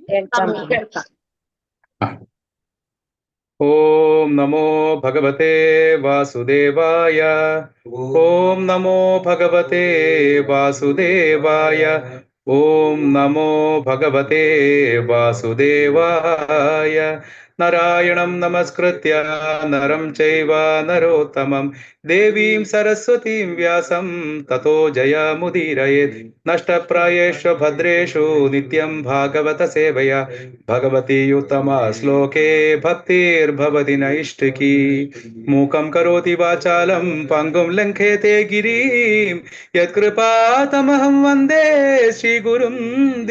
കേൾക്കാം. ആ. ഓം നമോ ഭഗവതേ വാസുദേവായ. ഓം നമോ ഭഗവതേ വാസുദേവായ. ഓം നമോ ഭഗവതേ വാസുദേവായ. നാരായണം നമസ്കൃത്യ നരം ചൈവ നരോത്തമം ദേവീം സരസ്വതീം വ്യാസം തതോ ജയമുദീരയേത്. നഷ്ടപ്രായേഷു ഭദ്രേഷു നിത്യം ഭാഗവത സേവയാ ഭഗവതി ഉത്തമ ശ്ലോകേ ഭക്തിർഭവതി നൈഷ്ഠികി. മൂകം കരോതി വാചാലം പങ്കും ലംഘയത്തെ ഗിരിം യത്കൃപാതമഹം വന്ദേ ശ്രീഗുരും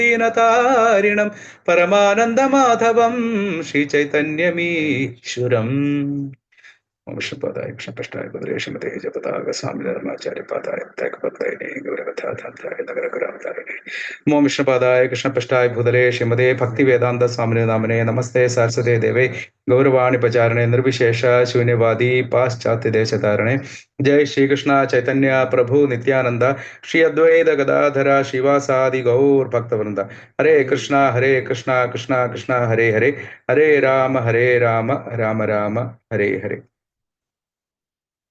ദീനതാരിണം പരമാനന്ദമാധവം ശ്രീചൈതന്യമീശ്വരം. വിഷ്ണുപാദായ കൃഷ്ണപൃഷ്ഠായ ഭദ്രേശമതേ ജപതാക സ്വാമിധർമാചാര്യപാദായ തേകപത്രയനേ ഗൗരവധാധായ നഗരകുരാവതാരിണേ നമോ വിഷ്ണുപാദായ കൃഷ്ണപൃഷ്ഠായ ഭൂതലേ ശ്രീമതേ ഭക്തിവേദാന്ത സ്വാമിനേ നാമനേ നമസ്തേ സരസ്വതേ ദേവേ ഗൗരവാണി പ്രചാരണേ നിർവിശേഷ ശൂന്യവാദി പാശ്ചാത്യദേശധാരണേ. ജയ് ശ്രീകൃഷ്ണ ചൈതന്യ പ്രഭു നിത്യാനന്ദ ശ്രീ അദ്വൈത ഗദാധര ശ്രീവാസാദി ഗൗർ ഭക്തവൃന്ദ. ഹരേ കൃഷ്ണ കൃഷ്ണ കൃഷ്ണ ഹരേ ഹരേ ഹരേ രാമ രാമ രാമ ഹരേ ഹരേ.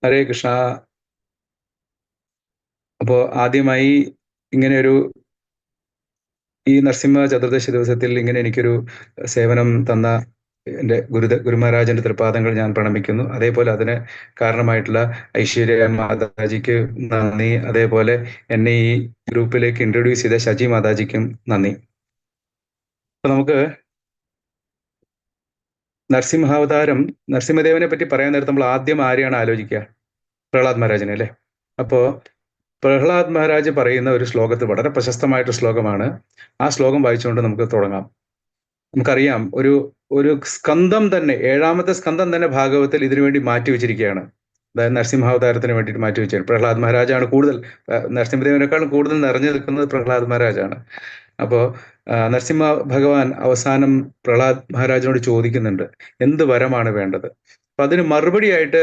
ഹരേ കൃഷ്ണ. അപ്പോ ആദ്യമായി ഇങ്ങനെ ഈ നരസിംഹ ചതുർദശി ദിവസത്തിൽ ഇങ്ങനെ എനിക്കൊരു സേവനം തന്ന എൻ്റെ ഗുരുമഹാരാജന്റെ തൃപാദങ്ങൾ ഞാൻ പ്രണമിക്കുന്നു. അതേപോലെ അതിന് കാരണമായിട്ടുള്ള ഐശ്വര്യ മാതാജിക്ക് നന്ദി. അതേപോലെ എന്നെ ഈ ഗ്രൂപ്പിലേക്ക് ഇൻട്രൊഡ്യൂസ് ചെയ്ത ഷജി മാതാജിക്കും നന്ദി. അപ്പൊ നമുക്ക് നരസിംഹദേവനെ പറ്റി പറയാൻ നേരത്ത് നമ്മൾ ആദ്യം ആരെയാണ് ആലോചിക്കുക? പ്രഹ്ലാദ് മഹാരാജിനെ അല്ലേ? അപ്പോ പ്രഹ്ലാദ് മഹാരാജ് പറയുന്ന ഒരു ശ്ലോകത്തിൽ വളരെ പ്രശസ്തമായിട്ടൊരു ശ്ലോകമാണ്. ആ ശ്ലോകം വായിച്ചുകൊണ്ട് നമുക്ക് തുടങ്ങാം. നമുക്കറിയാം ഒരു സ്കന്ധം തന്നെ, 7ാമത്തെ സ്കന്ധം തന്നെ ഭാഗവത്തിൽ ഇതിനുവേണ്ടി മാറ്റിവെച്ചിരിക്കുകയാണ്. അതായത് നരസിംഹാവതാരത്തിന് വേണ്ടിയിട്ട് മാറ്റിവെച്ചാണ്. പ്രഹ്ലാദ് മഹാരാജാണ് കൂടുതൽ, നരസിംഹദേവനേക്കാളും കൂടുതൽ നിറഞ്ഞു നിൽക്കുന്നത് പ്രഹ്ലാദ് മഹാരാജാണ്. അപ്പോ നരസിംഹ ഭഗവാൻ അവസാനം പ്രഹ്ലാദ് മഹാരാജിനോട് ചോദിക്കുന്നുണ്ട് എന്ത് വരമാണ് വേണ്ടത്. അപ്പൊ അതിന് മറുപടിയായിട്ട്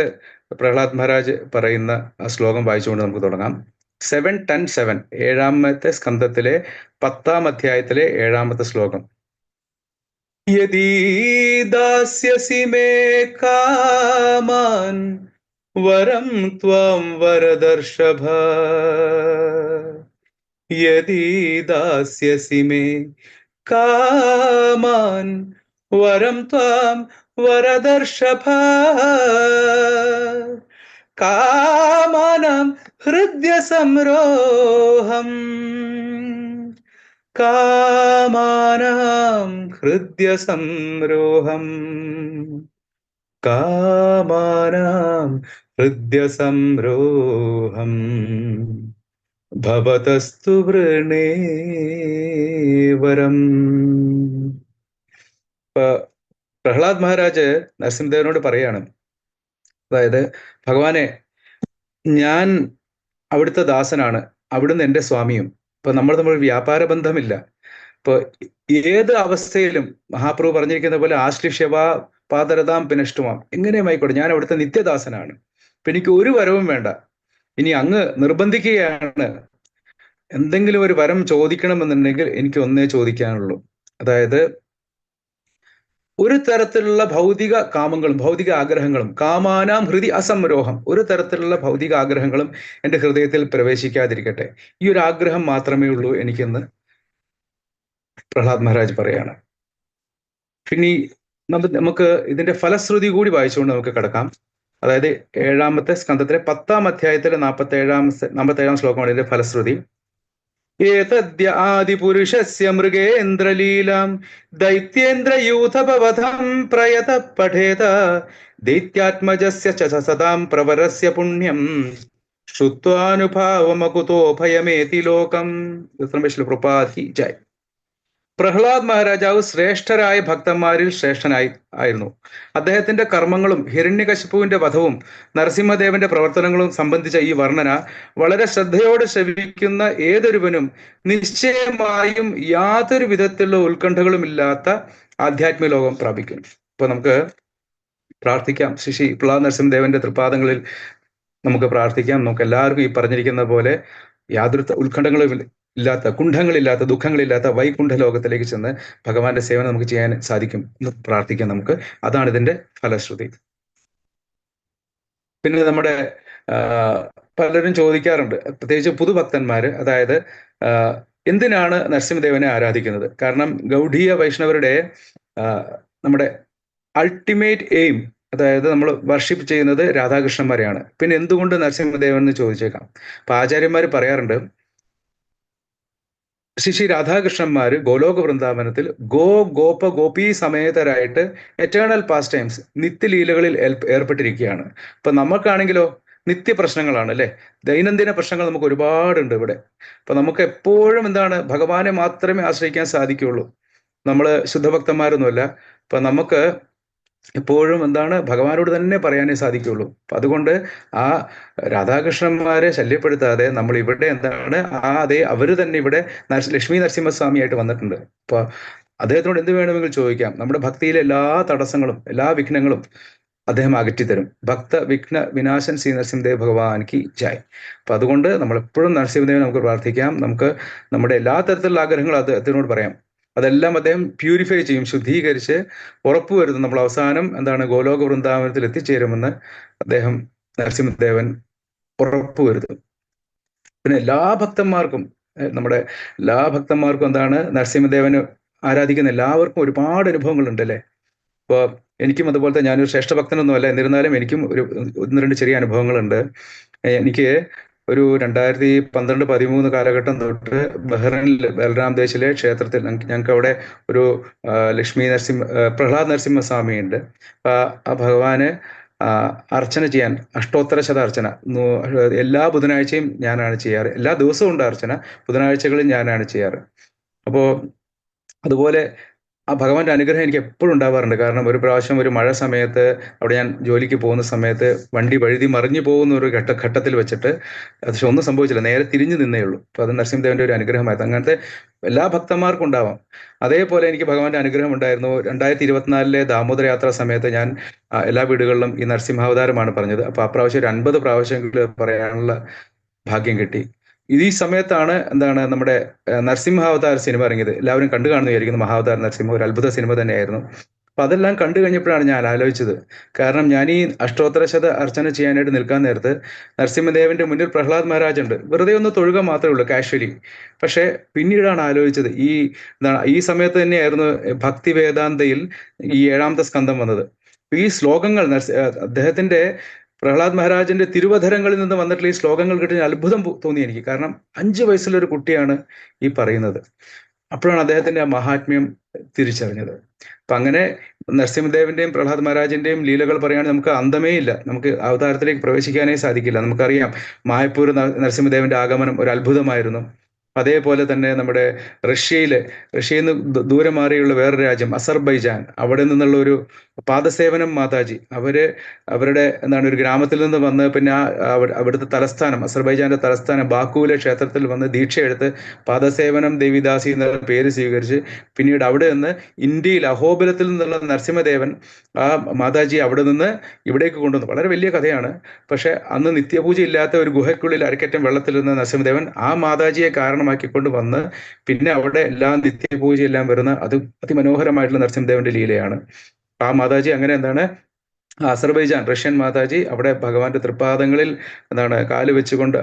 പ്രഹ്ലാദ് മഹാരാജ് പറയുന്ന ആ ശ്ലോകം വായിച്ചുകൊണ്ട് നമുക്ക് തുടങ്ങാം. 7:10-7 7ാമത്തെ സ്കന്ധത്തിലെ 10ാം അധ്യായത്തിലെ 7ാമത്തെ ശ്ലോകം. യദീ ദാസ്യസി മേ കാമാൻ വരം ത്വം വരദർഷഭ. യദീ ദാസ്യസി മേ കാമാൻ വരം ത്വം വരദർഷഭ. കാമാനാം ഹൃദ്യ സംരോഹം. കാമാനാം ഹൃദ്യ സംരോഹം. കാമാനാം ഹൃദ്യ സംരോഹം. ഭവതസ്തു വൃണേ വരം. പ്രഹ്ലാദ് മഹാരാജ് നരസിംഹദേവനോട് പറയാണ്, അതായത് ഭഗവാനെ, ഞാൻ അവിടുത്തെ ദാസനാണ്, അവിടുന്ന് എൻ്റെ സ്വാമിയും. ഇപ്പൊ നമ്മൾ തമ്മിൽ വ്യാപാര ബന്ധമില്ല. ഇപ്പൊ ഏത് അവസ്ഥയിലും മഹാപ്രഭു പറഞ്ഞിരിക്കുന്ന പോലെ ആശ്ലിഷ്യവ പാദരതാം പിനഷ്ടുമാം, എങ്ങനെയും ആയിക്കോട്ടെ, ഞാൻ അവിടുത്തെ നിത്യദാസനാണ്. ഇപ്പൊ എനിക്ക് ഒരു വരവും വേണ്ട. ഇനി അങ്ങ് നിർബന്ധിക്കുകയാണ് എന്തെങ്കിലും ഒരു വരം ചോദിക്കണമെന്നുണ്ടെങ്കിൽ എനിക്ക് ഒന്നേ ചോദിക്കാനുള്ളൂ. അതായത് ഒരു തരത്തിലുള്ള ഭൗതിക കാമങ്ങളും ഭൗതിക ആഗ്രഹങ്ങളും, കാമാനാം ഹൃദി അസംരോഹം, ഒരു തരത്തിലുള്ള ഭൗതിക ആഗ്രഹങ്ങളും എൻ്റെ ഹൃദയത്തിൽ പ്രവേശിക്കാതിരിക്കട്ടെ. ഈ ഒരു ആഗ്രഹം മാത്രമേ ഉള്ളൂ എനിക്കെന്ന് പ്രഹ്ലാദ് മഹാരാജ് പറയാണ്. പിന്നെ നമുക്ക് ഇതിന്റെ ഫലശ്രുതി കൂടി വായിച്ചുകൊണ്ട് നമുക്ക് കിടക്കാം. അതായത് 7ാമത്തെ സ്കന്ധത്തിലെ 10ാം അധ്യായത്തിലെ 47ാം ശ്ലോകമാണ് ഇതിന്റെ ഫലശ്രുതി. ഏതദ്യ ആദിപുരുഷസ്യ മൃഗേന്ദ്രലീലാം ദൈത്യേന്ദ്രയൂഥപവധം പ്രയത പഠേത. ദൈത്യാത്മജസ്യ ച സദാം പ്രവരസ്യ പുണ്യം ശ്രുത്വാനുഭാവമകുതോ ഭയമേതി ലോകം. പ്രഭാതി ജയ്. പ്രഹ്ലാദ് മഹാരാജാവ് ശ്രേഷ്ഠരായ ഭക്തന്മാരിൽ ശ്രേഷ്ഠനായിരുന്നു. അദ്ദേഹത്തിന്റെ കർമ്മങ്ങളും ഹിരണ്യകശിപുവിന്റെ വധവും നരസിംഹദേവന്റെ പ്രവർത്തനങ്ങളും സംബന്ധിച്ച ഈ വർണ്ണന വളരെ ശ്രദ്ധയോടെ ശ്രവിക്കുന്ന ഏതൊരുവനും നിശ്ചയമായും യാതൊരു വിധത്തിലുള്ള ഉത്കണ്ഠകളും ഇല്ലാത്ത ആധ്യാത്മിക ലോകം പ്രാപിക്കും. ഇപ്പൊ നമുക്ക് പ്രാർത്ഥിക്കാം. ശ്രീ പ്രഹ്ലാദ് നരസിംഹദേവന്റെ തൃപാദങ്ങളിൽ നമുക്ക് പ്രാർത്ഥിക്കാം. നമുക്ക് എല്ലാവർക്കും ഈ പറഞ്ഞിരിക്കുന്ന പോലെ യാതൊരു ഉത്കണ്ഠങ്ങളും ഇല്ലാത്ത, കുണ്ഠങ്ങളില്ലാത്ത, ദുഃഖങ്ങളില്ലാത്ത വൈകുണ്ഠ ലോകത്തിലേക്ക് ചെന്ന് ഭഗവാന്റെ സേവനം നമുക്ക് ചെയ്യാൻ സാധിക്കും എന്ന് പ്രാർത്ഥിക്കാം നമുക്ക്. അതാണ് ഇതിന്റെ ഫലശ്രുതി. പിന്നെ നമ്മുടെ ആ, പലരും ചോദിക്കാറുണ്ട്, പ്രത്യേകിച്ച് പുതുഭക്തന്മാര്, അതായത് ആ, എന്തിനാണ് നരസിംഹദേവനെ ആരാധിക്കുന്നത്? കാരണം ഗൗഡീയ വൈഷ്ണവരുടെ ആ, നമ്മുടെ അൾട്ടിമേറ്റ് എയിം, അതായത് നമ്മൾ വർഷിപ്പ് ചെയ്യുന്നത് രാധാകൃഷ്ണന്മാരെയാണ്. പിന്നെ എന്തുകൊണ്ട് നരസിംഹദേവൻ എന്ന് ചോദിച്ചേക്കാം. അപ്പൊ ആചാര്യന്മാർ പറയാറുണ്ട്, ശ്രീ രാധാകൃഷ്ണന്മാര് ഗോലോക വൃന്ദാവനത്തിൽ ഗോപ ഗോപീ സമേതരായിട്ട് എറ്റേണൽ പാസ് ടൈംസ്, നിത്യലീലകളിൽ ഏർപ്പെട്ടിരിക്കുകയാണ്. ഇപ്പൊ നമുക്കാണെങ്കിലോ നിത്യ പ്രശ്നങ്ങളാണ് അല്ലെ, ദൈനംദിന പ്രശ്നങ്ങൾ നമുക്ക് ഒരുപാടുണ്ട് ഇവിടെ. അപ്പൊ നമുക്ക് എപ്പോഴും എന്താണ്, ഭഗവാനെ മാത്രമേ ആശ്രയിക്കാൻ സാധിക്കുകയുള്ളൂ. നമ്മള് ശുദ്ധഭക്തന്മാരൊന്നുമല്ല. അപ്പൊ നമുക്ക് എപ്പോഴും എന്താണ്, ഭഗവാനോട് തന്നെ പറയാനേ സാധിക്കുള്ളൂ. അപ്പൊ അതുകൊണ്ട് ആ രാധാകൃഷ്ണന്മാരെ ശല്യപ്പെടുത്താതെ നമ്മൾ ഇവിടെ എന്താണ്, അവര് തന്നെ ഇവിടെ ലക്ഷ്മി നരസിംഹസ്വാമിയായിട്ട് വന്നിട്ടുണ്ട്. അപ്പൊ അദ്ദേഹത്തിനോട് എന്ത് വേണമെങ്കിൽ ചോദിക്കാം. നമ്മുടെ ഭക്തിയിലെ എല്ലാ തടസ്സങ്ങളും എല്ലാ വിഘ്നങ്ങളും അദ്ദേഹം അകറ്റിത്തരും. ഭക്ത വിഘ്ന വിനാശൻ ശ്രീ നരസിംഹദേവ് ഭഗവാൻ കി ജയ്. അപ്പൊ അതുകൊണ്ട് നമ്മൾ എപ്പോഴും നരസിംഹദേവനെ നമുക്ക് പ്രാർത്ഥിക്കാം. നമുക്ക് നമ്മുടെ എല്ലാ തരത്തിലുള്ള ആഗ്രഹങ്ങളും അദ്ദേഹത്തിനോട് പറയാം. അതെല്ലാം അദ്ദേഹം പ്യൂരിഫൈ ചെയ്യും, ശുദ്ധീകരിച്ച് ഉറപ്പുവരുത്തും നമ്മൾ അവസാനം എന്താണ്, ഗോലോക വൃന്ദാവനത്തിൽ എത്തിച്ചേരുമെന്ന് അദ്ദേഹം നരസിംഹദേവൻ ഉറപ്പുവരുത്തും. പിന്നെ എല്ലാ ഭക്തന്മാർക്കും എല്ലാ ഭക്തന്മാർക്കും എന്താണ്, നരസിംഹദേവന് ആരാധിക്കുന്ന എല്ലാവർക്കും ഒരുപാട് അനുഭവങ്ങളുണ്ട് അല്ലേ. ഇപ്പോൾ എനിക്കും അതുപോലത്തെ, ഞാനൊരു ശ്രേഷ്ഠ ഭക്തനൊന്നുമല്ല, എന്നിരുന്നാലും എനിക്കും ഒന്ന് രണ്ട് ചെറിയ അനുഭവങ്ങളുണ്ട്. എനിക്ക് ഒരു 2012-13 കാലഘട്ടം തൊട്ട് ബഹ്റൈനിൽ ബൽറാം ദേശിലെ ക്ഷേത്രത്തിൽ ഞങ്ങൾക്ക് അവിടെ ഒരു പ്രഹ്ലാദ് നരസിംഹസ്വാമി ഉണ്ട്. ആ ഭഗവാന് അർച്ചന ചെയ്യാൻ, അഷ്ടോത്തര ശത അർച്ചന എല്ലാ ബുധനാഴ്ചയും ഞാനാണ് ചെയ്യാറ്. എല്ലാ ദിവസവും ഉണ്ട് അർച്ചന, ബുധനാഴ്ചകളിൽ ഞാനാണ് ചെയ്യാറ്. അപ്പോൾ അതുപോലെ ആ ഭഗവാന്റെ അനുഗ്രഹം എനിക്ക് എപ്പോഴും ഉണ്ടാവാറുണ്ട്. കാരണം ഒരു പ്രാവശ്യം ഒരു മഴ സമയത്ത് അവിടെ ഞാൻ ജോലിക്ക് പോകുന്ന സമയത്ത് വണ്ടി വഴുതി മറിഞ്ഞു പോകുന്ന ഒരു ഘട്ടത്തിൽ വെച്ചിട്ട്, പക്ഷെ ഒന്നും സംഭവിച്ചില്ല, നേരെ തിരിഞ്ഞു നിന്നേ ഉള്ളൂ. അപ്പൊ അത് നരസിംഹദേവന്റെ ഒരു അനുഗ്രഹമായിരുന്നു. അങ്ങനത്തെ എല്ലാ ഭക്തന്മാർക്കും ഉണ്ടാവാം. അതേപോലെ എനിക്ക് ഭഗവാന്റെ അനുഗ്രഹം ഉണ്ടായിരുന്നു. 2024 ദാമോദര യാത്രാ സമയത്ത് ഞാൻ എല്ലാ വീടുകളിലും ഈ നരസിംഹാവതാരമാണ് പറഞ്ഞത്. അപ്പൊ ആ പ്രാവശ്യം ഒരു 50 പ്രാവശ്യമെങ്കിലും പറയാനുള്ള ഭാഗ്യം കിട്ടി. ഈ സമയത്താണ് എന്താണ്, നമ്മുടെ നരസിംഹാവതാർ സിനിമ ഇറങ്ങിയത്. എല്ലാവരും കണ്ടു കാണുന്നു വിചാരിക്കുന്നു. മഹാവതാർ നരസിംഹ ഒരു അത്ഭുത സിനിമ തന്നെയായിരുന്നു. അപ്പൊ അതെല്ലാം കണ്ടു കഴിഞ്ഞപ്പോഴാണ് ഞാൻ ആലോചിച്ചത്. കാരണം ഞാൻ ഈ അഷ്ടോത്തര ശത അർച്ചന ചെയ്യാനായിട്ട് നിൽക്കാൻ നേരത്ത് നരസിംഹദേവന്റെ മുന്നിൽ പ്രഹ്ലാദ് മഹാരാജ് ഉണ്ട്. വെറുതെ ഒന്ന് തൊഴുക മാത്രമേ ഉള്ളൂ, കാഷ്വലി. പക്ഷെ പിന്നീടാണ് ആലോചിച്ചത്, ഈ സമയത്ത് തന്നെയായിരുന്നു ഭക്തി വേദാന്തയിൽ ഈ 7ാമത്തെ സ്കന്ധം വന്നത്. ഈ ശ്ലോകങ്ങൾ അദ്ദേഹത്തിന്റെ, പ്രഹ്ലാദ് മഹാരാജിന്റെ തിരുവധരങ്ങളിൽ നിന്ന് വന്നിട്ടുള്ള ഈ ശ്ലോകങ്ങൾ കിട്ടിയ അത്ഭുതം തോന്നി എനിക്ക്. കാരണം 5 വയസ്സുള്ള ഒരു കുട്ടിയാണ് ഈ പറയുന്നത്. അപ്പോഴാണ് അദ്ദേഹത്തിന്റെ ആ മഹാത്മ്യം തിരിച്ചറിഞ്ഞത്. അപ്പൊ അങ്ങനെ നരസിംഹദേവന്റെയും പ്രഹ്ലാദ് മഹാരാജിന്റെയും ലീലകൾ പറയുകയാണെങ്കിൽ നമുക്ക് അന്തമേ ഇല്ല. നമുക്ക് അവതാരത്തിലേക്ക് പ്രവേശിക്കാനേ സാധിക്കില്ല. നമുക്കറിയാം, മായപ്പൂർ നരസിംഹദേവന്റെ ആഗമനം ഒരു അത്ഭുതമായിരുന്നു. അതേപോലെ തന്നെ നമ്മുടെ റഷ്യയിൽ നിന്ന് ദൂരെ മാറിയുള്ള വേറൊരു രാജ്യം അസർബൈജാൻ, അവിടെ നിന്നുള്ള ഒരു പാദസേവനം മാതാജി, അവരുടെ എന്താണ്, ഒരു ഗ്രാമത്തിൽ നിന്ന് വന്ന് പിന്നെ അവിടുത്തെ തലസ്ഥാനം, അസർബൈജാന്റെ തലസ്ഥാനം ബാക്കുവിലെ ക്ഷേത്രത്തിൽ വന്ന് ദീക്ഷയെടുത്ത് പാദസേവനം ദേവിദാസി എന്ന പേര് സ്വീകരിച്ച് പിന്നീട് അവിടെ നിന്ന് ഇന്ത്യയിൽ അഹോബലത്തിൽ നിന്നുള്ള നരസിംഹദേവൻ ആ മാതാജി അവിടെ നിന്ന് ഇവിടേക്ക് കൊണ്ടുവന്നു. വളരെ വലിയ കഥയാണ്. പക്ഷെ അന്ന് നിത്യപൂജ ഇല്ലാത്ത ഒരു ഗുഹയ്ക്കുള്ളിൽ അരക്കറ്റം വെള്ളത്തിൽ നിന്ന് നരസിംഹദേവൻ ആ മാതാജിയെ കാരണമാക്കിക്കൊണ്ട് വന്ന് പിന്നെ അവിടെ എല്ലാം നിത്യപൂജയെല്ലാം വരുന്ന അതിമനോഹരമായിട്ടുള്ള നരസിംഹദേവന്റെ ലീലയാണ്. ആ മാതാജി അങ്ങനെ എന്താണ്, അസർബൈജാൻ റഷ്യൻ മാതാജി അവിടെ ഭഗവാന്റെ തൃപ്പാദങ്ങളിൽ എന്താണ് കാല് വെച്ചുകൊണ്ട്,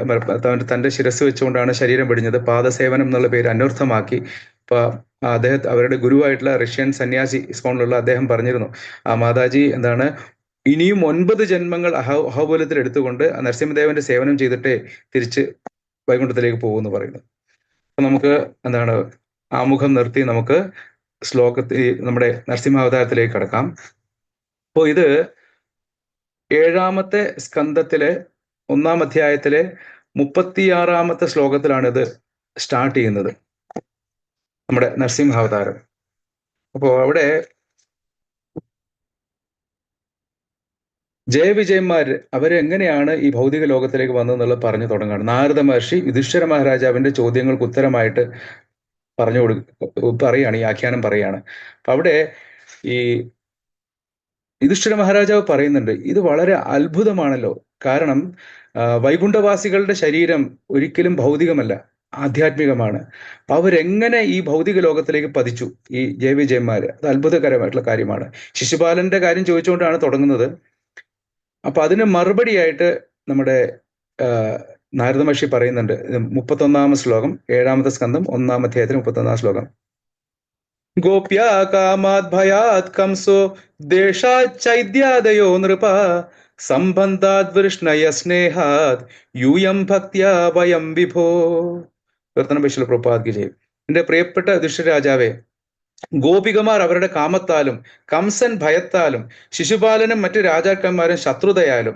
തന്റെ ശിരസ് വെച്ചുകൊണ്ടാണ് ശരീരം വെടിഞ്ഞത്. പാദസേവനം എന്നുള്ള പേര് അനർത്ഥമാക്കി. അപ്പൊ അവരുടെ ഗുരുവായിട്ടുള്ള റഷ്യൻ സന്യാസി ഇസ്കോണിലുള്ള അദ്ദേഹം പറഞ്ഞിരുന്നു, ആ മാതാജി എന്താണ്, ഇനിയും 9 ജന്മങ്ങൾ അഹോബലത്തിൽ എടുത്തുകൊണ്ട് നരസിംഹദേവന്റെ സേവനം ചെയ്തിട്ടേ തിരിച്ച് വൈകുണ്ഠത്തിലേക്ക് പോകുമെന്ന് പറയുന്നു. അപ്പൊ നമുക്ക് എന്താണ്, ആമുഖം നിർത്തി നമുക്ക് നമ്മുടെ നരസിംഹാവതാരത്തിലേക്ക് കടക്കാം. അപ്പോ ഇത് 7ാമത്തെ സ്കന്ധത്തിലെ 1-ാം അധ്യായത്തിലെ 36-ാമത്തെ ശ്ലോകത്തിലാണ് ഇത് സ്റ്റാർട്ട് ചെയ്യുന്നത്, നമ്മുടെ നരസിംഹാവതാരം. അപ്പോ അവിടെ ജയവിജയന്മാർ അവരെങ്ങനെയാണ് ഈ ഭൗതിക ലോകത്തിലേക്ക് വന്നതെന്നുള്ളത് പറഞ്ഞു തുടങ്ങുകയാണ്. നാരദ മഹർഷി യുധിഷ്ഠിര മഹാരാജാവിന്റെ ചോദ്യങ്ങൾക്ക് ഉത്തരമായിട്ട് പറയാണ്, ഈ ആഖ്യാനം പറയാണ്. അപ്പൊ അവിടെ ഈ യുധിഷ്ഠിര മഹാരാജാവ് പറയുന്നുണ്ട്, ഇത് വളരെ അത്ഭുതമാണല്ലോ. കാരണം വൈകുണ്ഠവാസികളുടെ ശരീരം ഒരിക്കലും ഭൗതികമല്ല. ആധ്യാത്മികമാണ്. അപ്പൊ അവരെങ്ങനെ ഈ ഭൗതിക ലോകത്തിലേക്ക് പതിച്ചു, ഈ ജയവിജയന്മാര്? അത് അത്ഭുതകരമായിട്ടുള്ള കാര്യമാണ്. ശിശുപാലന്റെ കാര്യം ചോദിച്ചുകൊണ്ടാണ് തുടങ്ങുന്നത്. അപ്പൊ അതിന് മറുപടിയായിട്ട് നമ്മുടെ നാരദ മഹർഷി പറയുന്നുണ്ട്. 31 ശ്ലോകം, 7-ാമത്തെ സ്കന്ധം 1-ാം അധ്യായത്തിന് 31 ശ്ലോകം. ഗോപ്യാ കാമാത് ഭയാത് കംസോ ദേശാച്ചൈദ്യാദയോ നൃപ സംബന്ധാത് വൃഷ്ണയ സ്നേഹാത് യൂയം ഭക്ത്യാ വയം വിഭോ. കീർത്തനം ബൈ ശില പ്രഭുപാദ് കി ജയ്. എന്റെ പ്രിയപ്പെട്ട ദുഷ്ടരാജാവേ, ഗോപികമാർ അവരുടെ കാമത്താലും കംസൻ ഭയത്താലും ശിശുപാലനും മറ്റു രാജാക്കന്മാരും ശത്രുതയാലും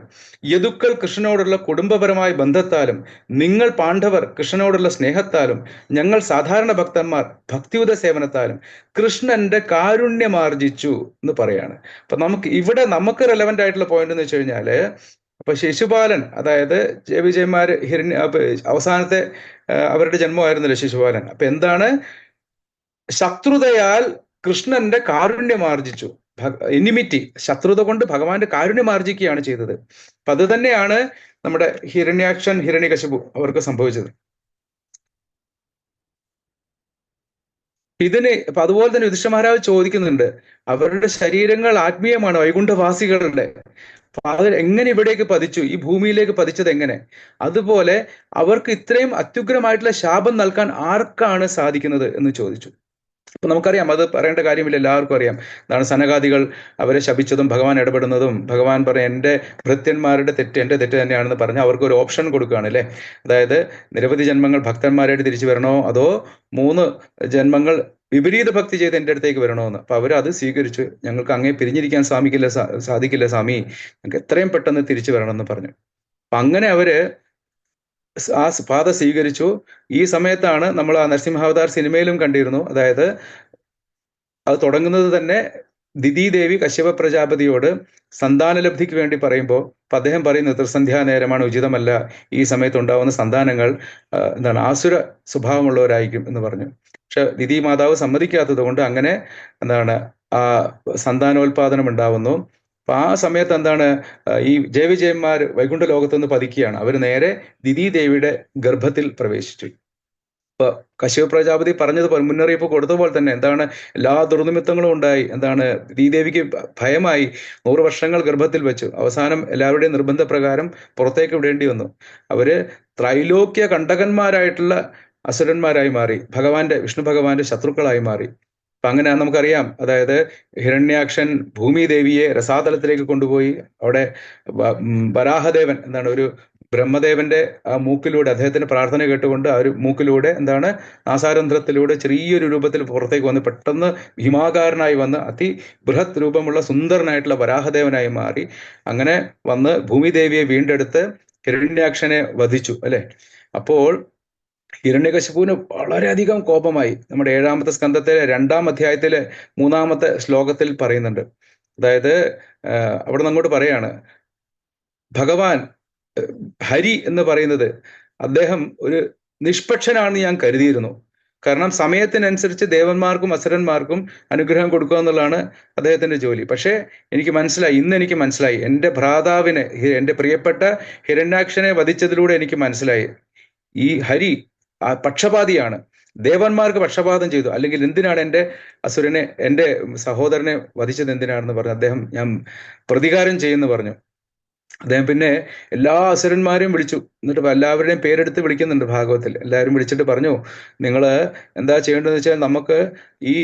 യദുക്കൾ കൃഷ്ണനോടുള്ള കുടുംബപരമായ ബന്ധത്താലും നിങ്ങൾ പാണ്ഡവർ കൃഷ്ണനോടുള്ള സ്നേഹത്താലും ഞങ്ങൾ സാധാരണ ഭക്തന്മാർ ഭക്തിയുത സേവനത്താലും കൃഷ്ണന്റെ കാരുണ്യമാർജിച്ചു എന്ന് പറയാണ്. അപ്പൊ നമുക്ക് റെലവെന്റ് ആയിട്ടുള്ള പോയിന്റ് എന്ന് വെച്ച് കഴിഞ്ഞാല്, അപ്പൊ ശിശുപാലൻ, അതായത് ജയവിജയന്മാര് അവസാനത്തെ അവരുടെ ജന്മമായിരുന്നല്ലോ ശിശുപാലൻ. അപ്പൊ എന്താണ്? ശത്രുതയാൽ കൃഷ്ണന്റെ കാരുണ്യമാർജിച്ചു. എനിമിറ്റി, ശത്രുത കൊണ്ട് ഭഗവാന്റെ കാരുണ്യമാർജിക്കുകയാണ് ചെയ്തത്. അപ്പൊ അത് തന്നെയാണ് നമ്മുടെ ഹിരണ്യാക്ഷൻ ഹിരണ്യകശിപു അവർക്ക് സംഭവിച്ചത്. അപ്പൊ അതുപോലെ തന്നെ യുധിഷ്ഠിര മഹാരാജ് ചോദിക്കുന്നുണ്ട്, അവരുടെ ശരീരങ്ങൾ ആത്മീയമാണ്, വൈകുണ്ഠവാസികളുടെ. അപ്പൊ അത് എങ്ങനെ ഇവിടേക്ക് പതിച്ചു, ഈ ഭൂമിയിലേക്ക് പതിച്ചത് എങ്ങനെ? അതുപോലെ അവർക്ക് ഇത്രയും അത്യുഗ്രമായിട്ടുള്ള ശാപം നൽകാൻ ആർക്കാണ് സാധിക്കുന്നത് എന്ന് ചോദിച്ചു. അപ്പൊ നമുക്കറിയാം, അത് പറയേണ്ട കാര്യമില്ല, എല്ലാവർക്കും അറിയാം. അതാണ് സനകാദികൾ അവരെ ശപിച്ചതും ഭഗവാൻ ഇടപെടുന്നതും. ഭഗവാൻ പറയും, എന്റെ ഭൃത്യന്മാരുടെ തെറ്റ് എന്റെ തെറ്റ് തന്നെയാണെന്ന് പറഞ്ഞ് അവർക്ക് ഒരു ഓപ്ഷൻ കൊടുക്കുകയാണ് അല്ലെ. അതായത് നിരവധി ജന്മങ്ങൾ ഭക്തന്മാരായിട്ട് തിരിച്ചു വരണോ, അതോ 3 ജന്മങ്ങൾ വിപരീത ഭക്തി ചെയ്ത് എൻ്റെ അടുത്തേക്ക് വരണോന്ന്. അപ്പൊ അവരത് സ്വീകരിച്ചു. ഞങ്ങൾക്ക് അങ്ങേ പിരിഞ്ഞിരിക്കാൻ സാധിക്കില്ല സ്വാമി, ഞങ്ങൾക്ക് എത്രയും പെട്ടെന്ന് തിരിച്ചു വരണം എന്ന് പറഞ്ഞു. അപ്പൊ അങ്ങനെ അവര് ആ പാത സ്വീകരിച്ചു. ഈ സമയത്താണ് നമ്മൾ ആ നരസിംഹാവതാർ സിനിമയിലും കണ്ടിരുന്നു. അതായത് അത് തുടങ്ങുന്നത് തന്നെ ദിതിദേവി കശ്യപ പ്രജാപതിയോട് സന്താനലബ്ധിക്ക് വേണ്ടി പറയുമ്പോൾ അദ്ദേഹം പറയുന്നത്, ത്രിസന്ധ്യാ നേരമാണ്, ഉചിതമല്ല, ഈ സമയത്ത് ഉണ്ടാവുന്ന സന്താനങ്ങൾ ആസുര സ്വഭാവമുള്ളവരായിരിക്കും എന്ന് പറഞ്ഞു. പക്ഷെ ദിതി മാതാവ് സമ്മതിക്കാത്തത് കൊണ്ട് അങ്ങനെ ആ സന്താനോൽപാദനം ഉണ്ടാവുന്നു. അപ്പൊ ആ സമയത്ത് ഈ ജയവിജയന്മാർ വൈകുണ്ഠ ലോകത്തുനിന്ന് പതിക്കുകയാണ്. അവർ നേരെ ദിതി ദേവിയുടെ ഗർഭത്തിൽ പ്രവേശിച്ചു. ഇപ്പൊ കശ്യപ പ്രജാപതി പറഞ്ഞതുപോലെ, മുന്നറിയിപ്പ് കൊടുത്തപോലെ തന്നെ എല്ലാ ദുർനിമിത്തങ്ങളും ഉണ്ടായി. ദിതിദേവിക്ക് ഭയമായി. 100 വർഷങ്ങൾ ഗർഭത്തിൽ വെച്ചു. അവസാനം എല്ലാവരുടെയും നിർബന്ധപ്രകാരം പുറത്തേക്ക് വിടേണ്ടി വന്നു. അവര് ത്രൈലോക്യ കണ്ടകന്മാരായിട്ടുള്ള അസുരന്മാരായി മാറി, വിഷ്ണു ഭഗവാന്റെ ശത്രുക്കളായി മാറി. അപ്പൊ അങ്ങനെ നമുക്കറിയാം, അതായത് ഹിരണ്യാക്ഷൻ ഭൂമിദേവിയെ രസാതലത്തിലേക്ക് കൊണ്ടുപോയി. അവിടെ വരാഹദേവൻ ഒരു ബ്രഹ്മദേവന്റെ ആ മൂക്കിലൂടെ, അദ്ദേഹത്തിന്റെ പ്രാർത്ഥന കേട്ടുകൊണ്ട് ആ ഒരു മൂക്കിലൂടെ നാസാരന്ധ്രത്തിലൂടെ ചെറിയൊരു രൂപത്തിൽ പുറത്തേക്ക് വന്ന് പെട്ടെന്ന് ഭീമാകാരനായി വന്ന് അതിബൃഹത് രൂപമുള്ള സുന്ദരനായിട്ടുള്ള വരാഹദേവനായി മാറി. അങ്ങനെ വന്ന് ഭൂമിദേവിയെ വീണ്ടെടുത്ത് ഹിരണ്യാക്ഷനെ വധിച്ചു അല്ലെ. അപ്പോൾ ഹിരണ്യകശിപുവിന് വളരെയധികം കോപമായി. നമ്മുടെ 7-ാമത്തെ സ്കന്ധത്തിലെ 2-ാം അധ്യായത്തിലെ 3-ാമത്തെ ശ്ലോകത്തിൽ പറയുന്നുണ്ട്. അതായത് അവിടെ അങ്ങോട്ട് പറയാണ്, ഭഗവാൻ ഹരി എന്ന് പറയുന്നത് അദ്ദേഹം ഒരു നിഷ്പക്ഷനാണെന്ന് ഞാൻ കരുതിയിരുന്നു. കാരണം സമയത്തിനനുസരിച്ച് ദേവന്മാർക്കും അസുരന്മാർക്കും അനുഗ്രഹം കൊടുക്കുക എന്നുള്ളതാണ് അദ്ദേഹത്തിന്റെ ജോലി. പക്ഷേ ഇന്ന് എനിക്ക് മനസ്സിലായി, എൻ്റെ ഭ്രാതാവിനെ, എൻ്റെ പ്രിയപ്പെട്ട ഹിരണ്യാക്ഷനെ വധിച്ചതിലൂടെ എനിക്ക് മനസ്സിലായി, ഈ ഹരി പക്ഷപാതിയാണ്. ദേവന്മാർക്ക് പക്ഷപാതം ചെയ്തു, അല്ലെങ്കിൽ എന്തിനാണ് എൻ്റെ സഹോദരനെ വധിച്ചത് എന്തിനാണെന്ന് പറഞ്ഞു അദ്ദേഹം, ഞാൻ പ്രതികാരം ചെയ്യുമെന്ന് പറഞ്ഞു. അദ്ദേഹം പിന്നെ എല്ലാ അസുരന്മാരെയും വിളിച്ചു. എന്നിട്ട് എല്ലാവരുടെയും പേരെടുത്ത് വിളിക്കുന്നുണ്ട് ഭാഗവത്തിൽ. എല്ലാവരും വിളിച്ചിട്ട് പറഞ്ഞു, നിങ്ങൾ എന്താ ചെയ്യേണ്ടതെന്ന് വെച്ചാൽ, നമുക്ക് ഈ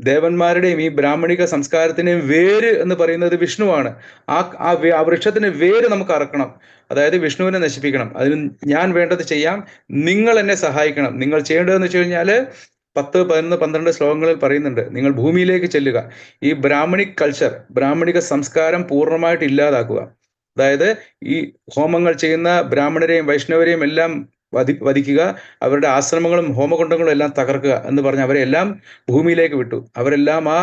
ദേവന്മാരുടെയും ഈ ബ്രാഹ്മണിക സംസ്കാരത്തിന്റെയും വേര് എന്ന് പറയുന്നത് വിഷ്ണുവാണ്. ആ വൃക്ഷത്തിന് വേര് നമുക്ക് അറക്കണം, അതായത് വിഷ്ണുവിനെ നശിപ്പിക്കണം. അതിന് ഞാൻ വേണ്ടത് ചെയ്യാം, നിങ്ങൾ എന്നെ സഹായിക്കണം. നിങ്ങൾ ചെയ്യേണ്ടതെന്ന് വെച്ച് കഴിഞ്ഞാല് 10, 11, 12 ശ്ലോകങ്ങളിൽ പറയുന്നുണ്ട്, നിങ്ങൾ ഭൂമിയിലേക്ക് ചെല്ലുക, ഈ ബ്രാഹ്മണിക് കൾച്ചർ, ബ്രാഹ്മണിക സംസ്കാരം പൂർണ്ണമായിട്ട് ഇല്ലാതാക്കുക. അതായത് ഈ ഹോമങ്ങൾ ചെയ്യുന്ന ബ്രാഹ്മണരെയും വൈഷ്ണവരെയും എല്ലാം വധിക്കുക, അവരുടെ ആശ്രമങ്ങളും ഹോമകുണ്ടങ്ങളും എല്ലാം തകർക്കുക എന്ന് പറഞ്ഞ് അവരെല്ലാം ഭൂമിയിലേക്ക് വിട്ടു. അവരെല്ലാം ആ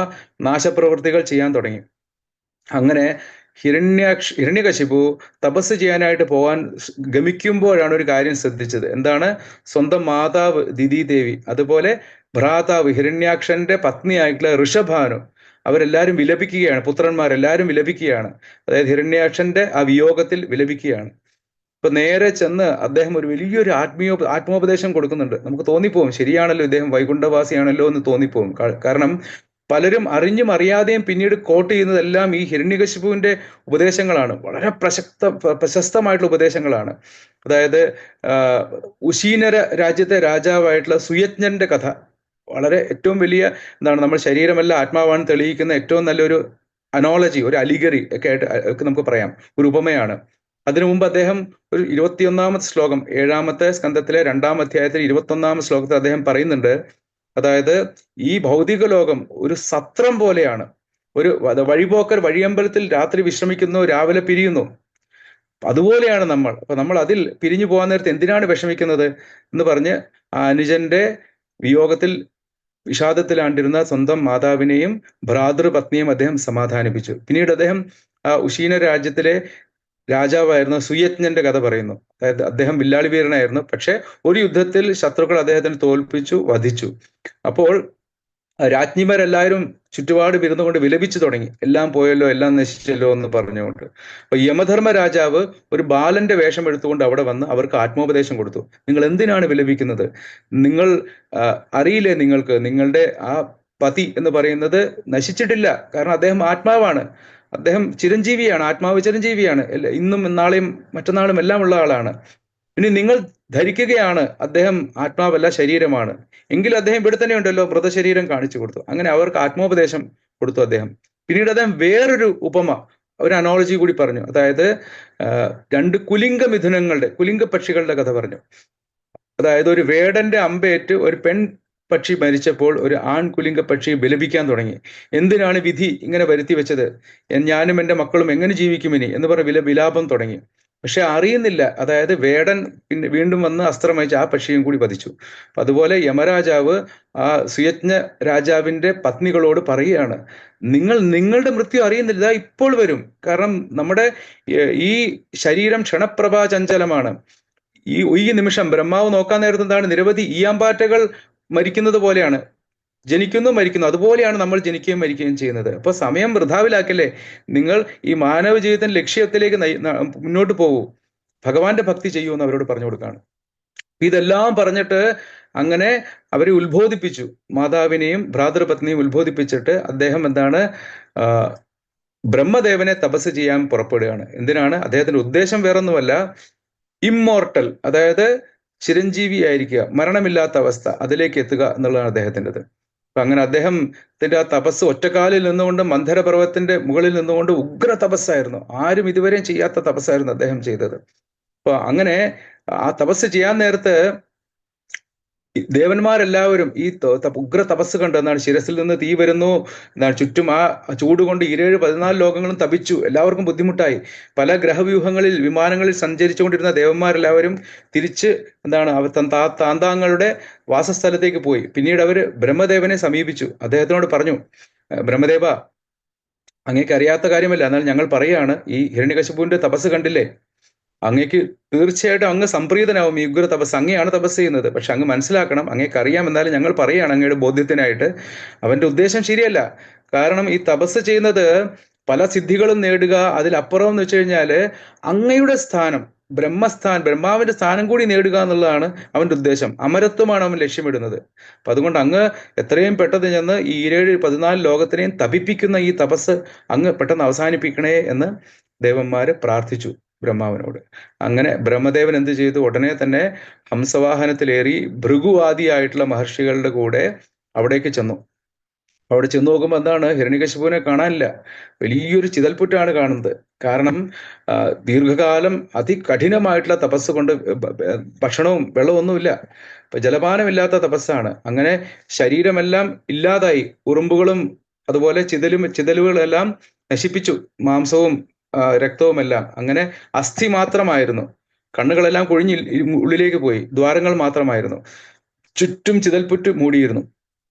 നാശപ്രവൃത്തികൾ ചെയ്യാൻ തുടങ്ങി. അങ്ങനെ ഹിരണ്യകശിപു തപസ് ചെയ്യാനായിട്ട് പോകാൻ ഗമിക്കുമ്പോഴാണ് ഒരു കാര്യം ശ്രദ്ധിച്ചത്. സ്വന്തം മാതാവ് ദിതിദേവി, അതുപോലെ ഭ്രാതാവ് ഹിരണ്യാക്ഷന്റെ പത്നിയായിട്ടുള്ള ഋഷഭാനു, അവരെല്ലാവരും വിലപിക്കുകയാണ്. പുത്രന്മാരെല്ലാവരും വിലപിക്കുകയാണ്. അതായത് ഹിരണ്യാക്ഷന്റെ ആ വിയോഗത്തിൽ വിലപിക്കുകയാണ്. ഇപ്പൊ നേരെ ചെന്ന് അദ്ദേഹം ഒരു വലിയൊരു ആത്മോപദേശം കൊടുക്കുന്നുണ്ട്. നമുക്ക് തോന്നിപ്പോവും ശരിയാണല്ലോ, ഇദ്ദേഹം വൈകുണ്ഠവാസിയാണല്ലോ എന്ന് തോന്നിപ്പോവും. കാരണം പലരും അറിഞ്ഞും അറിയാതെയും പിന്നീട് കോട്ട് ചെയ്യുന്നതെല്ലാം ഈ ഹിരണ്യകശിപുവിന്റെ ഉപദേശങ്ങളാണ്. വളരെ പ്രശസ്തമായിട്ടുള്ള ഉപദേശങ്ങളാണ്. അതായത് ഉശീനര രാജ്യത്തെ രാജാവായിട്ടുള്ള സുയജ്ഞന്റെ കഥ, വളരെ ഏറ്റവും വലിയ എന്താണ്, നമ്മൾ ശരീരമല്ല ആത്മാവാണ് തെളിയിക്കുന്ന ഏറ്റവും നല്ലൊരു അനോളജി, ഒരു അലിഗറി ഒക്കെ ആയിട്ട് ഒക്കെ നമുക്ക് പറയാം, ഒരു ഉപമയാണ്. അതിനു മുമ്പ് അദ്ദേഹം ഒരു 21-ാമത്തെ ശ്ലോകം, 7-ാമത്തെ സ്കന്ധത്തിലെ 2-ാം അധ്യായത്തിൽ 21-ാമത്തെ ശ്ലോകത്തിൽ അദ്ദേഹം പറയുന്നുണ്ട്, അതായത് ഈ ഭൗതിക ലോകം ഒരു സത്രം പോലെയാണ്. ഒരു വഴിപോക്കർ വഴിയമ്പലത്തിൽ രാത്രി വിശ്രമിക്കുന്നു, രാവിലെ പിരിയുന്നു. അതുപോലെയാണ് നമ്മൾ. അപ്പൊ നമ്മൾ അതിൽ പിരിഞ്ഞു പോകാൻ നേരത്ത് എന്തിനാണ് വിഷമിക്കുന്നത് എന്ന് പറഞ്ഞ് ആ അനുജന്റെ വിയോഗത്തിൽ വിഷാദത്തിലാണ്ടിരുന്ന സ്വന്തം മാതാവിനെയും ഭ്രാതൃപത്നിയും അദ്ദേഹം സമാധാനിപ്പിച്ചു. പിന്നീട് അദ്ദേഹം ആ ഉശീന രാജ്യത്തിലെ രാജാവായിരുന്ന സുയജ്ഞന്റെ കഥ പറയുന്നു. അതായത് അദ്ദേഹം വില്ലാളി വീരനായിരുന്നു, പക്ഷെ ഒരു യുദ്ധത്തിൽ ശത്രുക്കൾ അദ്ദേഹത്തിന് തോൽപ്പിച്ചു, വധിച്ചു. അപ്പോൾ രാജ്ഞിമാരെല്ലാവരും ചുറ്റുപാട് ഇരുന്നുകൊണ്ട് വിലപിച്ചു തുടങ്ങി, എല്ലാം പോയല്ലോ, എല്ലാം നശിച്ചല്ലോ എന്ന് പറഞ്ഞുകൊണ്ട്. അപ്പൊ യമധർമ്മ രാജാവ് ഒരു ബാലന്റെ വേഷം എടുത്തുകൊണ്ട് അവിടെ വന്ന് അവർക്ക് ആത്മോപദേശം കൊടുത്തു. നിങ്ങൾ എന്തിനാണ് വിലപിക്കുന്നത്? നിങ്ങൾ അറിയില്ലേ, നിങ്ങൾക്ക് നിങ്ങളുടെ ആ പതി എന്ന് പറയുന്നത് നശിച്ചിട്ടില്ല. കാരണം അദ്ദേഹം ആത്മാവാണ്, അദ്ദേഹം ചിരഞ്ജീവിയാണ്, ആത്മാവ് ചിരഞ്ജീവിയാണ്, ഇന്നും നാളെയും മറ്റന്നാളും എല്ലാം ഉള്ള ആളാണ്. ഇനി നിങ്ങൾ ധരിക്കുകയാണ് അദ്ദേഹം ആത്മാവല്ല ശരീരമാണ് എങ്കിൽ അദ്ദേഹം ഇവിടെ തന്നെ ഉണ്ടല്ലോ, മൃതശരീരം കാണിച്ചു കൊടുത്തു. അങ്ങനെ അവർക്ക് ആത്മോപദേശം കൊടുത്തു അദ്ദേഹം. പിന്നീട് അദ്ദേഹം വേറൊരു ഉപമ, ഒരു അനോളജി കൂടി പറഞ്ഞു. അതായത് 2 കുലിംഗ മിഥുനങ്ങളുടെ, കുലിംഗ പക്ഷികളുടെ കഥ പറഞ്ഞു. അതായത് ഒരു വേടന്റെ അമ്പേറ്റ് ഒരു പെൺ പക്ഷി മരിച്ചപ്പോൾ ഒരു ആൺകുലിംഗ പക്ഷി വിലപിക്കാൻ തുടങ്ങി. എന്തിനാണ് വിധി ഇങ്ങനെ വരുത്തി വെച്ചത്, ഞാനും എൻ്റെ മക്കളും എങ്ങനെ ജീവിക്കും ഇനി എന്ന് പറഞ്ഞ വിലാപം തുടങ്ങി. പക്ഷെ അറിയുന്നില്ല, അതായത് വേടൻ പിന്നെ വീണ്ടും വന്ന് അസ്ത്രമയച്ച് ആ പക്ഷിയും കൂടി വധിച്ചു. അതുപോലെ യമരാജാവ് ആ സുയജ്ഞ രാജാവിന്റെ പത്നികളോട് പറയുകയാണ്, നിങ്ങളുടെ മൃത്യു അറിയുന്നില്ല, ഇപ്പോൾ വരും. കാരണം നമ്മുടെ ഈ ശരീരം ക്ഷണപ്രഭാ ചഞ്ചലമാണ്. ഈ നിമിഷം ബ്രഹ്മാവ് നോക്കാൻ നേരത്ത് എന്താണ്, നിരവധി ഈയാമ്പാറ്റകൾ മരിക്കുന്നത് പോലെയാണ്, ജനിക്കുന്നു മരിക്കുന്നു, അതുപോലെയാണ് നമ്മൾ ജനിക്കുകയും മരിക്കുകയും ചെയ്യുന്നത്. അപ്പൊ സമയം വൃഥാവിലാക്കല്ലേ, നിങ്ങൾ ഈ മാനവ ജീവിതത്തിന്റെ ലക്ഷ്യത്തിലേക്ക് മുന്നോട്ട് പോകൂ, ഭഗവാന്റെ ഭക്തി ചെയ്യൂ എന്ന് അവരോട് പറഞ്ഞു കൊടുക്കുകയാണ്. ഇതെല്ലാം പറഞ്ഞിട്ട് അങ്ങനെ അവരെ ഉത്ബോധിപ്പിച്ചു, മാതാവിനെയും ഭ്രാതൃപത്നിയും ഉത്ബോധിപ്പിച്ചിട്ട് അദ്ദേഹം എന്താണ്, ബ്രഹ്മദേവനെ തപസ് ചെയ്യാൻ പുറപ്പെടുകയാണ്. എന്തിനാണ്? അദ്ദേഹത്തിന്റെ ഉദ്ദേശം വേറൊന്നുമല്ല, ഇമ്മോർട്ടൽ, അതായത് ചിരഞ്ജീവി ആയിരിക്കുക, മരണമില്ലാത്ത അവസ്ഥ, അതിലേക്ക് എത്തുക എന്നുള്ളതാണ് അദ്ദേഹത്തിൻ്റെത്. അപ്പൊ അങ്ങനെ അദ്ദേഹത്തിന്റെ ആ തപസ് ഒറ്റക്കാലിൽ നിന്നുകൊണ്ട് മന്ധരപർവ്വതത്തിന്റെ മുകളിൽ നിന്നുകൊണ്ട് ഉഗ്ര തപസ്സായിരുന്നു. ആരും ഇതുവരെയും ചെയ്യാത്ത തപസ്സായിരുന്നു അദ്ദേഹം ചെയ്തത്. അപ്പൊ അങ്ങനെ ആ തപസ് ചെയ്യാൻ നേരത്ത് ദേവന്മാരെല്ലാവരും ഈ ഉഗ്ര തപസ് കണ്ട് എന്താണ്, ശിരസിൽ നിന്ന് തീ വരുന്നു, എന്താണ് ചുറ്റും ആ ചൂട് കൊണ്ട് 14 ലോകങ്ങളും തപിച്ചു, എല്ലാവർക്കും ബുദ്ധിമുട്ടായി. പല ഗ്രഹവ്യൂഹങ്ങളിൽ വിമാനങ്ങളിൽ സഞ്ചരിച്ചുകൊണ്ടിരുന്ന ദേവന്മാരെല്ലാവരും തിരിച്ച് എന്താണ് താന്താങ്ങളുടെ വാസസ്ഥലത്തേക്ക് പോയി. പിന്നീട് അവർ ബ്രഹ്മദേവനെ സമീപിച്ചു, അദ്ദേഹത്തിനോട് പറഞ്ഞു, ബ്രഹ്മദേവ, അങ്ങേക്ക് അറിയാത്ത കാര്യമല്ല, എന്നാൽ ഞങ്ങൾ പറയാണ്, ഈ ഹിരണ്യകശിപുവിന്റെ തപസ് കണ്ടില്ലേ, അങ്ങേക്ക് തീർച്ചയായിട്ടും അങ്ങ് സംപ്രീതനാവും. ഈ ഉഗ്ര തപസ്, അങ്ങയാണ് തപസ് ചെയ്യുന്നത്. പക്ഷെ അങ്ങ് മനസ്സിലാക്കണം, അങ്ങേക്ക് അറിയാം, എന്നാലും ഞങ്ങൾ പറയുകയാണ് അങ്ങയുടെ ബോധ്യത്തിനായിട്ട്, അവന്റെ ഉദ്ദേശം ശരിയല്ല. കാരണം ഈ തപസ് ചെയ്യുന്നത് പല സിദ്ധികളും നേടുക, അതിലപ്പുറം എന്ന് വെച്ച് കഴിഞ്ഞാല് അങ്ങയുടെ സ്ഥാനം, ബ്രഹ്മാവിന്റെ സ്ഥാനം കൂടി നേടുക എന്നുള്ളതാണ് അവന്റെ ഉദ്ദേശം. അമരത്വമാണ് അവൻ ലക്ഷ്യമിടുന്നത്. അപ്പൊ അതുകൊണ്ട് അങ്ങ് എത്രയും പെട്ടെന്ന് ചെന്ന് ഈ 14 ലോകത്തിനെയും തപിപ്പിക്കുന്ന ഈ തപസ് അങ്ങ് പെട്ടെന്ന് അവസാനിപ്പിക്കണേ എന്ന് ദേവന്മാര് പ്രാർത്ഥിച്ചു ബ്രഹ്മാവിനോട്. അങ്ങനെ ബ്രഹ്മദേവൻ എന്ത് ചെയ്തു? ഉടനെ തന്നെ ഹംസവാഹനത്തിലേറി ഭൃഗുവാദിയായിട്ടുള്ള മഹർഷികളുടെ കൂടെ അവിടേക്ക് ചെന്നു. അവിടെ ചെന്ന് നോക്കുമ്പോൾ എന്താണ്, ഹിരണ്യകശിപുവിനെ കാണാനില്ല. വലിയൊരു ചിതൽപുറ്റാണ് കാണുന്നത്. കാരണം ദീർഘകാലം അതികഠിനമായിട്ടുള്ള തപസ് കൊണ്ട് ഭക്ഷണവും വെള്ളവും ഒന്നുമില്ല, ഇപ്പൊ ജലപാനമില്ലാത്ത തപസ്സാണ്. അങ്ങനെ ശരീരമെല്ലാം ഇല്ലാതായി, ഉറുമ്പുകളും അതുപോലെ ചിതലുകളെല്ലാം നശിപ്പിച്ചു, മാംസവും രക്തവുമെല്ലാം. അങ്ങനെ അസ്ഥി മാത്രമായിരുന്നു, കണ്ണുകളെല്ലാം കൊഴിഞ്ഞ് ഉള്ളിലേക്ക് പോയി, ദ്വാരങ്ങൾ മാത്രമായിരുന്നു, ചുറ്റും ചിതൽപുറ്റ് മൂടിയിരുന്നു.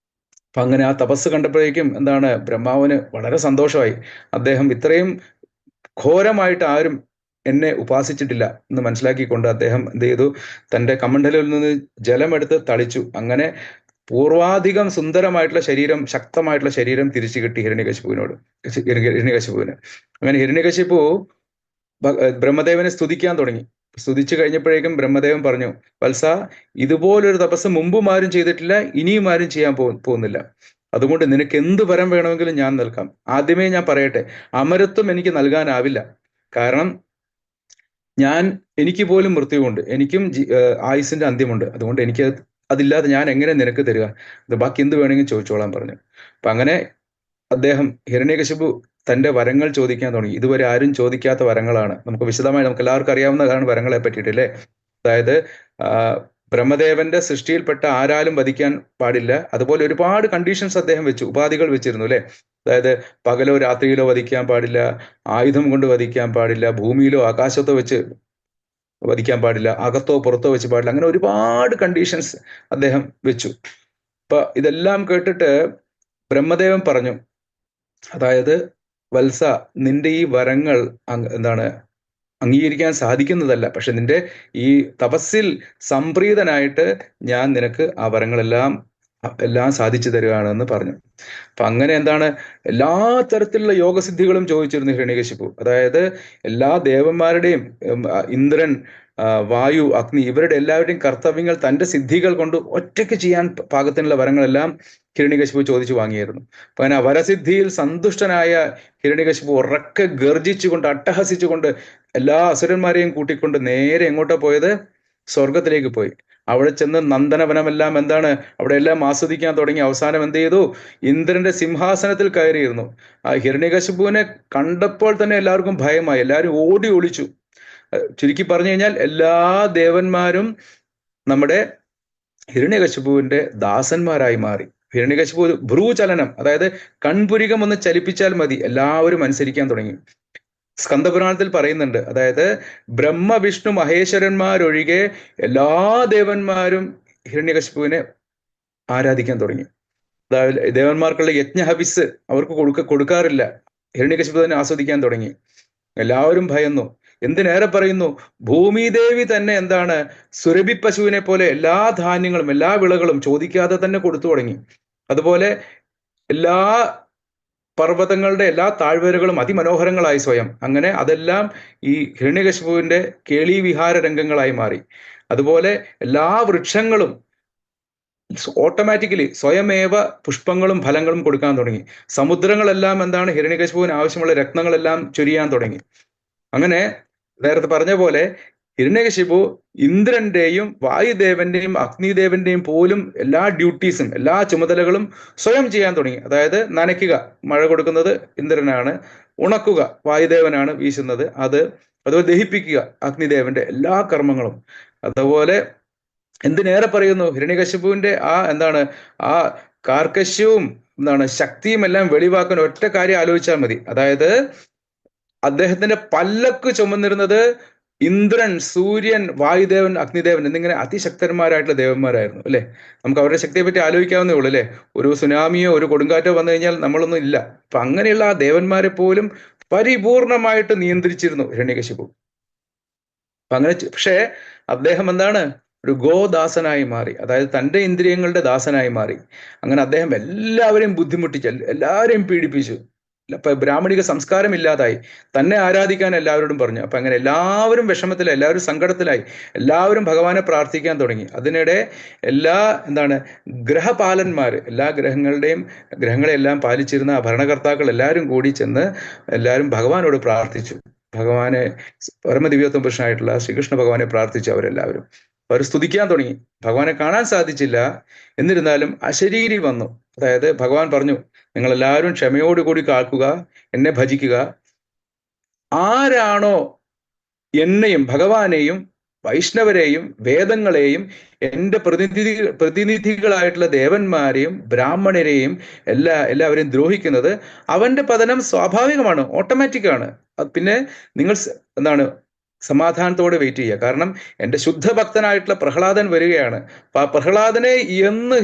അപ്പൊ അങ്ങനെ ആ തപസ് കണ്ടപ്പോഴേക്കും എന്താണ്, ബ്രഹ്മാവിന് വളരെ സന്തോഷമായി. അദ്ദേഹം ഇത്രയും ഘോരമായിട്ട് ആരും എന്നെ ഉപാസിച്ചിട്ടില്ല എന്ന് മനസ്സിലാക്കിക്കൊണ്ട് അദ്ദേഹം എന്ത് ചെയ്തു, തന്റെ കമണ്ഡലിൽ നിന്ന് ജലമെടുത്ത് തളിച്ചു. അങ്ങനെ പൂർവാധികം സുന്ദരമായിട്ടുള്ള ശരീരം, ശക്തമായിട്ടുള്ള ശരീരം തിരിച്ചു കിട്ടി ഹിരണ്യകശിപുവിന്. അങ്ങനെ ഹിരണ്യകശിപു ബ്രഹ്മദേവനെ സ്തുതിക്കാൻ തുടങ്ങി. സ്തുതിച്ചു കഴിഞ്ഞപ്പോഴേക്കും ബ്രഹ്മദേവൻ പറഞ്ഞു, വത്സ, ഇതുപോലൊരു തപസ് മുമ്പും ആരും ചെയ്തിട്ടില്ല, ഇനിയും ആരും ചെയ്യാൻ പോകുന്നില്ല. അതുകൊണ്ട് നിനക്ക് എന്ത് വരം വേണമെങ്കിലും ഞാൻ നൽകാം. ആദ്യമേ ഞാൻ പറയട്ടെ, അമരത്വം എനിക്ക് നൽകാനാവില്ല. കാരണം എനിക്ക് പോലും മൃത്യുവുണ്ട്, എനിക്കും ആയുസിന്റെ അന്ത്യമുണ്ട്. അതുകൊണ്ട് എനിക്ക് അതില്ലാതെ ഞാൻ എങ്ങനെ നിനക്ക് തരിക? ഇത് ബാക്കി എന്ത് വേണമെങ്കിലും ചോദിച്ചോളാൻ പറഞ്ഞു. അപ്പൊ അങ്ങനെ അദ്ദേഹം ഹിരണ്യകശിപു തന്റെ വരങ്ങൾ ചോദിക്കാൻ തുടങ്ങി. ഇതുവരെ ആരും ചോദിക്കാത്ത വരങ്ങളാണ്. നമുക്ക് വിശദമായി നമുക്ക് എല്ലാവർക്കും അറിയാവുന്നതാണ് വരങ്ങളെ പറ്റിയിട്ട്, അല്ലേ? അതായത് ബ്രഹ്മദേവന്റെ സൃഷ്ടിയിൽപ്പെട്ട ആരാലും വധിക്കാൻ പാടില്ല. അതുപോലെ ഒരുപാട് കണ്ടീഷൻസ് അദ്ദേഹം വെച്ചു, ഉപാധികൾ വെച്ചിരുന്നു, അല്ലെ? അതായത് പകലോ രാത്രിയിലോ വധിക്കാൻ പാടില്ല, ആയുധം കൊണ്ട് വധിക്കാൻ പാടില്ല, ഭൂമിയിലോ ആകാശത്തോ വെച്ച് വധിക്കാൻ പാടില്ല, അകത്തോ പുറത്തോ വെച്ച് പാടില്ല. അങ്ങനെ ഒരുപാട് കണ്ടീഷൻസ് അദ്ദേഹം വെച്ചു. അപ്പൊ ഇതെല്ലാം കേട്ടിട്ട് ബ്രഹ്മദേവൻ പറഞ്ഞു, അതായത് വത്സ, നിന്റെ ഈ വരങ്ങൾ അംഗീകരിക്കാൻ സാധിക്കുന്നതല്ല. പക്ഷെ നിന്റെ ഈ തപസ്സിൽ സംപ്രീതനായിട്ട് ഞാൻ നിനക്ക് ആ വരങ്ങളെല്ലാം സാധിച്ചു തരികയാണെന്ന് പറഞ്ഞു. അപ്പൊ അങ്ങനെ എല്ലാ തരത്തിലുള്ള യോഗസിദ്ധികളും ചോദിച്ചിരുന്നു ഹിരണ്യകശിപു. അതായത് എല്ലാ ദേവന്മാരുടെയും, ഇന്ദ്രൻ, വായു, അഗ്നി, ഇവരുടെ എല്ലാവരുടെയും കർത്തവ്യങ്ങൾ തന്റെ സിദ്ധികൾ കൊണ്ട് ഒറ്റയ്ക്ക് ചെയ്യാൻ പാകത്തിനുള്ള വരങ്ങളെല്ലാം ഹിരണ്യകശിപു ചോദിച്ചു വാങ്ങിയായിരുന്നു. അപ്പൊ അങ്ങനെ വരസിദ്ധിയിൽ സന്തുഷ്ടനായ ഹിരണ്യകശിപു ഉറക്കെ ഗർജിച്ചുകൊണ്ട്, അട്ടഹസിച്ചുകൊണ്ട് എല്ലാ അസുരന്മാരെയും കൂട്ടിക്കൊണ്ട് നേരെ എങ്ങോട്ടാ പോയത്? സ്വർഗത്തിലേക്ക് പോയി. അവിടെ ചെന്ന് നന്ദനവനമെല്ലാം അവിടെ എല്ലാം ആസ്വദിക്കാൻ തുടങ്ങി. അവസാനം എന്ത് ചെയ്തു? ഇന്ദ്രന്റെ സിംഹാസനത്തിൽ കയറിയിരുന്നു. ആ ഹിരണ്യകശിപുവിനെ കണ്ടപ്പോൾ തന്നെ എല്ലാവർക്കും ഭയമായി. എല്ലാവരും ഓടി ഒളിച്ചു. ചുരുക്കി പറഞ്ഞു കഴിഞ്ഞാൽ എല്ലാ ദേവന്മാരും നമ്മുടെ ഹിരണ്യകശിപുവിന്റെ ദാസന്മാരായി മാറി. ഹിരണ്യകശിപു ഭ്രൂചലനം, അതായത് കൺപുരികം ഒന്ന് ചലിപ്പിച്ചാൽ മതി, എല്ലാവരും അനുസരിക്കാൻ തുടങ്ങി. സ്കന്ദപുരാണത്തിൽ പറയുന്നുണ്ട്, അതായത് ബ്രഹ്മ വിഷ്ണു മഹേശ്വരന്മാരൊഴികെ എല്ലാ ദേവന്മാരും ഹിരണ്യകശിപുവിനെ ആരാധിക്കാൻ തുടങ്ങി. അതായത് ദേവന്മാർക്കുള്ള യജ്ഞഹവിസ് അവർക്ക് കൊടുക്കാറില്ല. ഹിരണ്യകശിപു തന്നെ ആസ്വദിക്കാൻ തുടങ്ങി. എല്ലാവരും ഭയന്നു. എന്തിനേറെ പറയുന്നു, ഭൂമിദേവി തന്നെ സുരഭി പശുവിനെ പോലെ എല്ലാ ധാന്യങ്ങളും എല്ലാ വിളകളും ചോദിക്കാതെ തന്നെ കൊടുത്തു തുടങ്ങി. അതുപോലെ എല്ലാ പർവ്വതങ്ങളുടെ എല്ലാ താഴ്വരകളും അതിമനോഹരങ്ങളായി സ്വയം. അങ്ങനെ അതെല്ലാം ഈ ഹിരണ്യകശിപുവിന്റെ കേളി വിഹാര രംഗങ്ങളായി മാറി. അതുപോലെ എല്ലാ വൃക്ഷങ്ങളും ഓട്ടോമാറ്റിക്കലി സ്വയമേവ പുഷ്പങ്ങളും ഫലങ്ങളും കൊടുക്കാൻ തുടങ്ങി. സമുദ്രങ്ങളെല്ലാം ഹിരണ്യകശിപുവിന് ആവശ്യമുള്ള രത്നങ്ങളെല്ലാം ചൊരിയാൻ തുടങ്ങി. അങ്ങനെ നേരത്തെ പറഞ്ഞ പോലെ ഹിരണ്യകശിപു ഇന്ദ്രന്റെയും വായുദേവന്റെയും അഗ്നിദേവന്റെയും പോലും എല്ലാ ഡ്യൂട്ടീസും എല്ലാ ചുമതലകളും സ്വയം ചെയ്യാൻ തുടങ്ങി. അതായത് നനയ്ക്കുക, മഴ കൊടുക്കുന്നത് ഇന്ദ്രനാണ്, ഉണക്കുക വായുദേവനാണ് വീശുന്നത്, അതുപോലെ ദഹിപ്പിക്കുക അഗ്നിദേവന്റെ എല്ലാ കർമ്മങ്ങളും. അതുപോലെ എന്തിനേറെ പറയുന്നു, ഹിരണ്യകശിപുവിന്റെ ആ കാർക്കശ്യവും ശക്തിയും എല്ലാം വെളിവാക്കാൻ ഒറ്റ കാര്യം ആലോചിച്ചാൽ മതി. അതായത് അദ്ദേഹത്തിന്റെ പല്ലക്ക് ചുമന്നിരുന്നത് ഇന്ദ്രൻ, സൂര്യൻ, വായുദേവൻ, അഗ്നിദേവൻ എന്നിങ്ങനെ അതിശക്തന്മാരായിട്ടുള്ള ദേവന്മാരായിരുന്നു, അല്ലെ? നമുക്ക് അവരുടെ ശക്തിയെ പറ്റി ആലോചിക്കാവുന്നേ ഉള്ളൂ, അല്ലെ? ഒരു സുനാമിയോ ഒരു കൊടുങ്കാറ്റോ വന്നു കഴിഞ്ഞാൽ നമ്മളൊന്നും ഇല്ല. അപ്പൊ അങ്ങനെയുള്ള ആ ദേവന്മാരെ പോലും പരിപൂർണമായിട്ട് നിയന്ത്രിച്ചിരുന്നു ഹിരണ്യകശിപു. അപ്പൊ അങ്ങനെ, പക്ഷേ അദ്ദേഹം ഒരു ഗോദാസനായി മാറി. അതായത് തൻ്റെ ഇന്ദ്രിയങ്ങളുടെ ദാസനായി മാറി. അങ്ങനെ അദ്ദേഹം എല്ലാവരെയും ബുദ്ധിമുട്ടിച്ചു, എല്ലാവരെയും പീഡിപ്പിച്ചു. ബ്രാഹ്മണിക സംസ്കാരം ഇല്ലാതായി. തന്നെ ആരാധിക്കാൻ എല്ലാവരോടും പറഞ്ഞു. അപ്പൊ അങ്ങനെ എല്ലാവരും വിഷമത്തിലായി, എല്ലാവരും സങ്കടത്തിലായി, എല്ലാവരും ഭഗവാനെ പ്രാർത്ഥിക്കാൻ തുടങ്ങി. അതിനിടെ എല്ലാ ഗ്രഹപാലന്മാർ, എല്ലാ ഗ്രഹങ്ങളെല്ലാം പാലിച്ചിരുന്ന ഭരണകർത്താക്കൾ എല്ലാവരും കൂടി ചെന്ന് എല്ലാവരും ഭഗവാനോട് പ്രാർത്ഥിച്ചു. ഭഗവാനെ, പരമദിവ്യോത്തമ പുരുഷനായിട്ടുള്ള ശ്രീകൃഷ്ണ ഭഗവാനെ പ്രാർത്ഥിച്ചു അവരെല്ലാവരും. അവർ സ്തുതിക്കാൻ തുടങ്ങി. ഭഗവാനെ കാണാൻ സാധിച്ചില്ല, എന്നിരുന്നാലും അശരീരി വന്നു. അതായത് ഭഗവാൻ പറഞ്ഞു, നിങ്ങൾ എല്ലാവരും ക്ഷമയോടുകൂടി കാക്കുക, എന്നെ ഭജിക്കുക. ആരാണോ എന്നെയും ഭഗവാനെയും വൈഷ്ണവരെയും വേദങ്ങളെയും എൻ്റെ പ്രതിനിധികളായിട്ടുള്ള ദേവന്മാരെയും ബ്രാഹ്മണരെയും എല്ലാവരെയും ദ്രോഹിക്കുന്നത്, അവന്റെ പതനം സ്വാഭാവികമാണ്, ഓട്ടോമാറ്റിക്കാണ്. പിന്നെ നിങ്ങൾ സമാധാനത്തോടെ വെയിറ്റ് ചെയ്യുക. കാരണം എൻ്റെ ശുദ്ധഭക്തനായിട്ടുള്ള പ്രഹ്ലാദൻ വരികയാണ്. അപ്പൊ ആ പ്രഹ്ലാദനെ എന്ന്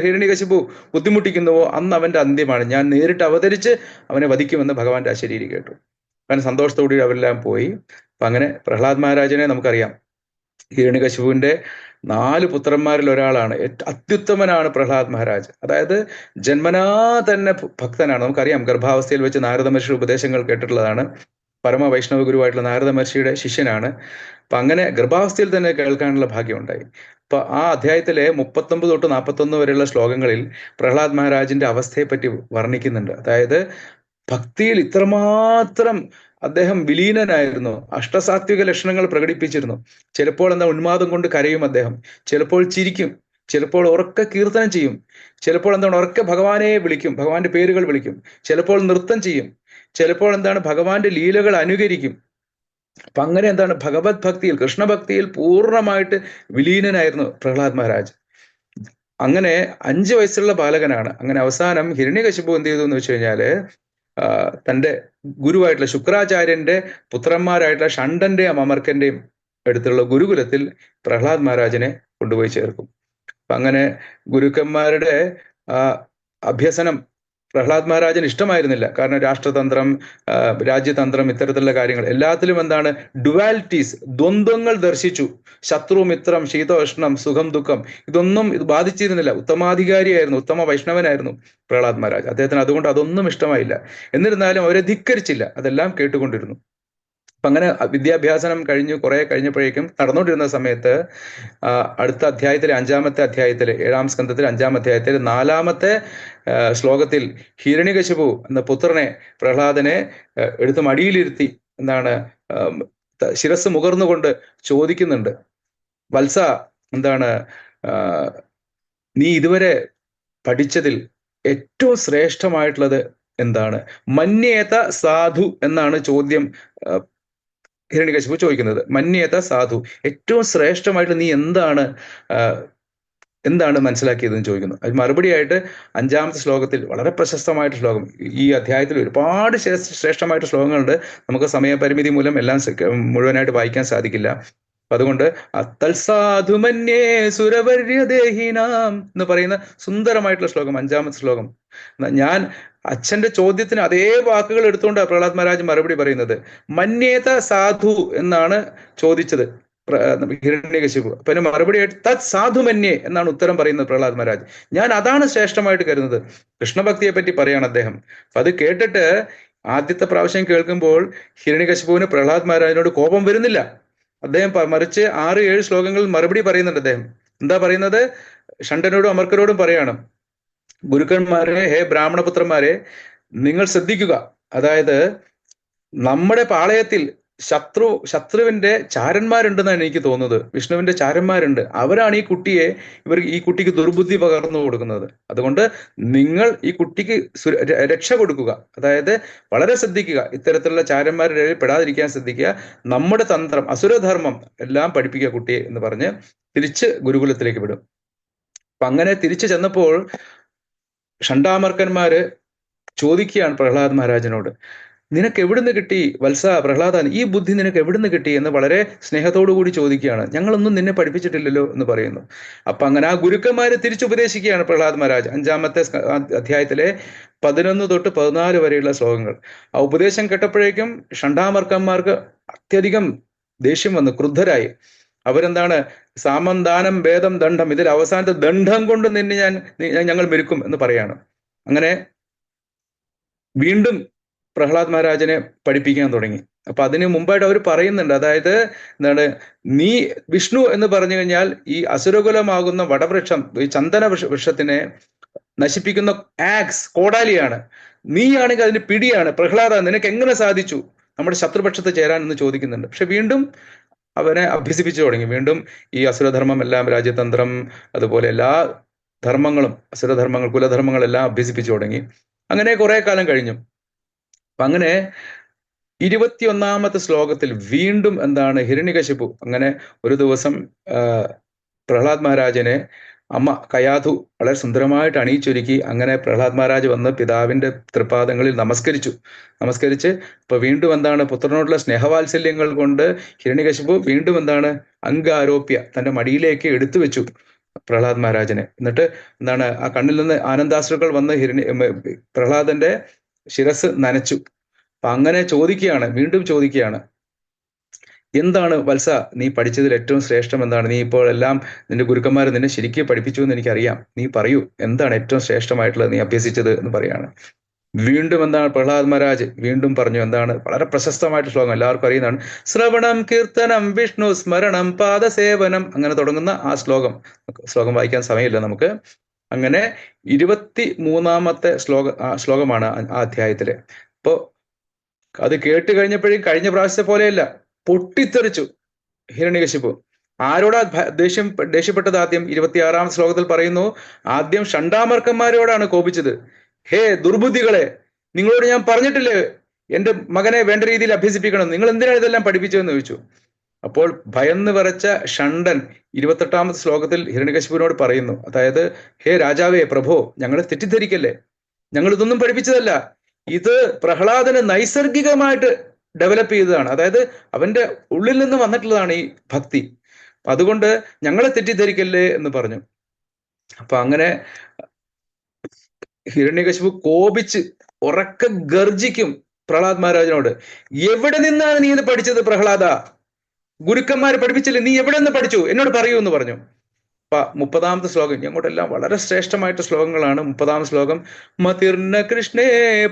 ഹിരണ്യകശിപു ബുദ്ധിമുട്ടിക്കുന്നുവോ അന്ന് അവന്റെ അന്ത്യമാണ്. ഞാൻ നേരിട്ട് അവതരിച്ച് അവനെ വധിക്കുമെന്ന് ഭഗവാന്റെ അശരീരി കേട്ടു. അങ്ങനെ സന്തോഷത്തോടെ അവരെല്ലാം പോയി. അപ്പൊ അങ്ങനെ പ്രഹ്ലാദ് മഹാരാജനെ നമുക്കറിയാം, ഹിരണ്യകശിപുവിന്റെ 4 പുത്രന്മാരിൽ ഒരാളാണ്. അത്യുത്തമനാണ് പ്രഹ്ലാദ് മഹാരാജ്. അതായത് ജന്മനാ തന്നെ ഭക്തനാണ്. നമുക്കറിയാം, ഗർഭാവസ്ഥയിൽ വെച്ച് നാരദ മഹർഷി ഉപദേശങ്ങൾ കേട്ടിട്ടുള്ളതാണ്. പരമ വൈഷ്ണവ ഗുരുവായിട്ടുള്ള നാരദ മഹർഷിയുടെ ശിഷ്യനാണ്. അപ്പൊ അങ്ങനെ ഗർഭാവസ്ഥയിൽ തന്നെ കേൾക്കാനുള്ള ഭാഗ്യം ഉണ്ടായി. അപ്പൊ ആ അധ്യായത്തിലെ 39 തൊട്ട് 41 വരെയുള്ള ശ്ലോകങ്ങളിൽ പ്രഹ്ലാദ് മഹാരാജിന്റെ അവസ്ഥയെപ്പറ്റി വർണ്ണിക്കുന്നുണ്ട്. അതായത് ഭക്തിയിൽ ഇത്രമാത്രം അദ്ദേഹം വിലീനനായിരുന്നു, അഷ്ടസാത്വിക ലക്ഷണങ്ങൾ പ്രകടിപ്പിച്ചിരുന്നു. ചിലപ്പോൾ എന്താ ഉന്മാദം കൊണ്ട് കരയും അദ്ദേഹം, ചിലപ്പോൾ ചിരിക്കും, ചിലപ്പോൾ ഉറക്കെ കീർത്തനം ചെയ്യും, ചിലപ്പോൾ എന്താണ് ഉറക്കെ ഭഗവാനെ വിളിക്കും, ഭഗവാന്റെ പേരുകൾ വിളിക്കും, ചിലപ്പോൾ നൃത്തം ചെയ്യും, ചിലപ്പോൾ എന്താണ് ഭഗവാന്റെ ലീലകൾ അനുകരിക്കും. അപ്പൊ അങ്ങനെ എന്താണ് ഭഗവത് ഭക്തിയിൽ, കൃഷ്ണഭക്തിയിൽ പൂർണ്ണമായിട്ട് വിലീനനായിരുന്നു പ്രഹ്ലാദ് മഹാരാജ്. അങ്ങനെ 5 വയസ്സുള്ള ബാലകനാണ്. അങ്ങനെ അവസാനം ഹിരണ്യകശിപു എന്ത് ചെയ്തു എന്ന് വെച്ച് കഴിഞ്ഞാല് തന്റെ ഗുരുവായിട്ടുള്ള ശുക്രാചാര്യന്റെ പുത്രന്മാരായിട്ടുള്ള ഷണ്ഡന്റെയും അമർക്കന്റെയും അടുത്തുള്ള ഗുരുകുലത്തിൽ പ്രഹ്ലാദ് മഹാരാജിനെ കൊണ്ടുപോയി ചേർക്കും. അപ്പൊ അങ്ങനെ ഗുരുക്കന്മാരുടെ അഭ്യസനം പ്രഹ്ലാദ് മഹാരാജന് ഇഷ്ടമായിരുന്നില്ല. കാരണം രാഷ്ട്രതന്ത്രം, രാജ്യതന്ത്രം, ഇത്തരത്തിലുള്ള കാര്യങ്ങൾ എല്ലാത്തിലും എന്താണ് ഡുവാലിറ്റീസ്, ദ്വന്ദ്വങ്ങൾ ദർശിച്ചു. ശത്രു, മിത്രം, ശീതോഷ്ണം, സുഖം, ദുഃഖം, ഇതൊന്നും ഇത് ബാധിച്ചിരുന്നില്ല. ഉത്തമാധികാരിയായിരുന്നു, ഉത്തമ വൈഷ്ണവനായിരുന്നു പ്രഹ്ലാദ് മഹാരാജ്. അദ്ദേഹത്തിന് അതുകൊണ്ട് അതൊന്നും ഇഷ്ടമായില്ല. എന്നിരുന്നാലും അവരെ ധിക്കരിച്ചില്ല, അതെല്ലാം കേട്ടുകൊണ്ടിരുന്നു. അപ്പൊ അങ്ങനെ വിദ്യാഭ്യാസനം കഴിഞ്ഞു കുറെ കഴിഞ്ഞപ്പോഴേക്കും നടന്നുകൊണ്ടിരുന്ന സമയത്ത് അടുത്ത അധ്യായത്തിലെ 5-ാമത്തെ അധ്യായത്തില് 7-ാം സ്കന്ധത്തിലെ 5-ാം അധ്യായത്തില് 4-ാമത്തെ ശ്ലോകത്തിൽ ഹിരണ്യകശിപു എന്ന പുത്രനെ, പ്രഹ്ലാദനെ എടുത്ത് മടിയിലിരുത്തി എന്താണ് ശിരസ് മുകർന്നുകൊണ്ട് ചോദിക്കുന്നുണ്ട്, വത്സ, എന്താണ് നീ ഇതുവരെ പഠിച്ചതിൽ ഏറ്റവും ശ്രേഷ്ഠമായിട്ടുള്ളത് എന്താണ്? മന്യേത സാധു എന്നാണ് ചോദ്യം ഹിരണ്യകശിപു ചോദിക്കുന്നത്. മന്യേത സാധു, ഏറ്റവും ശ്രേഷ്ഠമായിട്ട് നീ എന്താണ് മനസ്സിലാക്കിയതെന്ന് ചോദിക്കുന്നു. അത് മറുപടിയായിട്ട് 5-ാമത്തെ ശ്ലോകത്തിൽ വളരെ പ്രശസ്തമായിട്ട് ശ്ലോകം, ഈ അധ്യായത്തിൽ ഒരുപാട് ശ്രേഷ്ഠമായിട്ട് ശ്ലോകങ്ങളുണ്ട്. നമുക്ക് സമയപരിമിതി മൂലം എല്ലാം മുഴുവനായിട്ട് വായിക്കാൻ സാധിക്കില്ല. അതുകൊണ്ട് തൽസാധുമന്യേ സുരവര്യദേഹിനാം എന്ന് പറയുന്ന സുന്ദരമായിട്ടുള്ള ശ്ലോകം, 5-ാമത്തെ ശ്ലോകം. ഞാൻ അച്ഛന്റെ ചോദ്യത്തിന് അതേ വാക്കുകൾ എടുത്തുകൊണ്ട് പ്രഹ്ലാദ് മഹാരാജ് മറുപടി പറയുന്നത്. മന്യേത സാധു എന്നാണ് ചോദിച്ചത് ഹിരണ്യകശിപു. അപ്പൊ അതിന് മറുപടിയായിട്ട് തത് സാധുമന്യേ എന്നാണ് ഉത്തരം പറയുന്നത് പ്രഹ്ലാദ് മഹാരാജ്. ഞാൻ അതാണ് ശ്രേഷ്ഠമായിട്ട് കരുതുന്നത്. കൃഷ്ണഭക്തിയെ പറ്റി പറയാണ് അദ്ദേഹം. അപ്പൊ അത് കേട്ടിട്ട് ആദ്യത്തെ പ്രാവശ്യം കേൾക്കുമ്പോൾ ഹിരണ്യകശിപുവിന് പ്രഹ്ലാദ് മഹാരാജിനോട് കോപം വരുന്നില്ല. അദ്ദേഹം മറിച്ച് 6-7 ശ്ലോകങ്ങളിൽ മറുപടി പറയുന്നുണ്ട്. അദ്ദേഹം എന്താ പറയുന്നത്? ഷണ്ഡനോടും അമർക്കരോടും പറയാണ്, ഗുരുക്കന്മാരെ, ഹേ ബ്രാഹ്മണപുത്രന്മാരെ, നിങ്ങൾ ശ്രദ്ധിക്കുക. അതായത് നമ്മുടെ പാളയത്തിൽ ശത്രുവിന്റെ ചാരന്മാരുണ്ടെന്നാണ് എനിക്ക് തോന്നുന്നത്. വിഷ്ണുവിന്റെ ചാരന്മാരുണ്ട്. അവരാണ് ഈ കുട്ടിക്ക് ദുർബുദ്ധി പകർന്നു കൊടുക്കുന്നത്. അതുകൊണ്ട് നിങ്ങൾ ഈ കുട്ടിക്ക് രക്ഷ കൊടുക്കുക. അതായത് വളരെ ശ്രദ്ധിക്കുക, ഇത്തരത്തിലുള്ള ചാരന്മാരുടെ ഇടയിൽ പെടാതിരിക്കാൻ ശ്രദ്ധിക്കുക. നമ്മുടെ തന്ത്രം, അസുരധർമ്മം എല്ലാം പഠിപ്പിക്കുക കുട്ടിയെ എന്ന് പറഞ്ഞ് തിരിച്ച് ഗുരുകുലത്തിലേക്ക് വിടും. അപ്പൊ അങ്ങനെ തിരിച്ചു ചെന്നപ്പോൾ ഷണ്ഡാമർക്കന്മാര് ചോദിക്കുകയാണ് പ്രഹ്ലാദ് മഹാരാജനോട്, നിനക്ക് എവിടുന്ന് കിട്ടി വത്സ പ്രഹ്ലാദ, ഈ ബുദ്ധി നിനക്ക് എവിടുന്ന് കിട്ടി എന്ന് വളരെ സ്നേഹത്തോടു കൂടി ചോദിക്കുകയാണ്. ഞങ്ങളൊന്നും നിന്നെ പഠിപ്പിച്ചിട്ടില്ലല്ലോ എന്ന് പറയുന്നു. അപ്പൊ അങ്ങനെ ആ ഗുരുക്കന്മാരെ തിരിച്ചുപദേശിക്കുകയാണ് പ്രഹ്ലാദ് മഹാരാജ്. 5-ാമത്തെ അധ്യായത്തിലെ 11 തൊട്ട് 14 വരെയുള്ള ശ്ലോകങ്ങൾ. ആ ഉപദേശം കേട്ടപ്പോഴേക്കും ഷണ്ഡാമർക്കന്മാർക്ക് അത്യധികം ദേഷ്യം വന്നു, ക്രുദ്ധരായി. അവരെന്താണ്, സാമം, ദാനം, ഭേദം, ദണ്ഡം, ഇതിൽ അവസാനത്തെ ദണ്ഡം കൊണ്ട് നിന്നെ ഞങ്ങൾ മെരുക്കും എന്ന് പറയാണ്. അങ്ങനെ വീണ്ടും പ്രഹ്ലാദ് മഹാരാജനെ പഠിപ്പിക്കാൻ തുടങ്ങി. അപ്പൊ അതിന് മുമ്പായിട്ട് അവർ പറയുന്നുണ്ട്, അതായത് എന്താണ്, നീ വിഷ്ണു എന്ന് പറഞ്ഞു കഴിഞ്ഞാൽ ഈ അസുരകുലമാകുന്ന വടവൃക്ഷം, ഈ ചന്ദന വൃക്ഷത്തിനെ നശിപ്പിക്കുന്ന ആക്സ്, കോടാലിയാണ്. നീയാണെങ്കിൽ അതിന് പിടിയാണ്. പ്രഹ്ലാദ, നിനക്ക് എങ്ങനെ സാധിച്ചു നമ്മുടെ ശത്രുപക്ഷത്ത് ചേരാൻ എന്ന് ചോദിക്കുന്നുണ്ട്. പക്ഷെ വീണ്ടും അവനെ അഭ്യസിപ്പിച്ചു തുടങ്ങി. വീണ്ടും ഈ അസുരധർമ്മം എല്ലാം, രാജ്യതന്ത്രം, അതുപോലെ എല്ലാ ധർമ്മങ്ങളും, അസുരധർമ്മങ്ങൾ, കുലധർമ്മങ്ങളെല്ലാം അഭ്യസിപ്പിച്ചു തുടങ്ങി. അങ്ങനെ കുറെ കാലം കഴിഞ്ഞു. അപ്പൊ അങ്ങനെ 21-ാമത്തെ ശ്ലോകത്തിൽ വീണ്ടും എന്താണ് ഹിരണ്യകശിപു അങ്ങനെ ഒരു ദിവസം പ്രഹ്ലാദ് മഹാരാജനെ അമ്മ കയാധു വളരെ സുന്ദരമായിട്ട് അണിയിച്ചൊരുക്കി. അങ്ങനെ പ്രഹ്ലാദ് മഹാരാജ് വന്ന് പിതാവിന്റെ തൃപാദങ്ങളിൽ നമസ്കരിച്ച് ഇപ്പൊ വീണ്ടും എന്താണ് പുത്രനോടുള്ള സ്നേഹവാത്സല്യങ്ങൾ കൊണ്ട് ഹിരണ്യകശിപു വീണ്ടും എന്താണ് അംഗാരോപ്യ തന്റെ മടിയിലേക്ക് എടുത്തു വെച്ചു പ്രഹ്ലാദ് മഹാരാജനെ. എന്നിട്ട് എന്താണ് ആ കണ്ണിൽ നിന്ന് ആനന്ദാശ്രുക്കൾ വന്ന് പ്രഹ്ലാദന്റെ ശിരസ് നനച്ചു. അപ്പൊ അങ്ങനെ വീണ്ടും ചോദിക്കുകയാണ്, എന്താണ് വത്സ നീ പഠിച്ചതിൽ ഏറ്റവും ശ്രേഷ്ഠം എന്താണ്? നീ ഇപ്പോൾ എല്ലാം നിന്റെ ഗുരുക്കന്മാർ നിന്നെ ശരിക്കും പഠിപ്പിച്ചു എന്ന് എനിക്കറിയാം. നീ പറയൂ, എന്താണ് ഏറ്റവും ശ്രേഷ്ഠമായിട്ടുള്ളത് നീ അഭ്യസിച്ചത് എന്ന് പറയാണ്. വീണ്ടും എന്താണ് പ്രഹ്ലാദ് മഹാരാജ് വീണ്ടും പറഞ്ഞു, എന്താണ് വളരെ പ്രശസ്തമായിട്ട് ശ്ലോകം എല്ലാവർക്കും അറിയുന്നതാണ്. ശ്രവണം കീർത്തനം വിഷ്ണു സ്മരണം പാദസേവനം, അങ്ങനെ തുടങ്ങുന്ന ആ ശ്ലോകം വായിക്കാൻ സമയമില്ല നമുക്ക്. അങ്ങനെ 23-ാമത്തെ ശ്ലോകമാണ് ആ അധ്യായത്തില്. അപ്പോ അത് കേട്ട് കഴിഞ്ഞപ്പോഴും കഴിഞ്ഞ പ്രാവശ്യത്തെ പോലെയല്ല, പൊട്ടിത്തെറിച്ചു ഹിരണ്യകശിപു. ആരോടാ ദേഷ്യപ്പെട്ടത്? ആദ്യം 26-ാം ശ്ലോകത്തിൽ പറയുന്നു, ആദ്യം ഷണ്ടാമർക്കന്മാരോടാണ് കോപിച്ചത്. ഹേ ദുർബുദ്ധികളെ, നിങ്ങളോട് ഞാൻ പറഞ്ഞിട്ടില്ലേ എന്റെ മകനെ വേണ്ട രീതിയിൽ അഭ്യസിപ്പിക്കണം, നിങ്ങൾ എന്തിനാണ് ഇതെല്ലാം പഠിപ്പിച്ചതെന്ന് ചോദിച്ചു. അപ്പോൾ ഭയന്ന് വരച്ച ഷണ്ടൻ 28-ാമത്തെ ശ്ലോകത്തിൽ ഹിരണ്യകശിപുവിനോട് പറയുന്നു, അതായത് ഹേ രാജാവേ, പ്രഭോ, ഞങ്ങളെ തെറ്റിദ്ധരിക്കല്ലേ, ഞങ്ങൾ ഇതൊന്നും പഠിപ്പിച്ചതല്ല, ഇത് പ്രഹ്ലാദന് നൈസർഗികമായിട്ട് ഡെവലപ്പ് ചെയ്തതാണ്, അതായത് അവന്റെ ഉള്ളിൽ നിന്ന് വന്നിട്ടുള്ളതാണ് ഈ ഭക്തി, അതുകൊണ്ട് ഞങ്ങളെ തെറ്റിദ്ധരിക്കല്ലേ എന്ന് പറഞ്ഞു. അപ്പൊ അങ്ങനെ ഹിരണ്യകശിപു കോപിച്ച് ഉറക്കെ ഗർജിക്കും പ്രഹ്ലാദ് മഹാരാജനോട്, എവിടെ നിന്നാണ് നീ ഇത് പഠിച്ചത് പ്രഹ്ലാദ? ഗുരുക്കന്മാർ പഠിപ്പിച്ചില്ലേ, നീ എവിടെ നിന്ന് പഠിച്ചു, എന്നോട് പറയൂ എന്ന് പറഞ്ഞു. അപ്പൊ 30-ാമത്തെ ശ്ലോകം, ഞങ്ങോട്ടെല്ലാം വളരെ ശ്രേഷ്ഠമായിട്ട് ശ്ലോകങ്ങളാണ്. 30-ാം ശ്ലോകം, മതിർന്ന കൃഷ്ണേ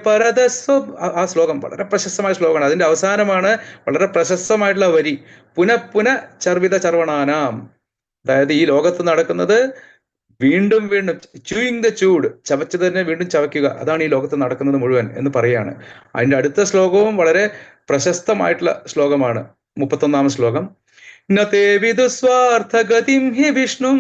പരതസ്വ, ആ ശ്ലോകം വളരെ പ്രശസ്തമായ ശ്ലോകമാണ്. അതിന്റെ അവസാനമാണ് വളരെ പ്രശസ്തമായിട്ടുള്ള വരി, പുന ചർവിത ചർവണാനാം, അതായത് ഈ ലോകത്ത് നടക്കുന്നത് വീണ്ടും വീണ്ടും ചൂയിങ് ദ ചൂട്, ചവച്ചത് തന്നെ വീണ്ടും ചവയ്ക്കുക, അതാണ് ഈ ലോകത്ത് നടക്കുന്നത് മുഴുവൻ എന്ന് പറയാണ്. അതിന്റെ അടുത്ത ശ്ലോകവും വളരെ പ്രശസ്തമായിട്ടുള്ള ശ്ലോകമാണ്, 31-ാം ശ്ലോകം, നതേ വിദുസ്വാർത്ഥഗതിം ഹി വിഷ്ണു,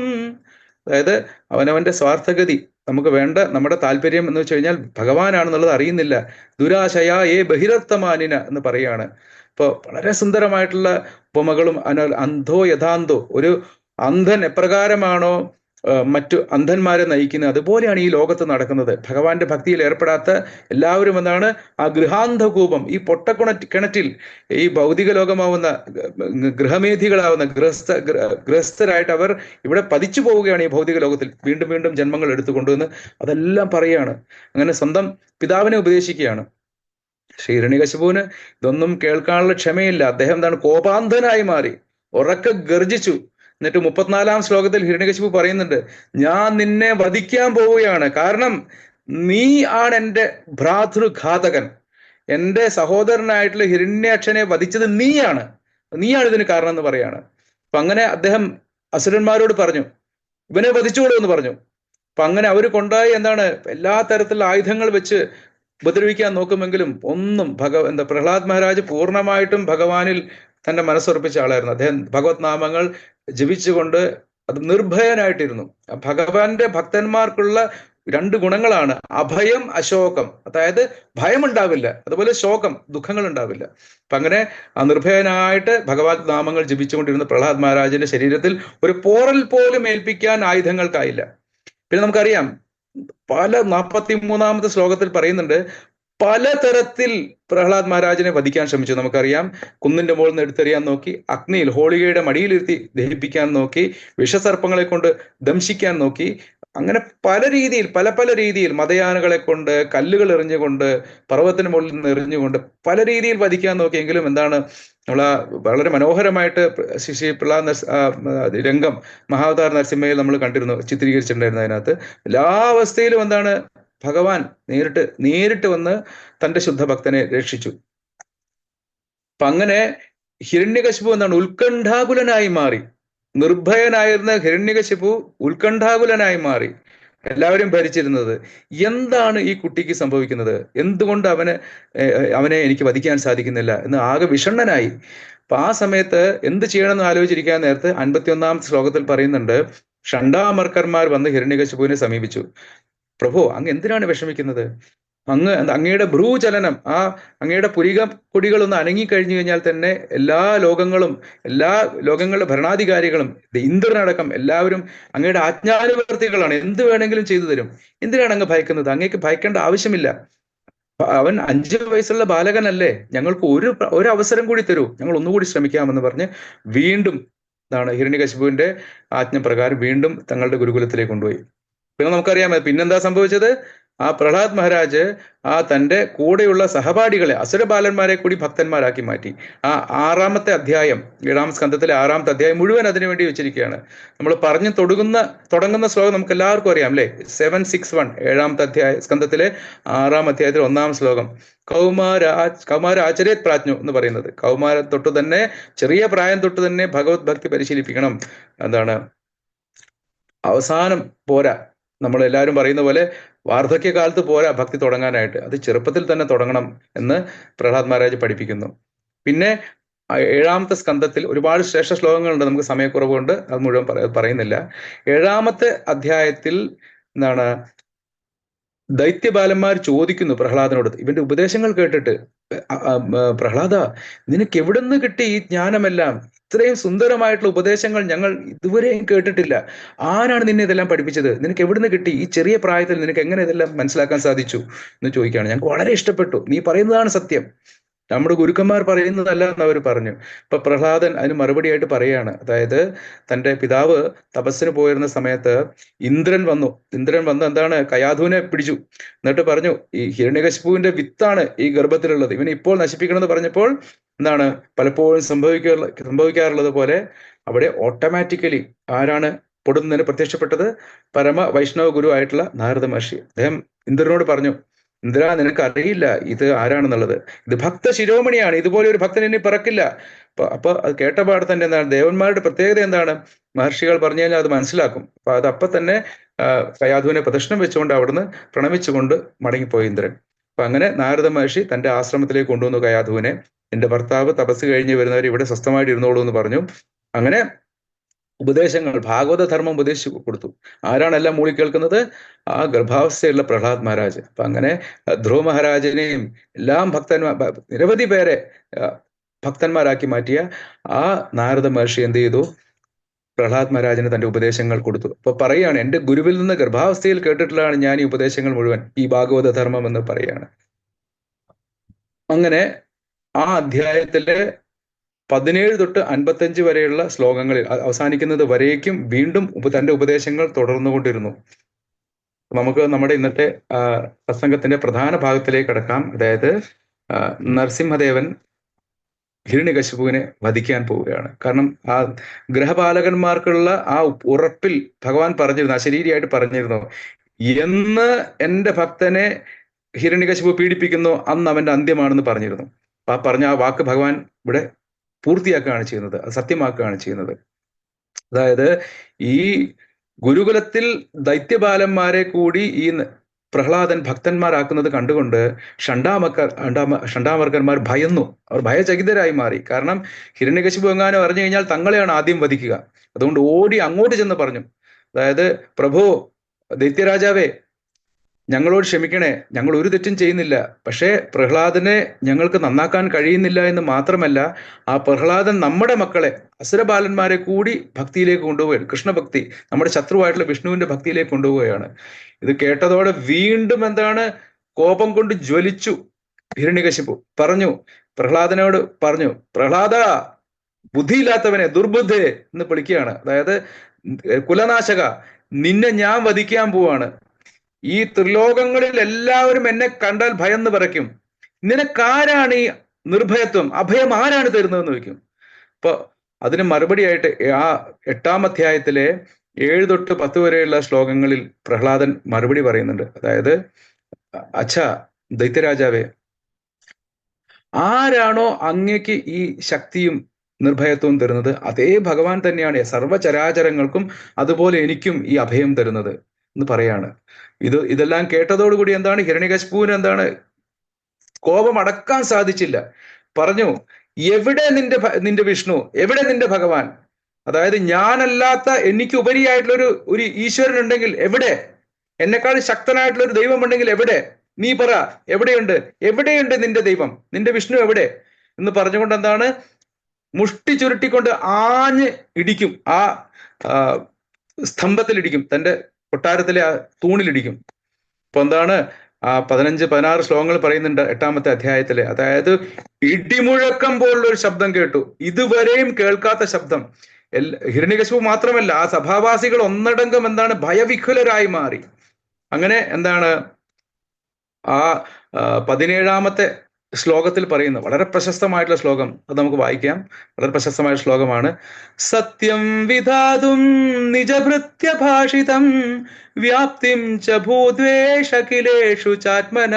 അതായത് അവനവന്റെ സ്വാർത്ഥഗതി, നമുക്ക് വേണ്ട നമ്മുടെ താല്പര്യം എന്ന് വെച്ച് കഴിഞ്ഞാൽ ഭഗവാനാണെന്നുള്ളത് അറിയുന്നില്ല, ദുരാശയാ ഏ ബഹിരർത്ഥമാനിന എന്ന് പറയാണ്. ഇപ്പൊ വളരെ സുന്ദരമായിട്ടുള്ള ഉപമകളും അന്ധോ യഥാന്തോ, ഒരു അന്ധൻ എപ്രകാരമാണോ മറ്റു അന്ധന്മാരെ നയിക്കുന്നത്, അതുപോലെയാണ് ഈ ലോകത്ത് നടക്കുന്നത്. ഭഗവാന്റെ ഭക്തിയിൽ ഏർപ്പെടാത്ത എല്ലാവരും എന്താണ്, ആ ഗൃഹാന്ധകൂപം, ഈ കിണറ്റിൽ ഈ ഭൗതിക ലോകമാവുന്ന ഗൃഹമേധികളാവുന്ന ഗൃഹസ്ഥരായിട്ട് അവർ ഇവിടെ പതിച്ചു പോവുകയാണ് ഈ ഭൗതിക ലോകത്തിൽ, വീണ്ടും വീണ്ടും ജന്മങ്ങൾ എടുത്തുകൊണ്ടുവന്ന് അതെല്ലാം പറയാണ്. അങ്ങനെ സ്വന്തം പിതാവിനെ ഉപദേശിക്കുകയാണ്. ശ്രീ ഹിരണ്യകശിപുവിന് ഇതൊന്നും കേൾക്കാനുള്ള ക്ഷമയില്ല. അദ്ദേഹം എന്താണ്, കോപാന്ധനായി മാറി, ഉറക്കെ ഗർജിച്ചു. എന്നിട്ട് 34-ാം ശ്ലോകത്തിൽ ഹിരണ്യകശിപു പറയുന്നുണ്ട്, ഞാൻ നിന്നെ വധിക്കാൻ പോവുകയാണ്, കാരണം നീ ആണ് എൻ്റെ ഭ്രാതൃഘാതകൻ, എൻ്റെ സഹോദരനായിട്ടുള്ള ഹിരണ്യാക്ഷനെ വധിച്ചത് നീയാണ് ഇതിന് കാരണം എന്ന് പറയാണ്. അപ്പൊ അങ്ങനെ അദ്ദേഹം അസുരന്മാരോട് പറഞ്ഞു, ഇവനെ വധിച്ചോളൂ എന്ന് പറഞ്ഞു. അപ്പൊ അങ്ങനെ അവർ കൊണ്ടായി എന്താണ്, എല്ലാ തരത്തിലുള്ള ആയുധങ്ങൾ വെച്ച് ഉപദ്രവിക്കാൻ നോക്കുമെങ്കിലും ഒന്നും പ്രഹ്ലാദ് മഹാരാജ് പൂർണ്ണമായിട്ടും ഭഗവാനിൽ തന്റെ മനസ്സുറപ്പിച്ച ആളായിരുന്നു. അദ്ദേഹം ഭഗവത് നാമങ്ങൾ ജപിച്ചുകൊണ്ട് അത് നിർഭയനായിട്ടിരുന്നു. ഭഗവാന്റെ ഭക്തന്മാർക്കുള്ള 2 ഗുണങ്ങളാണ് അഭയം, അശോകം, അതായത് ഭയമുണ്ടാവില്ല, അതുപോലെ ശോകം, ദുഃഖങ്ങൾ ഉണ്ടാവില്ല. അപ്പൊ അങ്ങനെ ആ നിർഭയനായിട്ട് ഭഗവത് നാമങ്ങൾ ജപിച്ചുകൊണ്ടിരുന്ന പ്രഹ്ലാദ് മഹാരാജിന്റെ ശരീരത്തിൽ ഒരു പോറൽ പോലും ഏൽപ്പിക്കാൻ ആയുധങ്ങൾക്കായില്ല. പിന്നെ നമുക്കറിയാം, 43-ാമത്തെ ശ്ലോകത്തിൽ പറയുന്നുണ്ട്, പലതരത്തിൽ പ്രഹ്ലാദ് മഹാരാജിനെ വധിക്കാൻ ശ്രമിച്ചു. നമുക്കറിയാം, കുന്നിന്റെ മുകളിൽ നിന്ന് എടുത്തെറിയാൻ നോക്കി, അഗ്നിയിൽ ഹോളികയുടെ മടിയിലിരുത്തി ദഹിപ്പിക്കാൻ നോക്കി, വിഷസർപ്പങ്ങളെ കൊണ്ട് ദംശിക്കാൻ നോക്കി, അങ്ങനെ പല രീതിയിൽ പല രീതിയിൽ മതയാനകളെ കൊണ്ട്, കല്ലുകൾ എറിഞ്ഞുകൊണ്ട്, പർവ്വതത്തിന് മുകളിൽ നിന്ന് എറിഞ്ഞുകൊണ്ട് പല രീതിയിൽ വധിക്കാൻ നോക്കിയെങ്കിലും എന്താണ്, വളരെ മനോഹരമായിട്ട് ശ്രീ പ്രഹ്ലാദ് രംഗം മഹാവതാർ നരസിംഹയിൽ നമ്മൾ കണ്ടിരുന്നു, ചിത്രീകരിച്ചിട്ടുണ്ടായിരുന്നു. അതിനകത്ത് എല്ലാ അവസ്ഥയിലും എന്താണ്, ഭഗവാൻ നേരിട്ട് വന്ന് തന്റെ ശുദ്ധഭക്തനെ രക്ഷിച്ചു. അപ്പൊ അങ്ങനെ ഹിരണ്യകശിപു എന്താണ്, ഉത്കണ്ഠാകുലനായി മാറി. നിർഭയനായിരുന്ന ഹിരണ്യകശിപു ഉത്കണ്ഠാകുലനായി മാറി, എല്ലാവരും ഭരിച്ചിരുന്നത്. എന്താണ് ഈ കുട്ടിക്ക് സംഭവിക്കുന്നത്, എന്തുകൊണ്ട് അവനെ എനിക്ക് വധിക്കാൻ സാധിക്കുന്നില്ല എന്ന് ആകെ വിഷണ്ണനായി. അപ്പൊ ആ സമയത്ത് എന്ത് ചെയ്യണമെന്ന് ആലോചിച്ചിരിക്കാൻ നേരത്ത് 51-ാം ശ്ലോകത്തിൽ പറയുന്നുണ്ട്, ഷണ്ടാമർക്കന്മാർ വന്ന് ഹിരണ്യകശിപുവിനെ സമീപിച്ചു. പ്രഭു, അങ്ങ് എന്തിനാണ് വിഷമിക്കുന്നത്? അങ്ങയുടെ ഭ്രൂചലനം, അങ്ങയുടെ പുരിക കൊടികളൊന്ന് അനങ്ങിക്കഴിഞ്ഞു കഴിഞ്ഞാൽ തന്നെ എല്ലാ ലോകങ്ങളുടെ ഭരണാധികാരികളും, ഇന്ദ്രനടക്കം എല്ലാവരും അങ്ങയുടെ ആജ്ഞാനുവർത്തികളാണ്, എന്ത് വേണമെങ്കിലും ചെയ്തു തരും. എന്തിനാണ് അങ്ങ് ഭയക്കുന്നത്? അങ്ങേക്ക് ഭയക്കേണ്ട ആവശ്യമില്ല. അവൻ 5 വയസ്സുള്ള ബാലകനല്ലേ, ഞങ്ങൾക്ക് ഒരു അവസരം കൂടി തരൂ, ഞങ്ങൾ ഒന്നുകൂടി ശ്രമിക്കാമെന്ന് പറഞ്ഞ് വീണ്ടും ഹിരണ്യകശിപുവിന്റെ ആജ്ഞപ്രകാരം വീണ്ടും തങ്ങളുടെ ഗുരുകുലത്തിലേക്ക് കൊണ്ടുപോയി. പിന്നെ നമുക്കറിയാം പിന്നെന്താ സംഭവിച്ചത്. ആ പ്രഹ്ലാദ് മഹാരാജ് ആ തൻ്റെ കൂടെയുള്ള സഹപാഠികളെ അസുരബാലന്മാരെ കൂടി ഭക്തന്മാരാക്കി മാറ്റി. ആ 6-ാമത്തെ അധ്യായം, 7-ാം സ്കന്ധത്തിലെ 6-ാമത്തെ അധ്യായം മുഴുവൻ അതിനുവേണ്ടി വെച്ചിരിക്കുകയാണ്. നമ്മൾ പറഞ്ഞു തുടങ്ങുന്ന ശ്ലോകം നമുക്ക് എല്ലാവർക്കും അറിയാം അല്ലേ? 761, 7-ാമത്തെ സ്കന്ധത്തിലെ 6-ാം അധ്യായത്തിൽ 1-ാം ശ്ലോകം. കൗമാര ആചര്യത് പ്രാജ്ഞു എന്ന് പറയുന്നത്, കൗമാരം തൊട്ട് തന്നെ, ചെറിയ പ്രായം തൊട്ട് തന്നെ ഭഗവത് ഭക്തി പരിശീലിപ്പിക്കണം. എന്താണ്, അവസാനം പോരാ, നമ്മൾ എല്ലാവരും പറയുന്ന പോലെ വാർദ്ധക്യകാലത്ത് പോരാ ഭക്തി തുടങ്ങാനായിട്ട്, അത് ചെറുപ്പത്തിൽ തന്നെ തുടങ്ങണം എന്ന് പ്രഹ്ലാദ് മഹാരാജ് പഠിപ്പിക്കുന്നു. പിന്നെ 7-ാമത്തെ സ്കന്ധത്തിൽ ഒരുപാട് ശ്രേഷ്ഠ ശ്ലോകങ്ങളുണ്ട്, നമുക്ക് സമയക്കുറവ് കൊണ്ട് അത് മുഴുവൻ പറയുന്നില്ല. 7-ാമത്തെ അധ്യായത്തിൽ എന്താണ്, ദൈത്യബാലന്മാർ ചോദിക്കുന്നു പ്രഹ്ലാദനോട്, ഇവന്റെ ഉപദേശങ്ങൾ കേട്ടിട്ട്, പ്രഹ്ലാദ, നിനക്ക് എവിടുന്ന് കിട്ടി ഈ ജ്ഞാനമെല്ലാം? ഇത്രയും സുന്ദരമായിട്ടുള്ള ഉപദേശങ്ങൾ ഞങ്ങൾ ഇതുവരെയും കേട്ടിട്ടില്ല. ആരാണ് നിന്നെ ഇതെല്ലാം പഠിപ്പിച്ചത്? നിനക്ക് എവിടുന്ന് കിട്ടി? ഈ ചെറിയ പ്രായത്തിൽ നിനക്ക് എങ്ങനെ ഇതെല്ലാം മനസ്സിലാക്കാൻ സാധിച്ചു എന്ന് ചോദിക്കുകയാണ്. ഞങ്ങൾക്ക് വളരെ ഇഷ്ടപ്പെട്ടു, നീ പറയുന്നതാണ് സത്യം, നമ്മുടെ ഗുരുക്കന്മാർ പറയുന്നതല്ല എന്ന് അവർ പറഞ്ഞു. ഇപ്പൊ പ്രഹ്ലാദൻ അതിന് മറുപടിയായിട്ട് പറയാണ്, അതായത് തൻ്റെ പിതാവ് തപസ്സിന് പോയിരുന്ന സമയത്ത് ഇന്ദ്രൻ വന്ന് എന്താണ്, കയാധുവിനെ പിടിച്ചു. എന്നിട്ട് പറഞ്ഞു, ഈ ഹിരണ്യകശിപുവിന്റെ വിത്താണ് ഈ ഗർഭത്തിലുള്ളത്, ഇവനെ ഇപ്പോൾ നശിപ്പിക്കണമെന്ന് പറഞ്ഞപ്പോൾ എന്താണ്, പലപ്പോഴും സംഭവിക്കാറുള്ളത് പോലെ അവിടെ ഓട്ടോമാറ്റിക്കലി ആരാണ് പൊടുന്നതിന് പ്രത്യക്ഷപ്പെട്ടത്? പരമ വൈഷ്ണവ ഗുരു ആയിട്ടുള്ള നാരദ മഹർഷി. അദ്ദേഹം ഇന്ദ്രനോട് പറഞ്ഞു, ഇന്ദ്ര, നിനക്ക് അറിയില്ല ഇത് ആരാണെന്നുള്ളത്, ഇത് ഭക്ത ശിരോമണിയാണ്, ഇതുപോലെ ഒരു ഭക്തൻ ഇനി പിറക്കില്ല. അപ്പൊ അത് കേട്ടപാട് തന്നെ എന്താണ്, ദേവന്മാരുടെ പ്രത്യേകത എന്താണ്, മഹർഷികൾ പറഞ്ഞു കഴിഞ്ഞാൽ അത് മനസ്സിലാക്കും. അപ്പൊ അത് അപ്പൊ തന്നെ കയാധുവിനെ പ്രദക്ഷിണം വെച്ചുകൊണ്ട് അവിടുന്ന് പ്രണമിച്ചുകൊണ്ട് മടങ്ങിപ്പോയി ഇന്ദ്രൻ. അപ്പൊ അങ്ങനെ നാരദ മഹർഷി തന്റെ ആശ്രമത്തിലേക്ക് കൊണ്ടുവന്നു കയാധുവിനെ. എന്റെ ഭർത്താവ് തപസ് കഴിഞ്ഞ് വരുന്നവർ ഇവിടെ സ്വസ്ഥമായിട്ട് ഇരുന്നോളൂ എന്ന് പറഞ്ഞു. അങ്ങനെ ഉപദേശങ്ങൾ, ഭാഗവത ധർമ്മം ഉപദേശിച്ചു കൊടുത്തു. ആരാണെല്ലാം മൂളി കേൾക്കുന്നത്? ആ ഗർഭാവസ്ഥയുള്ള പ്രഹ്ലാദ് മഹാരാജ്. അപ്പൊ അങ്ങനെ ധ്രുവ മഹാരാജനെയും എല്ലാം നിരവധി പേരെ ഭക്തന്മാരാക്കി മാറ്റിയ ആ നാരദ മഹർഷി എന്ത് ചെയ്തു? പ്രഹ്ലാദ് മഹാരാജന് തന്റെ ഉപദേശങ്ങൾ കൊടുത്തു. അപ്പൊ പറയുകയാണ്, എന്റെ ഗുരുവിൽ നിന്ന് ഗർഭാവസ്ഥയിൽ കേട്ടിട്ടുള്ളതാണ് ഞാൻ ഈ ഉപദേശങ്ങൾ മുഴുവൻ, ഈ ഭാഗവത ധർമ്മം എന്ന് പറയാണ്. അങ്ങനെ ആ അധ്യായത്തിലെ 17 തൊട്ട് 55 വരെയുള്ള ശ്ലോകങ്ങളിൽ അവസാനിക്കുന്നത് വരേക്കും വീണ്ടും തന്റെ ഉപദേശങ്ങൾ തുടർന്നുകൊണ്ടിരുന്നു. നമുക്ക് നമ്മുടെ ഇന്നത്തെ പ്രസംഗത്തിന്റെ പ്രധാന ഭാഗത്തിലേക്ക് കടക്കാം. അതായത് നരസിംഹദേവൻ ഹിരണ്യകശിപുവിനെ വധിക്കാൻ പോവുകയാണ്. കാരണം ആ ഗ്രഹപാലകന്മാർക്കുള്ള ആ ഉറപ്പിൽ ഭഗവാൻ പറഞ്ഞിരുന്നു, അശരീരിയായിട്ട് പറഞ്ഞിരുന്നു, എന്ന് എന്റെ ഭക്തനെ ഹിരണ്യകശിപു പീഡിപ്പിക്കുന്നു അന്ന് അവന്റെ അന്ത്യമാണെന്ന് പറഞ്ഞിരുന്നു. ആ പറഞ്ഞ ആ വാക്ക് ഭഗവാൻ ഇവിടെ പൂർത്തിയാക്കുകയാണ് ചെയ്യുന്നത്, അത് സത്യമാക്കുകയാണ് ചെയ്യുന്നത്. അതായത് ഈ ഗുരുകുലത്തിൽ ദൈത്യബാലന്മാരെ കൂടി ഈ പ്രഹ്ലാദൻ ഭക്തന്മാരാക്കുന്നത് കണ്ടുകൊണ്ട് ഷണ്ടാമർക്കന്മാർ ഭയന്നു, അവർ ഭയചകിതരായി മാറി. കാരണം ഹിരണ്യകശിപു എങ്ങാനും അറിഞ്ഞു കഴിഞ്ഞാൽ തങ്ങളെയാണ് ആദ്യം വധിക്കുക. അതുകൊണ്ട് ഓടി അങ്ങോട്ട് ചെന്ന് പറഞ്ഞു, അതായത് പ്രഭു, ദൈത്യരാജാവേ, ഞങ്ങളോട് ക്ഷമിക്കണേ, ഞങ്ങൾ ഒരു തെറ്റും ചെയ്യുന്നില്ല. പക്ഷേ പ്രഹ്ലാദനെ ഞങ്ങൾക്ക് നന്നാക്കാൻ കഴിയുന്നില്ല എന്ന് മാത്രമല്ല, ആ പ്രഹ്ലാദൻ നമ്മുടെ മക്കളെ, അസുരബാലന്മാരെ കൂടി ഭക്തിയിലേക്ക് കൊണ്ടുപോവുകയാണ്. കൃഷ്ണഭക്തി, നമ്മുടെ ശത്രുവായിട്ടുള്ള വിഷ്ണുവിന്റെ ഭക്തിയിലേക്ക് കൊണ്ടുപോവുകയാണ്. ഇത് കേട്ടതോടെ വീണ്ടും എന്താണ്, കോപം കൊണ്ട് ജ്വലിച്ചു ഹിരണ്യകശിപു. പ്രഹ്ലാദനോട് പറഞ്ഞു, പ്രഹ്ലാദ, ബുദ്ധിയില്ലാത്തവനെ, ദുർബുദ്ധേ എന്ന് വിളിക്കുകയാണ്. അതായത് കുലനാശക, നിന്നെ ഞാൻ വധിക്കാൻ പോവാണ്. ഈ ത്രിലോകങ്ങളിൽ എല്ലാവരും എന്നെ കണ്ടാൽ ഭയന്ന് പറയ്ക്കും. നിനക്കാരാണ് ഈ നിർഭയത്വം, അഭയം ആരാണ് തരുന്നതെന്ന് ചോദിക്കും. അപ്പൊ അതിന് മറുപടിയായിട്ട് ആ 8-ാം അധ്യായത്തിലെ 7 തൊട്ട് 10 വരെയുള്ള ശ്ലോകങ്ങളിൽ പ്രഹ്ലാദൻ മറുപടി പറയുന്നുണ്ട്. അതായത്, അച്ഛാ ദൈത്യരാജാവേ, ആരാണോ അങ്ങക്ക് ഈ ശക്തിയും നിർഭയത്വവും തരുന്നത്, അതേ ഭഗവാൻ തന്നെയാണ് സർവ്വചരാചരങ്ങൾക്കും അതുപോലെ എനിക്കും ഈ അഭയം തരുന്നത് എന്ന് പറയാണ്. ഇതെല്ലാം കേട്ടതോടുകൂടി എന്താണ്, ഹിരണ്യകശിപുവിന് എന്താണ്, കോപം അടക്കാൻ സാധിച്ചില്ല. പറഞ്ഞു, എവിടെ നിന്റെ വിഷ്ണു, എവിടെ നിന്റെ ഭഗവാൻ? അതായത് ഞാനല്ലാത്ത എനിക്ക് ഉപരിയായിട്ടുള്ള ഒരു ഈശ്വരൻ ഉണ്ടെങ്കിൽ എവിടെ? എന്നെക്കാൾ ശക്തനായിട്ടുള്ള ഒരു ദൈവം ഉണ്ടെങ്കിൽ എവിടെ? നീ പറ, എവിടെയുണ്ട് നിന്റെ ദൈവം, നിന്റെ വിഷ്ണു എവിടെ എന്ന് പറഞ്ഞുകൊണ്ട് എന്താണ്, മുഷ്ടി ചുരുട്ടിക്കൊണ്ട് ആഞ്ഞ് ഇടിക്കും, ആ സ്തംഭത്തിലിടിക്കും, തന്റെ കൊട്ടാരത്തിലെ ആ തൂണിലിടിക്കും. അപ്പൊ എന്താണ്, ആ 15-16 ശ്ലോകങ്ങൾ പറയുന്നുണ്ട് 8-ാമത്തെ അധ്യായത്തില്. അതായത് ഇടിമുഴക്കം പോലുള്ള ഒരു ശബ്ദം കേട്ടു, ഇതുവരെയും കേൾക്കാത്ത ശബ്ദം. ഹിരണ്യകശിപു മാത്രമല്ല, ആ സഭാവാസികൾ ഒന്നടങ്കം എന്താണ്, ഭയവിഹുലരായി മാറി. അങ്ങനെ എന്താണ്, ആ 17-ാമത്തെ ശ്ലോകത്തിൽ പറയുന്നു. വളരെ പ്രശസ്തമായിട്ടുള്ള ശ്ലോകം, അത് നമുക്ക് വായിക്കാം. വളരെ പ്രശസ്തമായ ശ്ലോകമാണ്. സത്യം വിധാതും നിജഭൃത്യ ഭാഷിതം വ്യാപ്തിം ച ഭൂദ്വേഷകിലേഷു ചാത്മന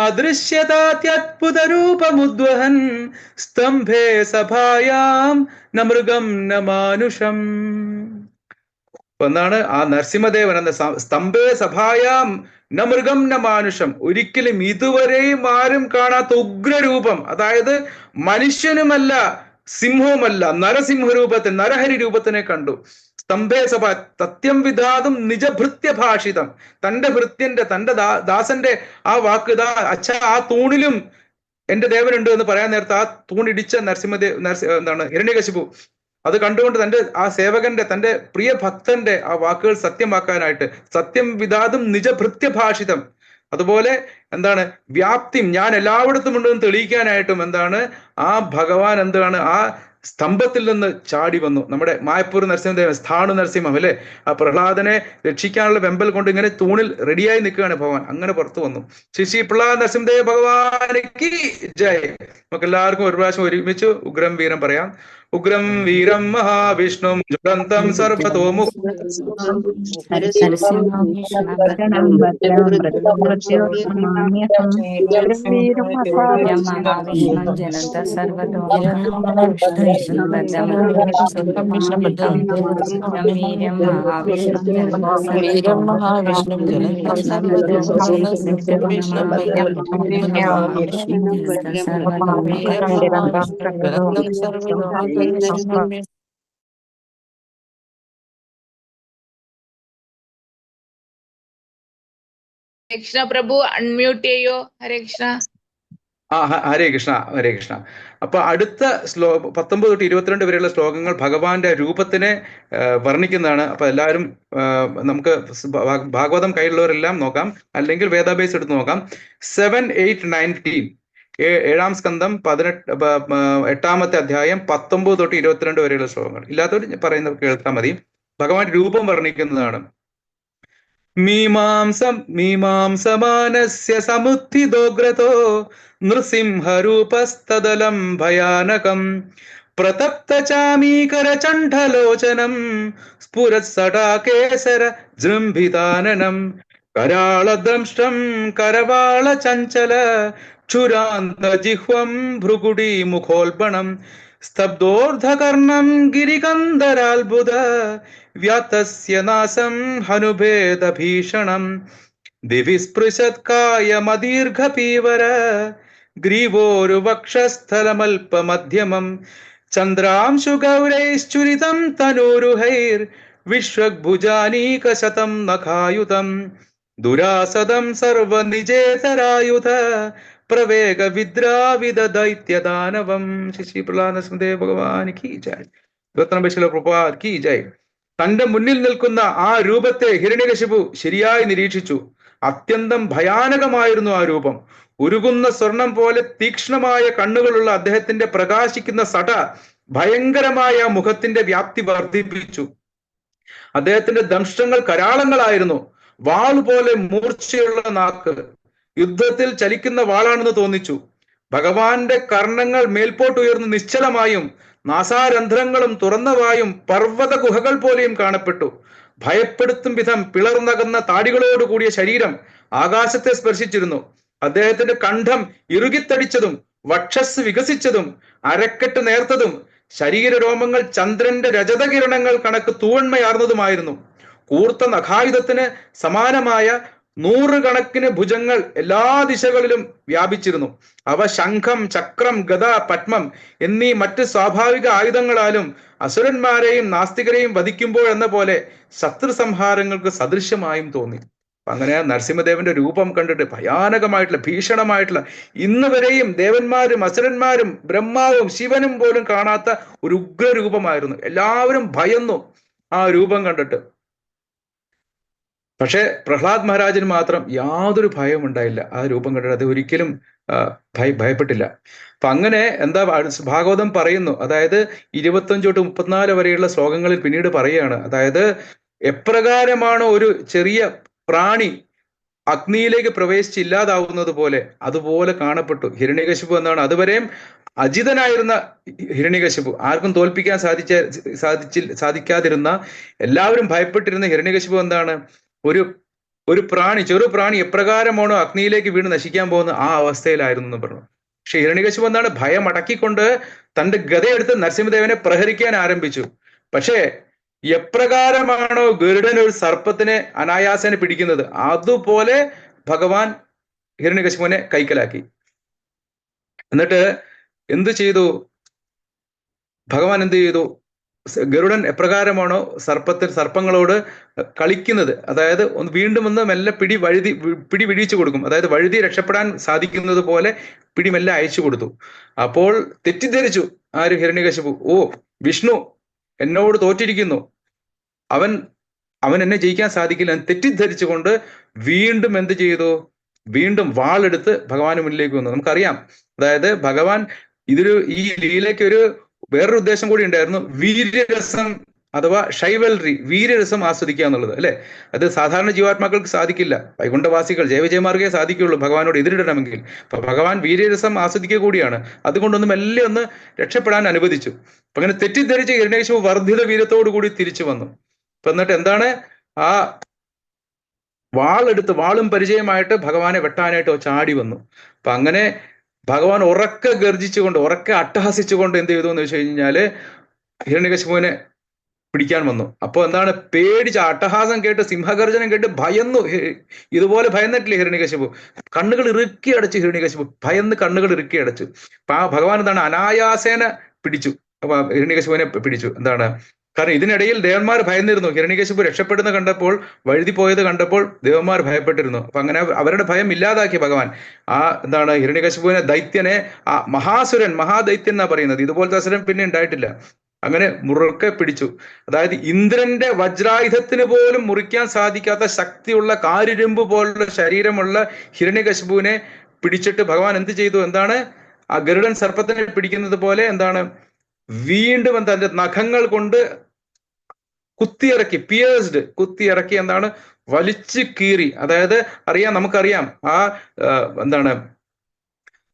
അദൃശ്യതാത്യത്ഭുതരൂപമുദ്വഹൻ സ്തംഭേ സഭായാം ന മൃഗം ന മാനുഷം. എന്നാണ് ആ നരസിംഹദേവൻ എന്ന സ്തംഭേ സഭായാം ന മൃഗം ന മാനുഷം, ഒരിക്കലും ഇതുവരെയും ആരും കാണാത്ത ഉഗ്രരൂപം, അതായത് മനുഷ്യനുമല്ല സിംഹവുമല്ല, നരസിംഹരൂപത്തിൽ നരഹരി രൂപത്തിനെ കണ്ടു. സ്തംഭേ സഭ സത്യം വിധാതും നിജഭൃത്യ ഭാഷിതം, തന്റെ ഭൃത്യന്റെ തന്റെ ദാസന്റെ ആ വാക്ക്, ഇതാ അച്ഛ ആ തൂണിലും എന്റെ ദേവനുണ്ട് എന്ന് പറയാൻ നേരത്തെ ആ തൂണിടിച്ച എന്താണ് ഹിരണ്യകശിപു അത് കണ്ടുകൊണ്ട് തന്റെ ആ സേവകന്റെ തന്റെ പ്രിയ ഭക്തന്റെ ആ വാക്കുകൾ സത്യമാക്കാനായിട്ട് സത്യം വിധാതും നിജഭൃത്യഭാഷിതം, അതുപോലെ എന്താണ് വ്യാപ്തിയും ഞാൻ എല്ലായിടത്തും ഉണ്ടെന്ന് തെളിയിക്കാനായിട്ടും എന്താണ് ആ ഭഗവാൻ എന്താണ് ആ സ്തംഭത്തിൽ നിന്ന് ചാടി വന്നു. നമ്മുടെ മായപ്പൂർ നരസിംഹദേവൻ, സ്ഥാണു നരസിംഹം അല്ലെ, ആ പ്രഹ്ലാദനെ രക്ഷിക്കാനുള്ള വെമ്പൽ കൊണ്ട് ഇങ്ങനെ തൂണിൽ റെഡിയായി നിൽക്കുകയാണ് ഭഗവാൻ. അങ്ങനെ പുറത്തു വന്നു. ശ്രീ പ്രഹ്ലാദ നരസിംഹദേവ ഭഗവാനിക്ക് ജയ്. നമുക്ക് എല്ലാവർക്കും ഒരു പ്രാവശ്യം ഒരുമിച്ച് ഉഗ്രം വീരം പറയാം. ഉഗ്രം വീരം മഹാവിഷ്ണു ജ്വലന്തം സർവതോമുഖം കൃഷ്ണ പ്രഭു അൺമ്യൂട്ട് ചെയ്യോ? ഹരേ കൃഷ്ണ. ഹരേ കൃഷ്ണ, ഹരേ കൃഷ്ണ. അപ്പൊ അടുത്ത 19 തൊട്ട് 22 വരെയുള്ള ശ്ലോകങ്ങൾ ഭഗവാന്റെ രൂപത്തിനെ വർണ്ണിക്കുന്നതാണ്. അപ്പൊ എല്ലാവരും നമുക്ക് ഭാഗവതം കയ്യിലുള്ളവരെല്ലാം നോക്കാം, അല്ലെങ്കിൽ വേദാബേസ് എടുത്ത് നോക്കാം. 7, 8, 19 7-ാം സ്കന്ധം 8-ാമത്തെ അധ്യായം 19 തൊട്ട് 22 വരെയുള്ള ശ്ലോകങ്ങൾ. ഇല്ലാത്തവർ പറയുന്നത് കേൾക്കാൻ മതി. ഭഗവാൻ രൂപം വർണ്ണിക്കുന്നതാണ്. മീമാംസമാനസ്യ സമുത്ഥിതോഗ്രതോ നൃസിംഹരൂപസ്തദലം ഭയാനകം പ്രതപ്തചാമീകരചണ്ഡലോചനം സ്ഫുരത്സടാകേസര ജൃംഭിതാനനം കരാളദ്രംഷ്ടം കരവാളചഞ്ചല ക്ഷുരാന്തജിഹ്വം ഭ്രുകുടി മുഖോൽബണം സ്തബ്ധോർധകർണം ഗിരികന്ദരാത്ഭുത വ്യാതസ്യ നാസം ഹനുഭേദഭീഷണം ദിവി സ്പൃശത്കായമദീർഘപീവര ഗ്രീവോരുവക്ഷസ്ഥലമൽപമധ്യമം ചന്ദ്രാംശുഗൗരൈശ്ചുരിതം തനൂരുഹൈർ വിശ്വഭുജാനീകശതം നഖായുധം ദുരാസദം സർവനിജേതരായുധ പ്രവേഗ വിദ്രാവിദ ദൈത്യദാനവം. ശ്രീ പ്രഹ്ലാദ നരസിംഹദേവ ഭഗവാൻ കി ജയ്. പ്രഭുപാദ് കി ജയ്. തന്റെ മുന്നിൽ നിൽക്കുന്ന ആ രൂപത്തെ ഹിരണ്യകശിപു ശരിയായി നിരീക്ഷിച്ചു. അത്യന്തം ഭയാനകമായിരുന്നു ആ രൂപം. ഉരുകുന്ന സ്വർണം പോലെ തീക്ഷ്ണമായ കണ്ണുകളുള്ള അദ്ദേഹത്തിന്റെ പ്രകാശിക്കുന്ന സട ഭയങ്കരമായ മുഖത്തിന്റെ വ്യാപ്തി വർദ്ധിപ്പിച്ചു. അദ്ദേഹത്തിന്റെ ദംഷ്ടങ്ങൾ കരാളങ്ങളായിരുന്നു. വാളുപോലെ മൂർച്ചയുള്ള നാക്ക്, യുദ്ധത്തിൽ ചലിക്കുന്ന വാളാണെന്ന് തോന്നിച്ചു. ഭഗവാന്റെ കർണങ്ങൾ മേൽപോട്ടുയർന്ന് നിശ്ചലമായും നാസാരന്ധ്രങ്ങളും തുറന്നവായും പർവ്വത ഗുഹകൾ പോലെയും കാണപ്പെട്ടു. ഭയപ്പെടുത്തും വിധം പിളർന്നകന്ന താടികളോട് കൂടിയ ശരീരം ആകാശത്തെ സ്പർശിച്ചിരുന്നു. അദ്ദേഹത്തിന്റെ കണ്ഠം ഇറുകിത്തടിച്ചതും വക്ഷസ് വികസിച്ചതും അരക്കെട്ട് നേർത്തതും ശരീരരോമങ്ങൾ ചന്ദ്രന്റെ രജതകിരണങ്ങൾ കണക്ക് തൂവന്മയാർന്നതുമായിരുന്നു. കൂർത്ത നഖായുധത്തിന് സമാനമായ 100 കണക്കിന് ഭുജങ്ങൾ എല്ലാ ദിശകളിലും വ്യാപിച്ചിരുന്നു. അവ ശംഖം, ചക്രം, ഗദ, പത്മം എന്നീ മറ്റ് സ്വാഭാവിക ആയുധങ്ങളാലും അസുരന്മാരെയും നാസ്തികരെയും വധിക്കുമ്പോൾ എന്ന പോലെ ശത്രു സംഹാരങ്ങൾക്ക് സദൃശ്യമായും തോന്നി. അങ്ങനെ നരസിംഹദേവന്റെ രൂപം കണ്ടിട്ട് ഭയാനകമായിട്ടുള്ള ഭീഷണമായിട്ടുള്ള, ഇന്ന് വരെയും ദേവന്മാരും അസുരന്മാരും ബ്രഹ്മാവും ശിവനും പോലും കാണാത്ത ഒരു ഉഗ്രരൂപമായിരുന്നു. എല്ലാവരും ഭയന്നു ആ രൂപം കണ്ടിട്ട്. പക്ഷെ പ്രഹ്ലാദ് മഹാരാജന് മാത്രം യാതൊരു ഭയവും ഉണ്ടായില്ല. ആ രൂപം കണ്ടിട്ട് അത് ഒരിക്കലും ഭയപ്പെട്ടില്ല. അപ്പൊ അങ്ങനെ എന്താ ഭാഗവതം പറയുന്നു, അതായത് 25 തൊട്ട് 34 വരെയുള്ള ശ്ലോകങ്ങളിൽ പിന്നീട് പറയുകയാണ്, അതായത് എപ്രകാരമാണോ ഒരു ചെറിയ പ്രാണി അഗ്നിയിലേക്ക് പ്രവേശിച്ചില്ലാതാവുന്നത് പോലെ അതുപോലെ കാണപ്പെട്ടു. ഹിരണ്യകശിപു എന്താണ്, അതുവരെയും അജിതനായിരുന്ന ഹിരണ്യകശിപു, ആർക്കും തോൽപ്പിക്കാൻ സാധിക്കാതിരുന്ന, എല്ലാവരും ഭയപ്പെട്ടിരുന്ന ഹിരണ്യകശിപു എന്താണ്, ഒരു ഒരു പ്രാണി, ചെറു പ്രാണി എപ്രകാരമാണോ അഗ്നിയിലേക്ക് വീണ് നശിക്കാൻ പോകുന്ന ആ അവസ്ഥയിലായിരുന്നു എന്ന് പറഞ്ഞു. പക്ഷെ ഹിരണ്യകശിപു എന്താണ്, ഭയം അടക്കിക്കൊണ്ട് തന്റെ ഗദയെടുത്ത് നരസിംഹദേവനെ പ്രഹരിക്കാൻ ആരംഭിച്ചു. പക്ഷേ എപ്രകാരമാണോ ഗരുഡൻ ഒരു സർപ്പത്തിനെ അനായാസനെ പിടിക്കുന്നത്, അതുപോലെ ഭഗവാൻ ഹിരണ്യകശിപുവിനെ കൈക്കലാക്കി. എന്നിട്ട് എന്ത് ചെയ്തു ഭഗവാൻ? എന്ത് ചെയ്തു? ഗരുഡൻ എപ്രകാരമാണോ സർപ്പങ്ങളോട് കളിക്കുന്നത്, അതായത് വീണ്ടും മെല്ലെ പിടി വിടിച്ചു കൊടുക്കും, അതായത് വഴുതി രക്ഷപ്പെടാൻ സാധിക്കുന്നത് പോലെ പിടി മെല്ലെ അയച്ചു കൊടുത്തു. അപ്പോൾ തെറ്റിദ്ധരിച്ചു ആര്? ഹിരണ്യകശിപു. ഓ, വിഷ്ണു എന്നോട് തോറ്റിരിക്കുന്നു, അവൻ എന്നെ ജയിക്കാൻ സാധിക്കില്ല എന്ന് തെറ്റിദ്ധരിച്ചുകൊണ്ട് വീണ്ടും എന്ത് ചെയ്തു? വീണ്ടും വാളെടുത്ത് ഭഗവാന് മുന്നിലേക്ക് വന്നു. നമുക്കറിയാം, അതായത് ഭഗവാൻ ഈ ലീലയ്ക്ക് വേറൊരു ഉദ്ദേശം കൂടി ഉണ്ടായിരുന്നു. വീര്യരസം അഥവാ ഷൈവൽറി, വീര്യരസം ആസ്വദിക്കുക എന്നുള്ളത്, അല്ലെ? അത് സാധാരണ ജീവാത്മാക്കൾക്ക് സാധിക്കില്ല. വൈകുണ്ഠവാസികൾ, ജയവിജയമാർഗേ സാധിക്കുള്ളൂ ഭഗവാനോട് എതിരിടണമെങ്കിൽ. അപ്പൊ ഭഗവാൻ വീര്യരസം ആസ്വദിക്കുക കൂടിയാണ്. അതുകൊണ്ടൊന്നും മെല്ലെ രക്ഷപ്പെടാൻ അനുവദിച്ചു. അപ്പൊ അങ്ങനെ തെറ്റിദ്ധരിച്ച് ഹിരണ്യകശിപു വർദ്ധിത വീര്യത്തോടു കൂടി തിരിച്ചു വന്നു. അപ്പൊ എന്നിട്ട് എന്താണ്, ആ വാളും പരിചയമായിട്ട് ഭഗവാനെ വെട്ടാനായിട്ട് ചാടി വന്നു. അപ്പൊ അങ്ങനെ ഭഗവാൻ ഉറക്കെ ഗർജിച്ചുകൊണ്ട്, ഉറക്കെ അട്ടഹസിച്ചുകൊണ്ട് എന്ത് ചെയ്തു എന്ന് വെച്ച് കഴിഞ്ഞാല് ഹിരണ്യകശിപുവിനെ പിടിക്കാൻ വന്നു. അപ്പൊ എന്താണ്, പേടിച്ച് അട്ടഹാസം കേട്ട്, സിംഹഗർജനം കേട്ട് ഭയന്നു. ഇതുപോലെ ഭയന്നിട്ടില്ലേ ഹിരണ്യകശിപു? കണ്ണുകൾ ഇറുക്കി അടച്ചു ഹിരണ്യകശിപു, ഭയന്ന് കണ്ണുകൾ ഇറുക്കി അടച്ചു. അപ്പൊ ആ ഭഗവാൻ എന്താണ്, അനായാസേന പിടിച്ചു. അപ്പൊ ഹിരണ്യകശിപുവിനെ പിടിച്ചു. എന്താണ് കാരണം, ഇതിനിടയിൽ ദേവന്മാർ ഭയന്നിരുന്നു. ഹിരണ്യകശിപു രക്ഷപ്പെടുന്ന കണ്ടപ്പോൾ, വഴുതി പോയത് കണ്ടപ്പോൾ ദേവന്മാർ ഭയപ്പെട്ടിരുന്നു. അപ്പൊ അങ്ങനെ അവരുടെ ഭയം ഇല്ലാതാക്കിയ ഭഗവാൻ എന്താണ്, ഹിരണ്യകശിപുവിനെ, ദൈത്യനെ, ആ മഹാദൈത്യൻ എന്നാ പറയുന്നത്. ഇതുപോലത്തെ അസുരൻ പിന്നെ ഉണ്ടായിട്ടില്ല. അങ്ങനെ മുറുക്കെ പിടിച്ചു. അതായത് ഇന്ദ്രന്റെ വജ്രായുധത്തിന് പോലും മുറിക്കാൻ സാധിക്കാത്ത ശക്തിയുള്ള കാരിരുമ്പ് പോലുള്ള ശരീരമുള്ള ഹിരണ്യകശിപുവിനെ പിടിച്ചിട്ട് ഭഗവാൻ എന്ത് ചെയ്തു? എന്താണ്, ആ ഗരുഡൻ സർപ്പത്തിനെ പിടിക്കുന്നത് പോലെ എന്താണ്, വീണ്ടും തന്റെ നഖങ്ങൾ കൊണ്ട് കുത്തിയിറക്കി എന്താണ്, വലിച്ചു കീറി. അതായത് നമുക്കറിയാം എന്താണ്,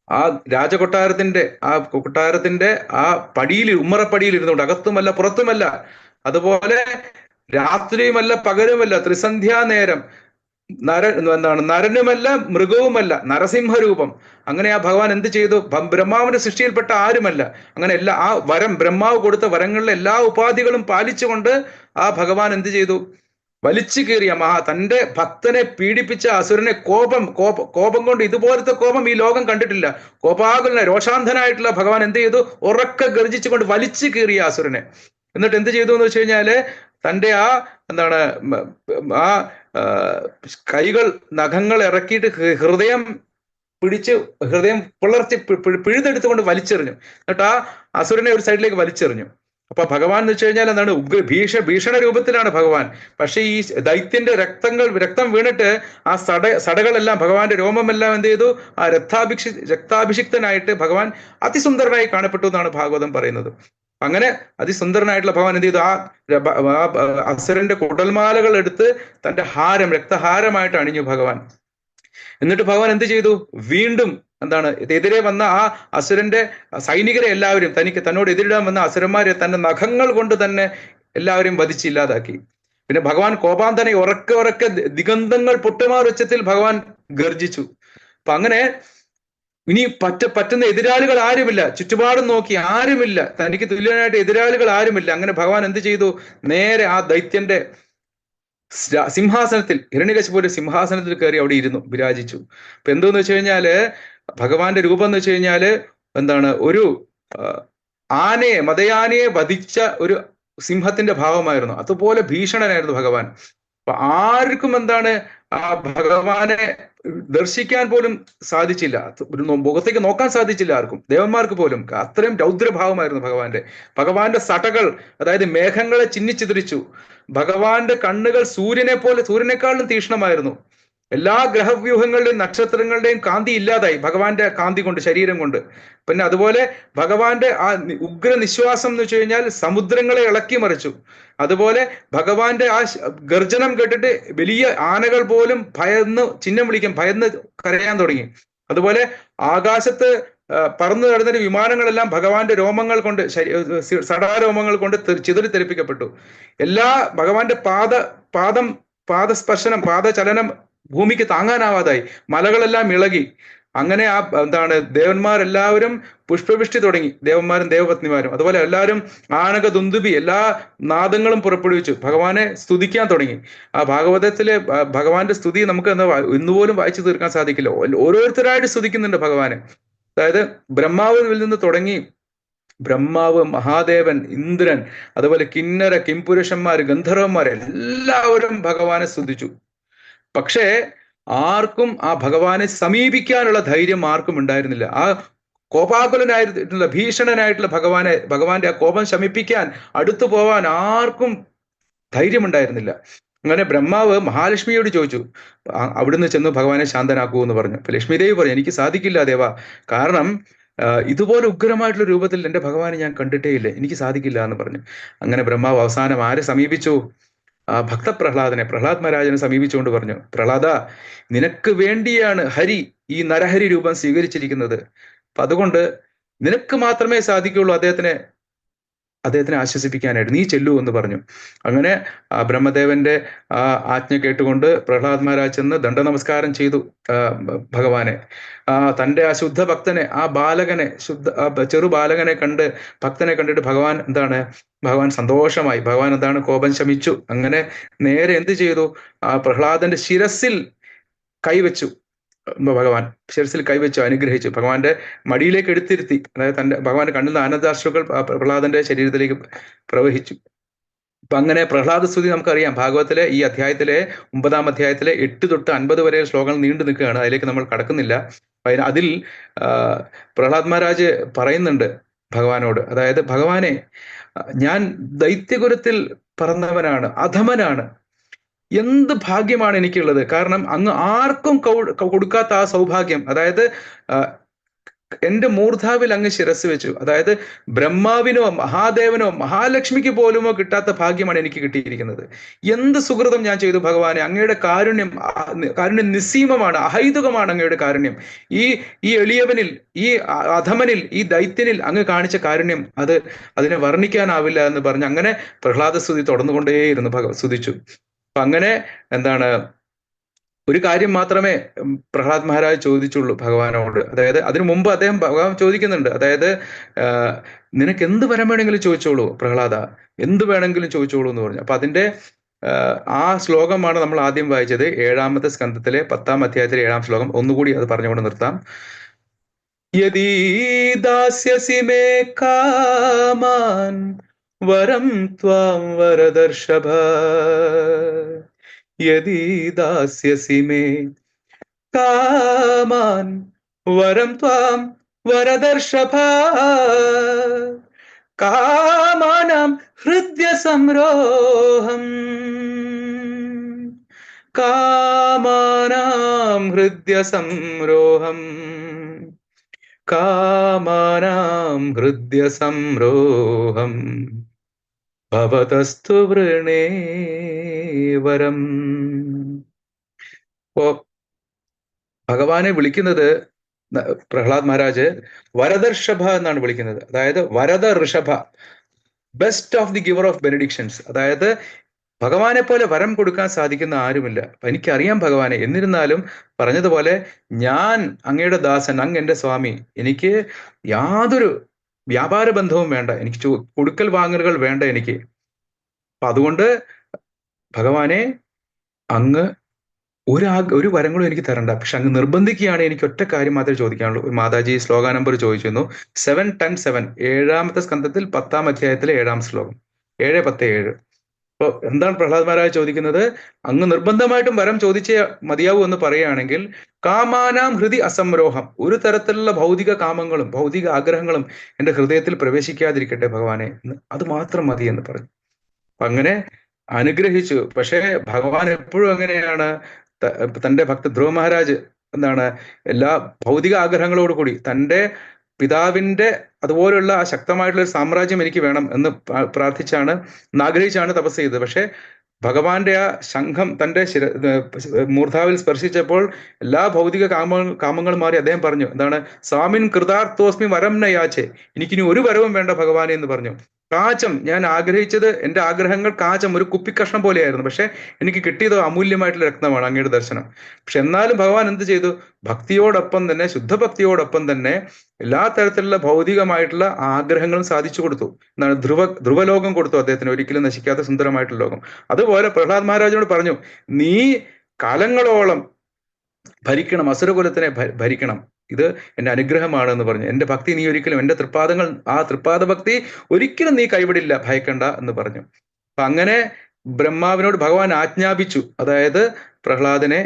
ആ രാജകൊട്ടാരത്തിന്റെ ആ പടിയിൽ, ഉമ്മറപ്പടിയിൽ ഇരുന്നുകൊണ്ട്, അകത്തുമല്ല പുറത്തുമല്ല, അതുപോലെ രാത്രിയുമല്ല പകലുമല്ല, ത്രിസന്ധ്യാ നേരം, നരനുമല്ല മൃഗവുമല്ല, നരസിംഹരൂപം. അങ്ങനെ ആ ഭഗവാൻ എന്ത് ചെയ്തു? ബ്രഹ്മാവിന്റെ സൃഷ്ടിയിൽപ്പെട്ട ആരുമല്ല. അങ്ങനെ ആ ബ്രഹ്മാവ് കൊടുത്ത വരങ്ങളിലെ എല്ലാ ഉപാധികളും പാലിച്ചുകൊണ്ട് ആ ഭഗവാൻ എന്ത് ചെയ്തു? വലിച്ചു കീറിയ തന്റെ ഭക്തനെ പീഡിപ്പിച്ച അസുരനെ കോപം കൊണ്ട്, ഇതുപോലത്തെ കോപം ഈ ലോകം കണ്ടിട്ടില്ല. കോപാകുലന രോഷാന്ധനായിട്ടുള്ള ഭഗവാൻ എന്ത് ചെയ്തു? ഉറക്കെ ഗർജിച്ചുകൊണ്ട് വലിച്ചു കീറിയ അസുരനെ. എന്നിട്ട് എന്ത് ചെയ്തു എന്ന് വെച്ച് കഴിഞ്ഞാല്, തന്റെ കൈകൾ, നഖങ്ങൾ ഇറക്കിയിട്ട് ഹൃദയം പിളർത്തി പിഴുതെടുത്തുകൊണ്ട് വലിച്ചെറിഞ്ഞു. എന്നിട്ട് ആ അസുരനെ ഒരു സൈഡിലേക്ക് വലിച്ചെറിഞ്ഞു. അപ്പൊ ഭഗവാൻ എന്ന് വെച്ച് കഴിഞ്ഞാൽ എന്താണ്, ഭീഷണ രൂപത്തിലാണ് ഭഗവാൻ. പക്ഷെ ഈ ദൈത്യന്റെ രക്തം വീണിട്ട് ആ സടകളെല്ലാം, ഭഗവാന്റെ രോമമെല്ലാം എന്ത് ചെയ്തു? ആ രക്താഭിഷിക്തനായിട്ട് ഭഗവാൻ അതിസുന്ദരനായി കാണപ്പെട്ടു എന്നാണ് ഭാഗവതം പറയുന്നത്. അങ്ങനെ അതിസുന്ദരനായിട്ടുള്ള ഭഗവാൻ എന്ത് ചെയ്തു? ആ അസുരന്റെ കുടൽമാലകൾ എടുത്ത് തന്റെ രക്തഹാരമായിട്ട് അണിഞ്ഞു ഭഗവാൻ. എന്നിട്ട് ഭഗവാൻ എന്ത് ചെയ്തു? വീണ്ടും എന്താണ്, എതിരെ വന്ന ആ അസുരന്റെ സൈനികരെ എല്ലാവരും, തന്നോട് എതിരിടാൻ വന്ന അസുരന്മാരെ തന്റെ നഖങ്ങൾ കൊണ്ട് തന്നെ എല്ലാവരും വധിച്ചില്ലാതാക്കി. പിന്നെ ഭഗവാൻ കോപാന്തനെ ഉറക്കെ ദിഗന്ധങ്ങൾ പൊട്ടുമാർ ഉച്ചത്തിൽ ഭഗവാൻ ഗർജിച്ചു. അപ്പൊ അങ്ങനെ ഇനി പറ്റുന്ന എതിരാളികൾ ആരുമില്ല, ചുറ്റുപാടും നോക്കി ആരുമില്ല, തനിക്ക് തുല്യനായിട്ട് എതിരാളികൾ ആരുമില്ല. അങ്ങനെ ഭഗവാൻ എന്ത് ചെയ്തു? നേരെ ആ ദൈത്യന്റെ സിംഹാസനത്തിൽ, ഹിരണ്യകശിപുവിന്റെ സിംഹാസനത്തിൽ കയറി അവിടെ ഇരുന്നു, വിരാജിച്ചു. അപ്പൊ എന്തോന്ന് വെച്ച് കഴിഞ്ഞാല്, ഭഗവാന്റെ രൂപം എന്ന് വെച്ച് കഴിഞ്ഞാല് എന്താണ്, ഒരു മതയാനയെ വധിച്ച ഒരു സിംഹത്തിന്റെ ഭാവമായിരുന്നു. അതുപോലെ ഭീഷണനായിരുന്നു ഭഗവാൻ. അപ്പൊ ആർക്കും എന്താണ്, ആ ഭഗവാനെ ദർശിക്കാൻ പോലും സാധിച്ചില്ല, മുഖത്തേക്ക് നോക്കാൻ സാധിച്ചില്ല ആർക്കും, ദേവന്മാർക്ക് പോലും. അത്രയും രൗദ്രഭാവമായിരുന്നു ഭഗവാന്റെ സടകൾ, അതായത് മേഘങ്ങളെ ചിന്നിച്ചിതറിച്ചു. ഭഗവാന്റെ കണ്ണുകൾ സൂര്യനെക്കാളും തീക്ഷ്ണമായിരുന്നു. എല്ലാ ഗ്രഹവ്യൂഹങ്ങളുടെയും നക്ഷത്രങ്ങളുടെയും കാന്തി ഇല്ലാതായി ഭഗവാന്റെ കാന്തി കൊണ്ട്, ശരീരം കൊണ്ട്. പിന്നെ അതുപോലെ ഭഗവാന്റെ ആ ഉഗ്ര നിശ്വാസം എന്ന് വെച്ച് കഴിഞ്ഞാൽ സമുദ്രങ്ങളെ ഇളക്കി മറിച്ചു. അതുപോലെ ഭഗവാന്റെ ആ ഗർജനം കേട്ടിട്ട് വലിയ ആനകൾ പോലും ഭയന്ന് ചിഹ്നം വിളിക്കും, ഭയന്ന് കരയാൻ തുടങ്ങി. അതുപോലെ ആകാശത്ത് പറന്നു നടന്ന വിമാനങ്ങളെല്ലാം ഭഗവാന്റെ രോമങ്ങൾ കൊണ്ട്, സടാരോമങ്ങൾ കൊണ്ട് ചിതറി തെറിപ്പിക്കപ്പെട്ടു. എല്ലാ ഭഗവാന്റെ പാദസ്പർശനം, പാദചലനം ഭൂമിക്ക് താങ്ങാനാവാതായി. മലകളെല്ലാം ഇളകി. അങ്ങനെ ആ ദേവന്മാരെല്ലാവരും പുഷ്പവൃഷ്ടി തുടങ്ങി, ദേവന്മാരും ദേവപത്നിമാരും. അതുപോലെ എല്ലാവരും ആനക ദുന്ദുബി എല്ലാ നാദങ്ങളും പുറപ്പെടുവിച്ചു ഭഗവാനെ സ്തുതിക്കാൻ തുടങ്ങി. ആ ഭാഗവതത്തിലെ ഭഗവാന്റെ സ്തുതി നമുക്ക് ഇന്നുപോലും വായിച്ചു തീർക്കാൻ സാധിക്കില്ല. ഓരോരുത്തരായിട്ട് സ്തുതിക്കുന്നുണ്ട് ഭഗവാനെ. അതായത് ബ്രഹ്മാവിൽ നിന്ന് തുടങ്ങി ബ്രഹ്മാവ്, മഹാദേവൻ, ഇന്ദ്രൻ, അതുപോലെ കിന്നര കിംപുരുഷന്മാർ, ഗന്ധർവന്മാർ എല്ലാവരും ഭഗവാനെ സ്തുതിച്ചു. പക്ഷേ ആർക്കും ആ ഭഗവാനെ സമീപിക്കാനുള്ള ധൈര്യം ആർക്കും ഉണ്ടായിരുന്നില്ല. ആ കോപാകുലനായിട്ടുള്ള, ഭീഷണനായിട്ടുള്ള ഭഗവാന്റെ ആ കോപം ശമിപ്പിക്കാൻ, അടുത്തു പോവാൻ ആർക്കും ധൈര്യമുണ്ടായിരുന്നില്ല. അങ്ങനെ ബ്രഹ്മാവ് മഹാലക്ഷ്മിയോട് ചോദിച്ചു, അവിടുന്ന് ചെന്ന് ഭഗവാനെ ശാന്തനാക്കൂ എന്ന് പറഞ്ഞു. അപ്പൊ ലക്ഷ്മി ദേവി പറഞ്ഞു, എനിക്ക് സാധിക്കില്ല ദേവ, കാരണം ഇതുപോലെ ഉഗ്രമായിട്ടുള്ള രൂപത്തിൽ എൻ്റെ ഭഗവാനെ ഞാൻ കണ്ടിട്ടേ ഇല്ല, എനിക്ക് സാധിക്കില്ല എന്ന് പറഞ്ഞു. അങ്ങനെ ബ്രഹ്മാവ് അവസാനം ആരെ സമീപിച്ചു? ഭക്തപ്രഹ്ലാദനെ, പ്രഹ്ലാദ് മഹാരാജനെ സമീപിച്ചുകൊണ്ട് പറഞ്ഞു, പ്രഹ്ലാദ, നിനക്ക് വേണ്ടിയാണ് ഹരി ഈ നരഹരി രൂപം സ്വീകരിച്ചിരിക്കുന്നത്. അപ്പൊ അതുകൊണ്ട് നിനക്ക് മാത്രമേ സാധിക്കുള്ളൂ അദ്ദേഹത്തിനെ ആശ്വസിപ്പിക്കാനായിട്ട്, നീ ചെല്ലൂ എന്ന് പറഞ്ഞു. അങ്ങനെ ബ്രഹ്മദേവന്റെ ആജ്ഞ കേട്ടുകൊണ്ട് പ്രഹ്ലാദ് മഹാരാജ് ചെന്ന് ദണ്ഡനമസ്കാരം ചെയ്തു ഭഗവാനെ. തൻ്റെ ആ ശുദ്ധ ഭക്തനെ, ആ ബാലകനെ, ചെറു ബാലകനെ ഭക്തനെ കണ്ടിട്ട് ഭഗവാൻ സന്തോഷമായി. ഭഗവാൻ കോപം ശമിച്ചു. അങ്ങനെ നേരെ എന്ത് ചെയ്തു? പ്രഹ്ലാദന്റെ ശിരസിൽ കൈവച്ചു. ഭഗവാൻ ശിരസിൽ കൈവച്ചു, അനുഗ്രഹിച്ചു. ഭഗവാന്റെ മടിയിലേക്ക് എടുത്തിരുത്തി. അതായത് ഭഗവാന്റെ കണ്ണിൽ നിന്ന് ആനന്ദാശ്രുക്കൾ പ്രഹ്ലാദന്റെ ശരീരത്തിലേക്ക് പ്രവഹിച്ചു. അപ്പൊ അങ്ങനെ പ്രഹ്ലാദ സ്തുതി നമുക്കറിയാം. ഭാഗവത്തിലെ ഈ അധ്യായത്തിലെ 9-ാം അധ്യായത്തിലെ 8 തൊട്ട് 50 വരെ ശ്ലോകങ്ങൾ നീണ്ടു നിൽക്കുകയാണ്. അതിലേക്ക് നമ്മൾ കടക്കുന്നില്ല. അതിൽ പ്രഹ്ലാദ് മഹാരാജ് പറയുന്നുണ്ട് ഭഗവാനോട്, അതായത് ഭഗവാനെ, ഞാൻ ദൈത്യകുലത്തിൽ പറന്നവനാണ്, അധമനാണ്, എന്ത് ഭാഗ്യമാണ് എനിക്കുള്ളത്. കാരണം അങ്ങ് ആർക്കും കൊടുക്കാത്ത ആ സൗഭാഗ്യം, അതായത് എന്റെ മൂർധാവിൽ അങ്ങ് ശിരസ് വെച്ചു. അതായത് ബ്രഹ്മാവിനോ മഹാദേവനോ മഹാലക്ഷ്മിക്ക് പോലുമോ കിട്ടാത്ത ഭാഗ്യമാണ് എനിക്ക് കിട്ടിയിരിക്കുന്നത്. എന്ത് സുഹൃതം ഞാൻ ചെയ്തു ഭഗവാനെ. അങ്ങയുടെ കാരുണ്യം നിസ്സീമമാണ്, അഹൈതുകമാണ് അങ്ങയുടെ കാരുണ്യം. ഈ എളിയവനിൽ, ഈ അധമനിൽ, ഈ ദൈത്യനിൽ അങ്ങ് കാണിച്ച കാരുണ്യം അതിനെ വർണ്ണിക്കാനാവില്ല എന്ന് പറഞ്ഞ് അങ്ങനെ പ്രഹ്ലാദ സ്തുതി തുടർന്നുകൊണ്ടേയിരുന്നു, സ്തുതിച്ചു. അപ്പൊ അങ്ങനെ ഒരു കാര്യം മാത്രമേ പ്രഹ്ലാദ് മഹാരാജ് ചോദിച്ചുള്ളൂ ഭഗവാനോട്. അതായത് അതിനു മുമ്പ് ഭഗവാൻ ചോദിക്കുന്നുണ്ട്, അതായത് നിനക്ക് എന്ത് വരം വേണമെങ്കിലും ചോദിച്ചോളൂ പ്രഹ്ലാദ, എന്ത് വേണമെങ്കിലും ചോദിച്ചോളൂ എന്ന് പറഞ്ഞു. അപ്പൊ അതിന്റെ ആ ശ്ലോകമാണ് നമ്മൾ ആദ്യം വായിച്ചത്, 7-ാമത്തെ സ്കന്ധത്തിലെ 10-ാം അധ്യായത്തിലെ 7-ാം ശ്ലോകം. ഒന്നുകൂടി അത് പറഞ്ഞുകൊണ്ട് നിർത്താം. യദീ ദാസ്യസി മേ കാമാൻ വരം ത്വാം വരദർഷഭ, യദീ ദാസ്യസി മേ കാമാൻ വരം ത്വാം വരദർഷഭ, കാമാനാം ഹൃദ്യ സംരോഹം, കാമാനാം ഹൃദ്യ സംരോഹം, കാമാനാം ഹൃദ്യ സംരോഹം ഭവതസ്തു വൃണേ വരം. അപ്പോ ഭഗവാനെ വിളിക്കുന്നത് പ്രഹ്ലാദ് മഹാരാജ് വരദർഷഭ എന്നാണ് വിളിക്കുന്നത്. അതായത് വരദ ഋഷഭ, best of the giver of benedictions. അതായത് ഭഗവാനെ പോലെ വരം കൊടുക്കാൻ സാധിക്കുന്ന ആരുമില്ല. എനിക്കറിയാം ഭഗവാനെ, എന്നിരുന്നാലും പറഞ്ഞതുപോലെ ഞാൻ അങ്ങയുടെ ദാസൻ, അങ്ങ് എൻ്റെ സ്വാമി, എനിക്ക് യാതൊരു വ്യാപാര ബന്ധവും വേണ്ട, എനിക്ക് കൊടുക്കൽ വാങ്ങലുകൾ വേണ്ട എനിക്ക്. അപ്പൊ അതുകൊണ്ട് ഭഗവാനെ, അങ്ങ് ഒരു വരങ്ങളും എനിക്ക് തരണ്ട, പക്ഷെ അങ്ങ് നിർബന്ധിക്കുകയാണ്. എനിക്ക് ഒറ്റ കാര്യം മാത്രമേ ചോദിക്കാനുള്ളൂ. മാതാജി ശ്ലോക നമ്പർ ചോദിച്ചിരുന്നു 7-10-7, 7-ാമത്തെ സ്കന്ധത്തിൽ 10-ാം അധ്യായത്തിലെ 7-ാം ശ്ലോകം, 7-10-7. അപ്പൊ എന്താണ് പ്രഹ്ലാദ് മഹാരാജ് ചോദിക്കുന്നത്? അങ്ങ് നിർബന്ധമായിട്ടും വരം ചോദിച്ചേ മതിയാവൂ എന്ന് പറയുകയാണെങ്കിൽ, കാമാനാം ഹൃദി അസംരോഹം, ഒരു തരത്തിലുള്ള ഭൗതിക കാമങ്ങളും ഭൗതിക ആഗ്രഹങ്ങളും എൻ്റെ ഹൃദയത്തിൽ പ്രവേശിക്കാതിരിക്കട്ടെ ഭഗവാനെ, അത് മാത്രം മതി എന്ന് പറഞ്ഞു. അങ്ങനെ അനുഗ്രഹിച്ചു. പക്ഷേ ഭഗവാൻ എപ്പോഴും എങ്ങനെയാണ്? തന്റെ ഭക്ത ധ്രുവ മഹാരാജ് എന്താണ് എല്ലാ ഭൗതിക ആഗ്രഹങ്ങളോടുകൂടി തന്റെ പിതാവിന്റെ അതുപോലുള്ള ആ ശക്തമായിട്ടുള്ള ഒരു സാമ്രാജ്യം എനിക്ക് വേണം എന്ന് പ്രാർത്ഥിച്ചാണ് ആഗ്രഹിച്ചാണ് തപസ് ചെയ്തത്. പക്ഷെ ഭഗവാന്റെ ആ ശംഖം തന്റെ മൂർധാവിൽ സ്പർശിച്ചപ്പോൾ എല്ലാ ഭൗതിക കാമങ്ങളും മാറി അദ്ദേഹം പറഞ്ഞു, എന്താണ്, സ്വാമിൻ കൃതാർത്ഥോസ്മി വരം നയാച്ചെ, എനിക്കിനി ഒരു വരവും വേണ്ട ഭഗവാനെ എന്ന് പറഞ്ഞു. കാചം, ഞാൻ ആഗ്രഹിച്ചത്, എന്റെ ആഗ്രഹങ്ങൾ കാചം, ഒരു കുപ്പിക്കഷ്ണം പോലെയായിരുന്നു. പക്ഷെ എനിക്ക് കിട്ടിയത് അമൂല്യമായിട്ടുള്ള രത്നമാണ്, അങ്ങയുടെ ദർശനം. പക്ഷെ എന്നാലും ഭഗവാൻ എന്ത് ചെയ്തു? ഭക്തിയോടൊപ്പം തന്നെ, ശുദ്ധഭക്തിയോടൊപ്പം തന്നെ എല്ലാ തരത്തിലുള്ള ഭൗതികമായിട്ടുള്ള ആഗ്രഹങ്ങളും സാധിച്ചു കൊടുത്തു. എന്താണ്, ധ്രുവലോകം കൊടുത്തു അദ്ദേഹത്തിന്, ഒരിക്കലും നശിക്കാത്ത സുന്ദരമായിട്ടുള്ള ലോകം. അതുപോലെ പ്രഹ്ലാദ് മഹാരാജനോട് പറഞ്ഞു, നീ കാലങ്ങളോളം ഭരിക്കണം, അസുരകുലത്തിനെ ഭരിക്കണം, ഇത് എന്റെ അനുഗ്രഹമാണ് എന്ന് പറഞ്ഞു. എന്റെ ഭക്തി നീ ഒരിക്കലും, എന്റെ തൃപ്പാദങ്ങൾ, ആ തൃപ്പാദ ഭക്തി ഒരിക്കലും നീ കൈവിടില്ല, ഭയക്കണ്ട എന്ന് പറഞ്ഞു. അപ്പൊ അങ്ങനെ ബ്രഹ്മാവിനോട് ഭഗവാൻ ആജ്ഞാപിച്ചു, അതായത് പ്രഹ്ലാദനെ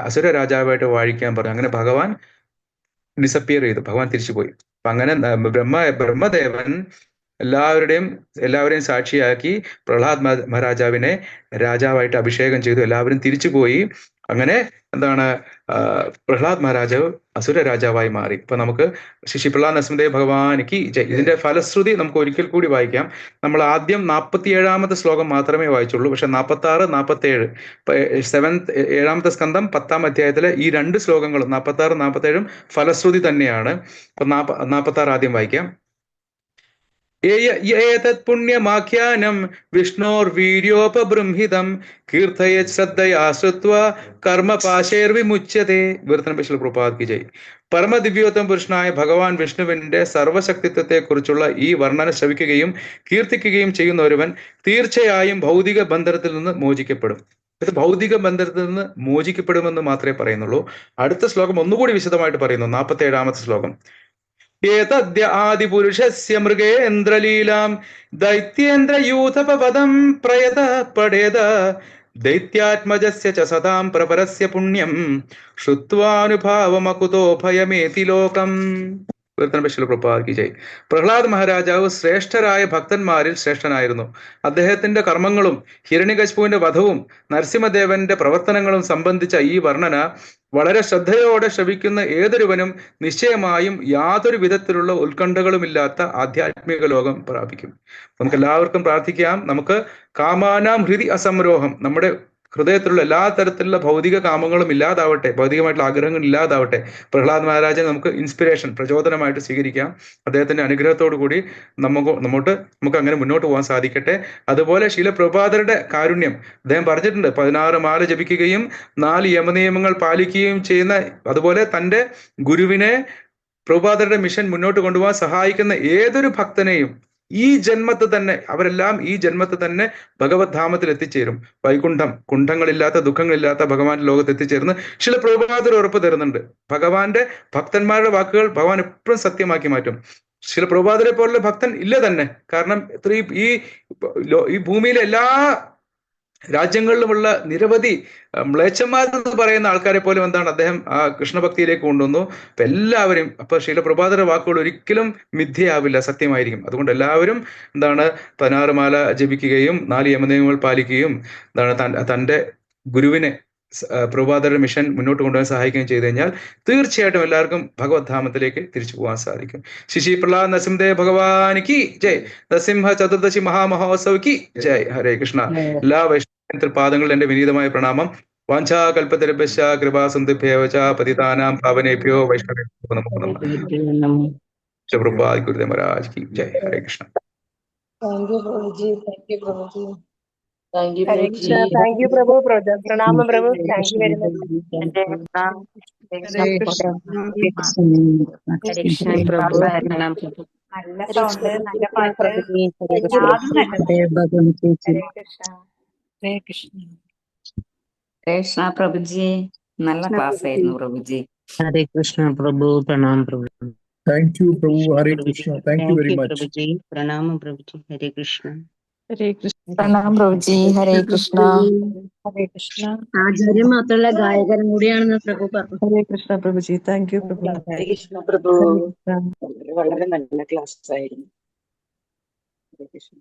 അസുര രാജാവായിട്ട് വാഴിക്കാൻ പറഞ്ഞു. അങ്ങനെ ഭഗവാൻ ഡിസപ്പിയർ ചെയ്തു, ഭഗവാൻ തിരിച്ചുപോയി. അപ്പൊ അങ്ങനെ ബ്രഹ്മദേവൻ എല്ലാവരെയും സാക്ഷിയാക്കി പ്രഹ്ലാദ് മഹാരാജാവിനെ രാജാവായിട്ട് അഭിഷേകം ചെയ്തു. എല്ലാവരും തിരിച്ചുപോയി. അങ്ങനെ എന്താണ്, പ്രഹ്ലാദ് മഹാരാജാവ് അസുര രാജാവായി മാറി. ഇപ്പൊ നമുക്ക് ശ്രീ പ്രഹ്ലാദ് നരസിംഹദേവ് ഭഗവാനിക്ക് ജയ്. ഇതിന്റെ ഫലശ്രുതി നമുക്ക് ഒരിക്കൽ കൂടി വായിക്കാം. നമ്മൾ ആദ്യം 47 ശ്ലോകം മാത്രമേ വായിച്ചുള്ളൂ. പക്ഷെ 46, 47 7ാമത്തെ സ്കന്ധം 10ാം അധ്യായത്തിലെ ഈ 2 ശ്ലോകങ്ങളും 46, 47 ഫലശ്രുതി തന്നെയാണ്. അപ്പൊ 46 ആദ്യം വായിക്കാം. ഏതത് പുണ്യമാഖ്യാനം വിഷ്ണോർവീര്യോപബൃംഹിതം കീർത്തയത് ശ്രദ്ധയാ ശ്രുത്വാ കർമ്മപാശൈർവിമുച്യതേ. വിവർത്തനം ശ്രീല പ്രഭുപാദ് കി ജയ്. പരമദിവ്യോത്തമ പുരുഷനായ ഭഗവാൻ വിഷ്ണുവിന്റെ സർവശക്തിത്വത്തെ കുറിച്ചുള്ള ഈ വർണ്ണന ശ്രവിക്കുകയും കീർത്തിക്കുകയും ചെയ്യുന്ന ഒരുവൻ തീർച്ചയായും ഭൗതിക ബന്ധനത്തിൽ നിന്ന് മോചിക്കപ്പെടും. ഇത് ഭൗതിക ബന്ധനത്തിൽ നിന്ന് മോചിക്കപ്പെടുമെന്ന് മാത്രമേ പറയുന്നുള്ളൂ. അടുത്ത ശ്ലോകം ഒന്നുകൂടി വിശദമായിട്ട് പറയുന്നു, 47ാമത്തെ ശ്ലോകം. ഏതദ്യ ആദിപുരുഷസ്യ മൃഗേന്ദ്രലീലാം ദൈത്യേന്ദ്രയൂഥപദം പ്രയത പടേത ദൈത്യാത്മജസ്യ ച സതാം പ്രപരസ്യ പുണ്യം ശ്രുത്വാനുഭാവമകുതോ ഭയമേതി ലോകം. പ്രഹ്ലാദ് മഹാരാജാവ് ശ്രേഷ്ഠരായ ഭക്തന്മാരിൽ ശ്രേഷ്ഠനായിരുന്നു. അദ്ദേഹത്തിന്റെ കർമ്മങ്ങളും ഹിരണ്യകശിപുവിന്റെ വധവും നരസിംഹദേവന്റെ പ്രവർത്തനങ്ങളും സംബന്ധിച്ച ഈ വർണ്ണന വളരെ ശ്രദ്ധയോടെ ശ്രവിക്കുന്ന ഏതൊരുവനും നിശ്ചയമായും യാതൊരു വിധത്തിലുള്ള ഉത്കണ്ഠകളുമില്ലാത്ത ആധ്യാത്മിക ലോകം പ്രാപിക്കും. നമുക്ക് എല്ലാവർക്കും പ്രാർത്ഥിക്കാം, നമുക്ക് കാമാനാം ഹൃദി അസംരോഹം, നമ്മുടെ ഹൃദയത്തിലുള്ള എല്ലാ തരത്തിലുള്ള ഭൗതിക കാമങ്ങളും ഇല്ലാതാവട്ടെ, ഭൗതികമായിട്ടുള്ള ആഗ്രഹങ്ങൾ ഇല്ലാതാവട്ടെ. പ്രഹ്ലാദ് മഹാരാജനെ നമുക്ക് ഇൻസ്പിറേഷൻ, പ്രചോദനമായിട്ട് സ്വീകരിക്കാം. അദ്ദേഹത്തിന്റെ അനുഗ്രഹത്തോടു കൂടി നമുക്ക് അങ്ങനെ മുന്നോട്ട് പോകാൻ സാധിക്കട്ടെ. അതുപോലെ ശീല പ്രഭുപാദരുടെ കാരുണ്യം, അദ്ദേഹം പറഞ്ഞിട്ടുണ്ട്, 16 മാല ജപിക്കുകയും 4 യമനിയമങ്ങൾ പാലിക്കുകയും ചെയ്യുന്ന, അതുപോലെ തന്റെ ഗുരുവിനെ പ്രഭുപാദരുടെ മിഷൻ മുന്നോട്ട് കൊണ്ടുപോകാൻ സഹായിക്കുന്ന ഏതൊരു ഭക്തനെയും ഈ ജന്മത്ത് തന്നെ, അവരെല്ലാം ഈ ജന്മത്ത് തന്നെ ഭഗവത് ധാമത്തിൽ എത്തിച്ചേരും. കുണ്ഠങ്ങളില്ലാത്ത, ദുഃഖങ്ങളില്ലാത്ത ഭഗവാന്റെ ലോകത്ത് എത്തിച്ചേർന്ന് ചില പ്രഭുപാദർ ഉറപ്പ് തരുന്നുണ്ട്. ഭഗവാന്റെ ഭക്തന്മാരുടെ വാക്കുകൾ ഭഗവാൻ എപ്പോഴും സത്യമാക്കി മാറ്റും. ചില പ്രഭുപാദരെ പോലുള്ള ഭക്തൻ ഇല്ല തന്നെ. കാരണം ഈ ഭൂമിയിലെ എല്ലാ രാജ്യങ്ങളിലുമുള്ള നിരവധി മ്ലേച്ഛന്മാരെന്ന് പറയുന്ന ആൾക്കാരെ പോലും എന്താണ് അദ്ദേഹം ആ കൃഷ്ണഭക്തിയിലേക്ക് കൊണ്ടുവന്നു. അപ്പൊ എല്ലാവരും, അപ്പൊ ശീല പ്രഭാതരുടെ വാക്കുകൾ ഒരിക്കലും മിഥ്യയാവില്ല, സത്യമായിരിക്കും. അതുകൊണ്ട് എല്ലാവരും എന്താണ് 16 മാല ജപിക്കുകയും 4 യമനിയമങ്ങൾ പാലിക്കുകയും എന്താണ് തന്റെ ഗുരുവിനെ പ്രഭുപാദരുടെ മിഷൻ മുന്നോട്ട് കൊണ്ടുപോകാൻ സഹായിക്കുകയും ചെയ്തു കഴിഞ്ഞാൽ തീർച്ചയായിട്ടും എല്ലാവർക്കും ഭഗവത് ധാമത്തിലേക്ക് തിരിച്ചു പോകാൻ സാധിക്കും. ശ്രീ പ്രഹ്ലാദ് നരസിംഹദേവ് ഭഗവാനിക്ക് ജയ്. നരസിംഹ ചതുർദശി മഹാമഹോത്സവക്ക് ജയ്. ഹരേ കൃഷ്ണ. എല്ലാ വൈഷ്ണവ പാദങ്ങളിൽ എന്റെ വിനീതമായ പ്രണാമം. വാഞ്ചാകൽപതരുഭ്യശ്ച കൃപാസിന്ധുഭ്യേവ ച പതിതാനാം പാവനേഭ്യോ വൈഷ്ണവേഭ്യോ നമോ നമഃ. പ്രഭുപാദ് ഗുരുദേവ് മഹാരാജ് की जय. हरे Krishna. Thank you, Prabhuji. Thank you, Prabhuji. Thank you, Hare Krishna. Thank you, Prabhu. Pranam, Prabhu. Thank you very much. Hare Krishna. Hare Krishna, Prabhu. Pranam, Prabhu. നല്ല സൗണ്ട്, നല്ല പാട്ട്. യാതും നല്ലത്. ഹരേ കൃഷ്ണ. Hare Krishna. കൃഷ്ണ പ്രഭുജി, നല്ല ക്ലാസ് ആയിരുന്നു പ്രഭുജി. Hare Krishna, Prabhu. Pranam, Prabhu. Thank you, Prabhu. Hare Krishna. Thank you very much. Prabhuji. Pranam, Prabhuji. Hare Krishna. Hare Krishna. Pranam പ്രഭുജി. Hare Krishna. Hare Krishna. ആചാര്യം മാത്രമല്ല ഗായകരും കൂടിയാണെന്ന് പ്രഭു പറഞ്ഞു. Hare Krishna, Prabhuji. Thank you, Prabhu. Hare Krishna, Prabhu. വളരെ നല്ല class ആയിരുന്നു. Hare Krishna.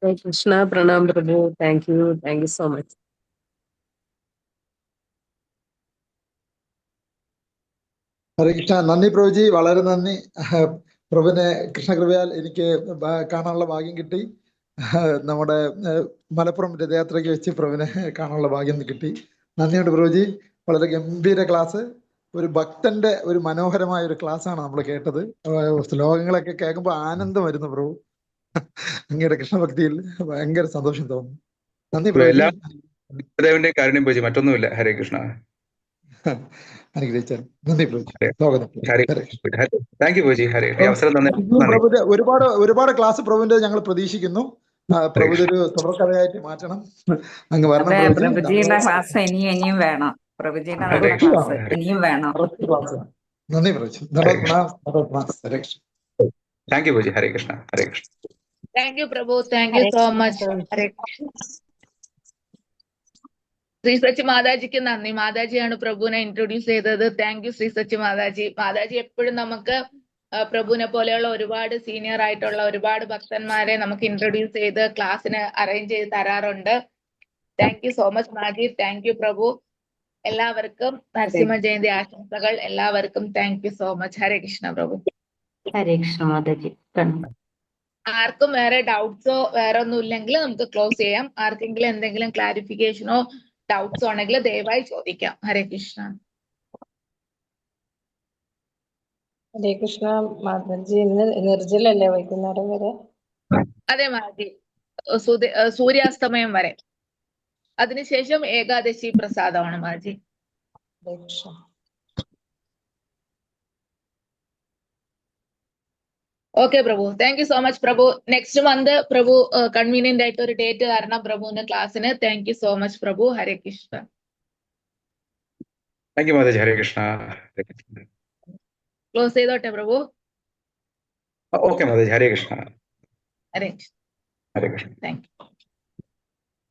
Hare Krishna, Pranam, Prabhu. Thank you so much. ഹരേ കൃഷ്ണ. നന്ദി പ്രഭുജി, വളരെ നന്ദി. പ്രഭുവിനെ കൃഷ്ണകൃപയാൽ എനിക്ക് കാണാനുള്ള ഭാഗ്യം കിട്ടി. നമ്മുടെ മലപ്പുറം രഥയാത്രയ്ക്ക് വെച്ച് പ്രഭുവിനെ കാണാനുള്ള ഭാഗ്യം കിട്ടി. നന്ദിയുണ്ട് പ്രഭുജി. വളരെ ഗംഭീര ക്ലാസ്. ഒരു ഭക്തന്റെ ഒരു മനോഹരമായ ഒരു ക്ലാസ്സാണ് നമ്മൾ കേട്ടത്. ശ്ലോകങ്ങളൊക്കെ കേൾക്കുമ്പോൾ ആനന്ദം വരുന്നു പ്രഭു. അങ്ങയുടെ കൃഷ്ണഭക്തിയിൽ ഭയങ്കര സന്തോഷം തോന്നുന്നു. നന്ദി പ്രഭുജി. എല്ലാ ദേവന്റെ കാരുണ്യം പൂജി, മറ്റൊന്നുമില്ല. ഹരേ കൃഷ്ണ. അനുഗ്രഹിച്ചാൽ നന്ദി പ്രഭുജി. സ്വാഗതം. താങ്ക് യു പൂജി. ഹരേ അവസരം തന്നെ പ്രഭുവിന്റെ ഒരുപാട് ക്ലാസ് പ്രഭുവിന്റെ ഞങ്ങൾ പ്രതീക്ഷിക്കുന്നു. പ്രഭുവിന്റെ ഒരു തുടർക്കഥയായിട്ട് മാറ്റണം. അങ്ങ് വരണം അതെ, പ്രഭുജി. പ്രഭുജിയുടെ ക്ലാസ് ഇനിയും വേണം. പ്രഭുജിയുടെ നല്ല ക്ലാസ് ഇനിയും വേണം. നന്ദി പ്രഭുജി. ഹരേ കൃഷ്ണ. താങ്ക് യു പൂജി. ഹരേ കൃഷ്ണ. ഹരേ കൃഷ്ണ. താങ്ക് യു പ്രഭു. Thank you so much. Hare Krishna. Shri Sachi മാതാജിക്ക് നന്ദി. മാതാജിയാണ് പ്രഭുവിനെ ഇൻട്രൊഡ്യൂസ് ചെയ്തത്. താങ്ക് യു ശ്രീ സച്ചി മാതാജി. മാതാജി എപ്പോഴും നമുക്ക് പ്രഭുവിനെ പോലെയുള്ള ഒരുപാട് സീനിയർ ആയിട്ടുള്ള ഒരുപാട് ഭക്തന്മാരെ നമുക്ക് ഇൻട്രൊഡ്യൂസ് ചെയ്ത് ക്ലാസ്സിന് അറേഞ്ച് ചെയ്ത് തരാറുണ്ട്. താങ്ക് യു സോ മച്ച് മാജി. താങ്ക് യു പ്രഭു. എല്ലാവർക്കും നരസിംഹ ജയന്തി ആശംസകൾ. എല്ലാവർക്കും thank you so much. Hare Krishna പ്രഭു. ഹരേ കൃഷ്ണ മാതാജി. ആർക്കും വേറെ ഡൗട്ട്സോ വേറെ ഒന്നും ഇല്ലെങ്കിൽ നമുക്ക് ക്ലോസ് ചെയ്യാം. ആർക്കെങ്കിലും എന്തെങ്കിലും ക്ലാരിഫിക്കേഷനോ ഡൗട്ട്സോ ആണെങ്കിൽ ദയവായി ചോദിക്കാം. ഹരേ കൃഷ്ണ. ഹരേ കൃഷ്ണ മാതാജി. ഇന്ന് നിർജ്ജലല്ലേ വൈകുന്നേരം വരെ? അതെ മാജി, സൂര്യാസ്തമയം വരെ. അതിനുശേഷം ഏകാദശി പ്രസാദമാണ് മാജി. ഹരേ കൃഷ്ണ. ഓക്കെ പ്രഭു. താങ്ക് യു സോ മച്ച് പ്രഭു. നെക്സ്റ്റ് മന്ത് പ്രഭു കൺവീനിയന്റ് ആയിട്ട് ഒരു ഡേറ്റ് തരണം പ്രഭുവിന്റെ ക്ലാസ്സിന്. താങ്ക് യു സോ മച്ച് പ്രഭു. ഹരേ കൃഷ്ണ. താങ്ക് യു മാതാജി. ഹരേ കൃഷ്ണ. ക്ലോസ് ചെയ്തോട്ടെ പ്രഭു. ഓക്കെ മാതാജി. ഹരേ കൃഷ്ണ. ഹരേ കൃഷ്ണ. ഹരേ കൃഷ്ണ. Thank U.